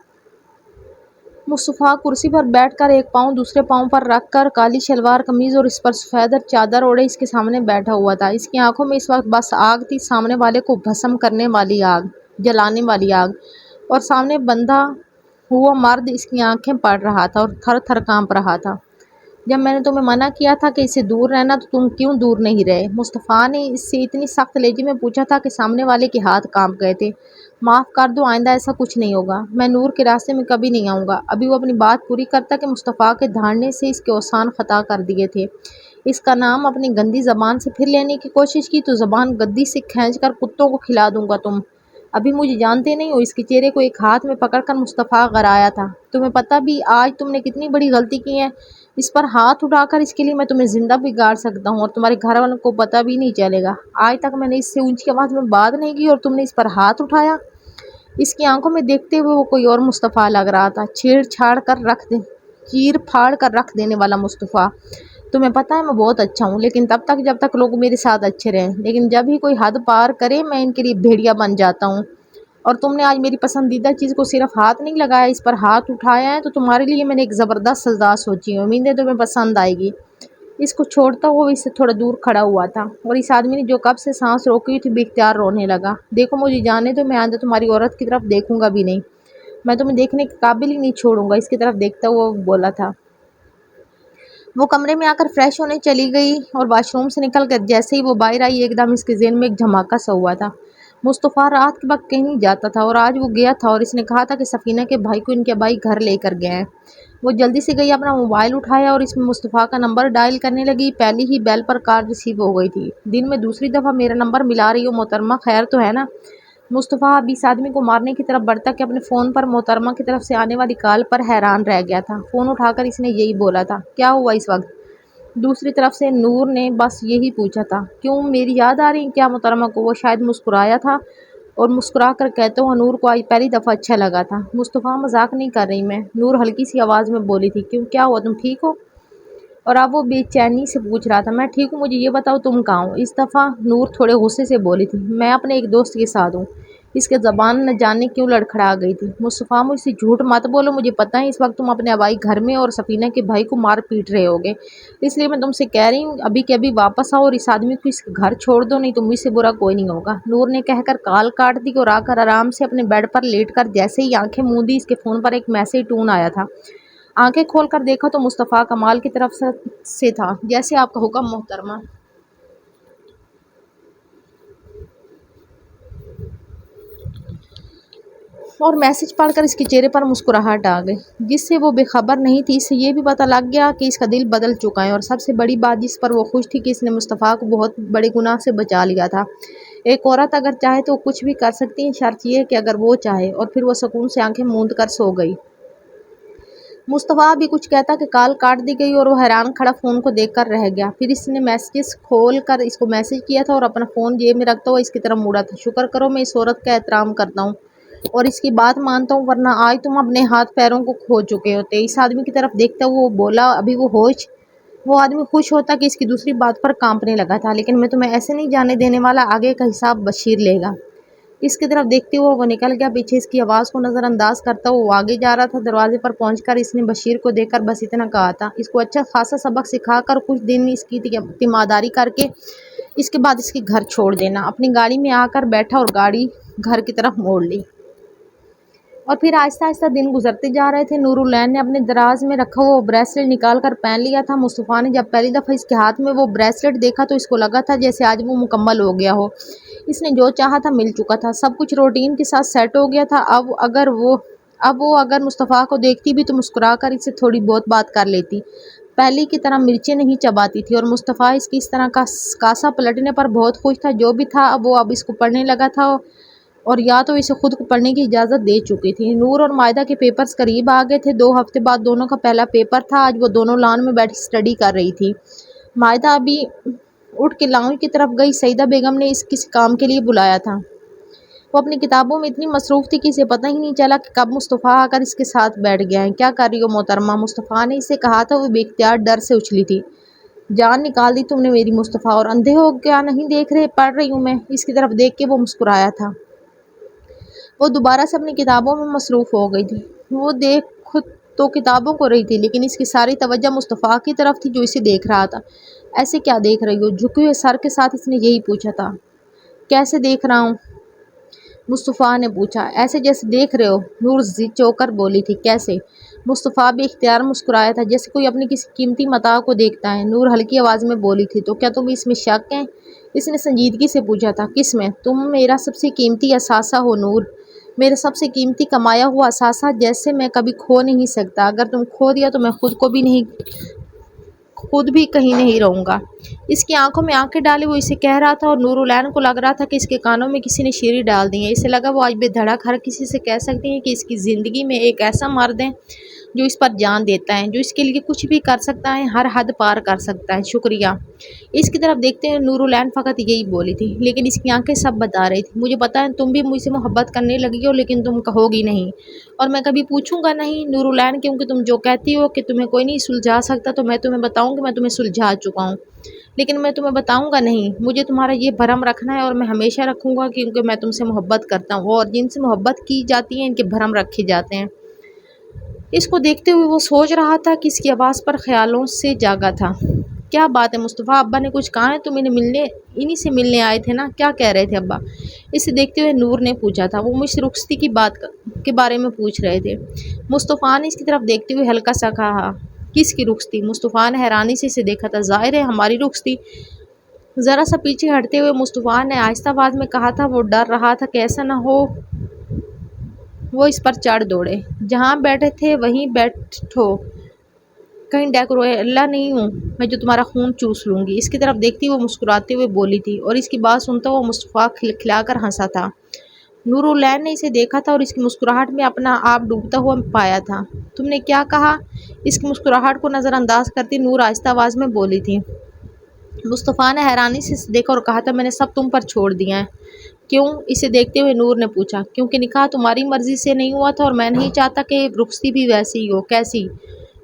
مصطفیٰ کرسی پر بیٹھ کر ایک پاؤں دوسرے پاؤں پر رکھ کر کالی شلوار قمیض اور اس پر سفید چادر اوڑھے اس کے سامنے بیٹھا ہوا تھا۔ اس کی آنکھوں میں اس وقت بس آگ تھی، سامنے والے کو بھسم کرنے والی آگ، جلانے والی آگ، اور سامنے بندھا ہوا مرد اس کی آنکھیں پڑھ رہا تھا اور تھر تھر کانپ رہا تھا۔ جب میں نے تمہیں منع کیا تھا کہ اسے دور رہنا تو تم کیوں دور نہیں رہے؟ مصطفیٰ نے اس سے اتنی سخت لہجے میں پوچھا تھا کہ سامنے والے کے ہاتھ کانپ گئے تھے۔ معاف کر دو، آئندہ ایسا کچھ نہیں ہوگا۔ میں نور کے راستے میں کبھی نہیں آؤں گا۔ ابھی وہ اپنی بات پوری کرتا کہ مصطفیٰ کے دھاڑنے سے اس کے اوسان خطا کر دیے تھے۔ اس کا نام اپنی گندی زبان سے پھر لینے کی کوشش کی تو زبان گدی سے کھینچ کر کتوں کو کھلا دوں گا تم۔ ابھی مجھے جانتے نہیں ہو؟ اس کے چہرے کو ایک ہاتھ میں پکڑ کر مصطفیٰ غرایا تھا۔ تمہیں پتہ بھی آج تم نے کتنی بڑی غلطی کی ہے؟ اس پر ہاتھ اٹھا کر اس کے لیے میں تمہیں زندہ بھی گاڑ سکتا ہوں اور تمہارے گھر والوں کو پتہ بھی نہیں چلے گا۔ آج تک میں نے اس سے اونچی آواز میں بات نہیں کی اور تم نے اس پر ہاتھ اٹھایا۔ اس کی آنکھوں میں دیکھتے ہوئے وہ کوئی اور مصطفیٰ لگ رہا تھا، چیر پھاڑ کر رکھ دینے والا مصطفیٰ۔ تمہیں پتہ ہے میں بہت اچھا ہوں، لیکن تب تک جب تک لوگ میرے ساتھ اچھے رہیں، لیکن جب ہی کوئی حد پار کرے میں ان کے لیے بھیڑیا بن جاتا ہوں۔ اور تم نے آج میری پسندیدہ چیز کو صرف ہاتھ نہیں لگایا، اس پر ہاتھ اٹھایا ہے، تو تمہارے لیے میں نے ایک زبردست سزا سوچی ہے، امید ہے تمہیں پسند آئے گی۔ اس کو چھوڑتا ہوا اس سے تھوڑا دور کھڑا ہوا تھا اور اس آدمی نے جو کب سے سانس روکی ہوئی تھی بے اختیار رونے لگا۔ دیکھو مجھے جانے دو، میں آئندہ تمہاری عورت کی طرف دیکھوں گا بھی نہیں، میں تمہیں دیکھنے کے قابل ہی نہیں چھوڑوں گا، اس کی طرف دیکھتا ہوا بولا تھا۔ وہ کمرے میں آ کر فریش ہونے چلی گئی اور واش روم سے نکل کر جیسے ہی وہ باہر آئی ایک دم اس کے ذہن میں ایک دھماکہ سا ہوا تھا۔ مصطفیٰ رات کے وقت کہیں نہیں جاتا تھا اور آج وہ گیا تھا اور اس نے کہا تھا کہ سفینہ کے بھائی کو ان کے بھائی گھر لے کر گئے ہیں۔ وہ جلدی سے گئی، اپنا موبائل اٹھایا اور اس میں مصطفیٰ کا نمبر ڈائل کرنے لگی۔ پہلی ہی بیل پر کال ریسیو ہو گئی تھی۔ دن میں دوسری دفعہ میرا نمبر ملا رہی ہو محترمہ، خیر تو ہے نا؟ مصطفیٰ اب اس آدمی کو مارنے کی طرف بڑھتا کہ اپنے فون پر محترمہ کی طرف سے آنے والی کال پر حیران رہ گیا تھا۔ فون اٹھا کر اس نے یہی بولا تھا، کیا ہوا اس وقت؟ دوسری طرف سے نور نے بس یہی پوچھا تھا، کیوں میری یاد آ رہی کیا محترمہ کو؟ وہ شاید مسکرایا تھا اور مسکرا کر کہتا ہوا نور کو آج پہلی دفعہ اچھا لگا تھا۔ مصطفیٰ مذاق نہیں کر رہی میں، نور ہلکی سی آواز میں بولی تھی۔ کیوں، کیا ہوا، تم ٹھیک ہو؟ اور اب وہ بے چینی سے پوچھ رہا تھا، میں ٹھیک ہوں، مجھے یہ بتاؤ تم کہاں ہو؟ اس دفعہ نور تھوڑے غصے سے بولی تھی، میں اپنے ایک دوست کے ساتھ ہوں۔ اس کے زبان نہ جانے کیوں لڑکھڑا گئی تھی۔ مصطفیٰ مجھ سے جھوٹ مت بولو، مجھے پتہ ہے اس وقت تم اپنے آبائی گھر میں اور سفینہ کے بھائی کو مار پیٹ رہے ہوگے، اس لیے میں تم سے کہہ رہی ہوں ابھی کے ابھی واپس آؤ اور اس آدمی کو اس کے گھر چھوڑ دو، نہیں تو مجھ سے برا کوئی نہیں ہوگا۔ نور نے کہہ کر کال کاٹ دی اور آ کر آرام سے اپنے بیڈ پر لیٹ کر جیسے ہی آنکھیں موندی اس کے فون پر ایک میسج ٹون آیا تھا۔ آنکھیں کھول کر دیکھا تو مصطفیٰ کمال کی طرف سے تھا، جیسے آپ کا حکم محترمہ۔ اور میسج پڑھ کر اس کے چہرے پر مسکراہٹ آ گئی، جس سے وہ بے خبر نہیں تھی۔ اس سے یہ بھی پتہ لگ گیا کہ اس کا دل بدل چکا ہے، اور سب سے بڑی بات جس پر وہ خوش تھی کہ اس نے مصطفیٰ کو بہت بڑے گناہ سے بچا لیا تھا۔ ایک عورت اگر چاہے تو کچھ بھی کر سکتی ہے، شرط یہ ہے کہ اگر وہ چاہے۔ اور پھر وہ سکون سے آنکھیں موند کر سو گئی۔ مصطفیٰ بھی کچھ کہتا کہ کال کاٹ دی گئی اور وہ حیران کھڑا فون کو دیکھ کر رہ گیا۔ پھر اس نے میسیجز کھول کر اس کو میسج کیا تھا اور اپنا فون جیب میں رکھتا ہوا اس کی طرف مڑا تھا۔ شکر کرو میں اس عورت کا احترام کرتا ہوں اور اس کی بات مانتا ہوں، ورنہ آج تم اپنے ہاتھ پیروں کو کھو چکے ہوتے۔ اس آدمی کی طرف دیکھتا ہوا وہ بولا، ابھی وہ آدمی خوش ہوتا کہ اس کی دوسری بات پر کانپنے لگا تھا، لیکن میں تمہیں ایسے نہیں جانے دینے والا، آگے کا حساب بشیر لے گا۔ اس کی طرف دیکھتے ہوئے وہ نکل گیا۔ پیچھے اس کی آواز کو نظر انداز کرتا ہوا وہ آگے جا رہا تھا۔ دروازے پر پہنچ کر اس نے بشیر کو دیکھ کر بس اتنا کہا تھا، اس کو اچھا خاصا سبق سکھا کر کچھ دن اس کی تیمارداری کر کے اس کے بعد اس کے گھر چھوڑ دینا۔ اپنی گاڑی میں آ کر بیٹھا اور گاڑی گھر کی طرف موڑ لی۔ اور پھر آہستہ آہستہ دن گزرتے جا رہے تھے۔ نور العین نے اپنے دراز میں رکھا ہوا وہ بریسلٹ نکال کر پہن لیا تھا۔ مصطفیٰ نے جب پہلی دفعہ اس کے ہاتھ میں وہ بریسلٹ دیکھا تو اس کو لگا تھا جیسے آج وہ مکمل ہو گیا ہو۔ اس نے جو چاہا تھا مل چکا تھا، سب کچھ روٹین کے ساتھ سیٹ ہو گیا تھا۔ اب وہ اگر مصطفیٰ کو دیکھتی بھی تو مسکرا کر اس سے تھوڑی بہت بات کر لیتی، پہلے کی طرح مرچیں نہیں چباتی تھی۔ اور مصطفیٰ اس کی اس طرح کا کاسا پلٹنے پر بہت خوش تھا۔ جو بھی تھا وہ اب اس کو پڑھنے لگا تھا، اور یا تو اسے خود کو پڑھنے کی اجازت دے چکی تھی۔ نور اور مائدہ کے پیپرز قریب آ گئے تھے۔ 2 ہفتے بعد دونوں کا پہلا پیپر تھا۔ آج وہ دونوں لان میں بیٹھی اسٹڈی کر رہی تھی۔ مائدہ ابھی اٹھ کے لاؤنج کی طرف گئی۔ سعیدہ بیگم نے اس کسی کام کے لیے بلایا تھا۔ وہ اپنی کتابوں میں اتنی مصروف تھی کہ اسے پتہ ہی نہیں چلا کہ کب مصطفیٰ آ کر اس کے ساتھ بیٹھ گیا ہے۔ کیا کر رہی ہو محترمہ؟ مصطفیٰ نے اسے کہا تھا۔ وہ بے اختیار ڈر سے اچھلی تھی۔ جان نکال دی تم نے میری مصطفیٰ، اور اندھے ہو کیا نہیں دیکھ رہے؟ پڑھ رہی ہوں میں۔ اس کی طرف دیکھ کے وہ مسکرایا تھا۔ وہ دوبارہ سے اپنی کتابوں میں مصروف ہو گئی تھی۔ وہ دیکھ تو کتابوں کو رہی تھی، لیکن اس کی ساری توجہ مصطفیٰ کی طرف تھی جو اسے دیکھ رہا تھا۔ ایسے کیا دیکھ رہی ہو؟ جھکے ہوئے سر کے ساتھ اس نے یہی پوچھا تھا۔ کیسے دیکھ رہا ہوں؟ مصطفیٰ نے پوچھا۔ ایسے جیسے دیکھ رہے ہو، نور ضد چوک کر بولی تھی۔ کیسے؟ مصطفیٰ بھی اختیار مسکرایا تھا جیسے کوئی اپنی کسی قیمتی متاع کو دیکھتا ہے۔ نور ہلکی آواز میں بولی تھی۔ تو کیا تم اس میں شک ہے؟ اس نے سنجیدگی سے پوچھا تھا۔ کس میں؟ تم میرا سب سے قیمتی اثاثہ ہو نور، میرا سب سے قیمتی کمایا ہوا اثاثہ جیسے میں کبھی کھو نہیں سکتا۔ اگر تم کھو دیا تو میں خود بھی کہیں نہیں رہوں گا۔ اس کی آنکھوں میں آنکھیں ڈالے وہ اسے کہہ رہا تھا، اور نور العین کو لگ رہا تھا کہ اس کے کانوں میں کسی نے شیری ڈال دی ہے۔ اسے لگا وہ آج بے دھڑک ہر کسی سے کہہ سکتی ہے کہ اس کی زندگی میں ایک ایسا مرد ہے جو اس پر جان دیتا ہے، جو اس کے لیے کچھ بھی کر سکتا ہے، ہر حد پار کر سکتا ہے۔ شکریہ۔ اس کی طرف دیکھتے ہوئے نور العین فقط یہی بولی تھی، لیکن اس کی آنکھیں سب بتا رہی تھی۔ مجھے پتہ ہے تم بھی مجھ سے محبت کرنے لگی ہو، لیکن تم کہو گی نہیں، اور میں کبھی پوچھوں گا نہیں نور العین، کیونکہ تم جو کہتی ہو کہ تمہیں کوئی نہیں سلجھا سکتا، تو میں تمہیں بتاؤں کہ میں تمہیں سلجھا چکا ہوں، لیکن میں تمہیں بتاؤں گا نہیں۔ مجھے تمہارا یہ بھرم رکھنا ہے، اور میں ہمیشہ رکھوں گا، کیونکہ میں تم سے محبت کرتا ہوں، اور جن سے محبت کی جاتی ہے ان کے بھرم رکھے جاتے ہیں۔ اس کو دیکھتے ہوئے وہ سوچ رہا تھا کہ اس کی آواز پر خیالوں سے جاگا تھا۔ کیا بات ہے مصطفیٰ؟ ابا نے کچھ کہا ہے؟ تم انہی سے ملنے آئے تھے نا؟ کیا کہہ رہے تھے ابا؟ اسے دیکھتے ہوئے نور نے پوچھا تھا۔ وہ مجھ سے رخصتی کی بات کے بارے میں پوچھ رہے تھے۔ مصطفیٰ نے اس کی طرف دیکھتے ہوئے ہلکا سا کہا۔ کس کی رخصتی؟ مصطفیٰ نے حیرانی سے اسے دیکھا تھا۔ ظاہر ہے ہماری رخصتی۔ ذرا سا پیچھے ہٹتے ہوئے مصطفیٰ نے آہستہ آواز میں کہا تھا۔ وہ ڈر رہا تھا کہ ایسا نہ ہو وہ اس پر چڑھ دوڑے۔ جہاں بیٹھے تھے وہیں بیٹھو، کہیں ڈیکوریلا نہیں ہوں میں جو تمہارا خون چوس لوں گی۔ اس کی طرف دیکھتی وہ مسکراتے ہوئے بولی تھی، اور اس کی بات سنتا ہوا مصطفیٰ کھلکھلا کر ہنسا تھا۔ نور العین نے اسے دیکھا تھا اور اس کی مسکراہٹ میں اپنا آپ ڈوبتا ہوا پایا تھا۔ تم نے کیا کہا؟ اس کی مسکراہٹ کو نظر انداز کرتی نور آہستہ آواز میں بولی تھی۔ مصطفیٰ نے حیرانی سے اسے دیکھا اور کہا تھا، میں نے سب تم پر چھوڑ دیا ہے۔ کیوں؟ اسے دیکھتے ہوئے نور نے پوچھا۔ کیونکہ نکاح تمہاری مرضی سے نہیں ہوا تھا، اور میں نہیں چاہتا کہ رخصتی بھی ویسی ہی ہو۔ کیسی؟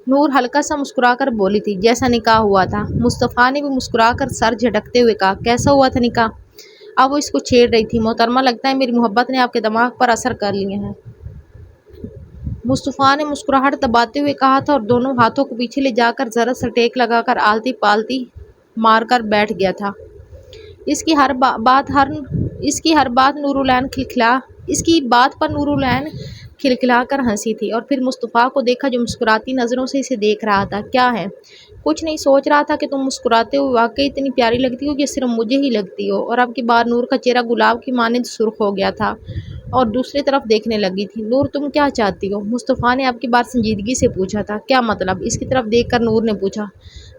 نور ہلکا سا مسکرا کر بولی تھی۔ جیسا نکاح ہوا تھا۔ مصطفیٰ نے بھی مسکرا کر سر جھٹکتے ہوئے کہا۔ کیسا ہوا تھا نکاح؟ اب وہ اس کو چھیڑ رہی تھی۔ محترمہ لگتا ہے میری محبت نے آپ کے دماغ پر اثر کر لیے ہیں۔ مصطفیٰ نے مسکراہٹ دباتے ہوئے کہا تھا، اور دونوں ہاتھوں کو پیچھے لے جا کر ذرا سا ٹیک لگا کر آلتی پالتی مار کر بیٹھ گیا تھا۔ اس کی ہر بات پر نور العین کھلکھلا کر ہنسی تھی، اور پھر مصطفیٰ کو دیکھا جو مسکراتی نظروں سے اسے دیکھ رہا تھا۔ کیا ہے؟ کچھ نہیں، سوچ رہا تھا کہ تم مسکراتے ہوئے واقعی اتنی پیاری لگتی ہو کہ صرف مجھے ہی لگتی ہو۔ اور اب کی بار نور کا چہرہ گلاب کی مانند سرخ ہو گیا تھا اور دوسری طرف دیکھنے لگی تھی۔ نور تم کیا چاہتی ہو؟ مصطفیٰ نے اب کی بار سنجیدگی سے پوچھا تھا۔ کیا مطلب؟ اس کی طرف دیکھ کر نور نے پوچھا۔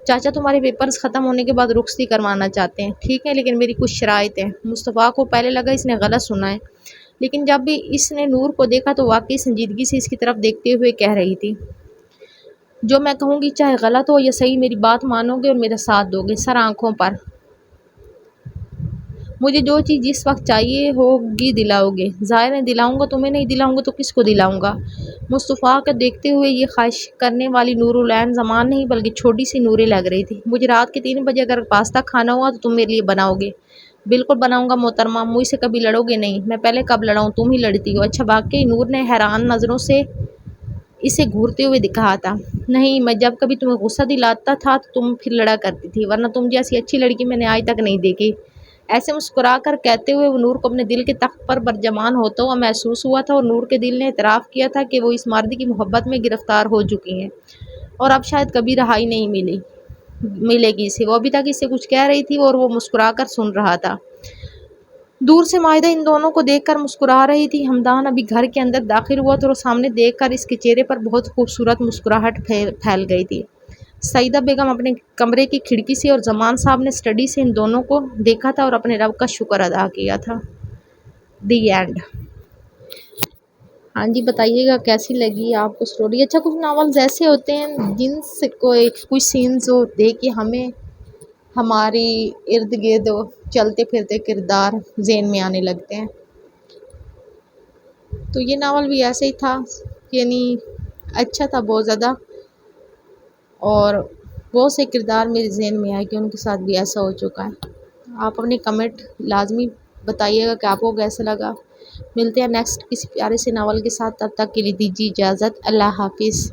چاچا تمہارے پیپرز ختم ہونے کے بعد رخصتی کروانا چاہتے ہیں، ٹھیک ہے، لیکن میری کچھ شرائط ہیں۔ مصطفیٰ کو پہلے لگا اس نے غلط سنا ہے، لیکن جب بھی اس نے نور کو دیکھا تو واقعی سنجیدگی سے اس کی طرف دیکھتے ہوئے کہہ رہی تھی، جو میں کہوں گی چاہے غلط ہو یا صحیح، میری بات مانو گے اور میرا ساتھ دو گے، سر آنکھوں پر۔ مجھے جو چیز جس وقت چاہیے ہوگی دلاؤ گے۔ ظاہر ہے دلاؤں گا، تمہیں نہیں دلاؤں گا تو کس کو دلاؤں گا؟ مصطفیٰ کا دیکھتے ہوئے یہ خواہش کرنے والی نور العین زمان نہیں بلکہ چھوٹی سی نوریں لگ رہی تھی۔ مجھے رات کے 3 بجے اگر پاستا کھانا ہوا تو تم میرے لیے بناؤ گے؟ بالکل بناؤں گا محترمہ، مجھ سے کبھی لڑو گے نہیں۔ میں پہلے کب لڑا ہوں؟ تم ہی لڑتی ہو۔ اچھا واقعی؟ نور نے حیران نظروں سے اسے گھورتے ہوئے دکھا تھا۔ نہیں، میں جب کبھی تمہیں غصہ دلاتا تھا تو تم پھر لڑا کرتی تھی، ورنہ تم جیسی اچھی لڑکی میں نے آج تک نہیں دیکھی۔ ایسے مسکرا کر کہتے ہوئے وہ نور کو اپنے دل کے تخت پر برجمان ہوتا ہوا محسوس ہوا تھا، اور نور کے دل نے اعتراف کیا تھا کہ وہ اس مرد کی محبت میں گرفتار ہو چکی ہیں اور اب شاید کبھی رہائی نہیں ملے گی اسے۔ وہ ابھی تک اس سے کچھ کہہ رہی تھی اور وہ مسکرا کر سن رہا تھا۔ دور سے مائدہ ان دونوں کو دیکھ کر مسکرا رہی تھی۔ حمدان ابھی گھر کے اندر داخل ہوا تو سامنے دیکھ کر اس کے چہرے پر بہت خوبصورت مسکراہٹ پھیل گئی تھی۔ سعیدہ بیگم اپنے کمرے کی کھڑکی سے اور زمان صاحب نے اسٹڈی سے ان دونوں کو دیکھا تھا اور اپنے رب کا شکر ادا کیا تھا۔ The end. ہاں جی، بتائیے گا کیسی لگی آپ کو سٹوری۔ اچھا، کچھ ناولز ایسے ہوتے ہیں جن سے کچھ سینز ہو دیکھ کے ہمیں ہماری ارد گرد چلتے پھرتے کردار ذہن میں آنے لگتے ہیں، تو یہ ناول بھی ایسے ہی تھا، یعنی اچھا تھا بہت زیادہ، اور بہت سے کردار میرے ذہن میں آئے کہ ان کے ساتھ بھی ایسا ہو چکا ہے۔ آپ اپنے کمنٹ لازمی بتائیے گا کہ آپ کو کیسا لگا۔ ملتے ہیں نیکسٹ کسی پیارے سے ناول کے ساتھ، تب تک کے لیے دیجیے اجازت۔ اللہ حافظ۔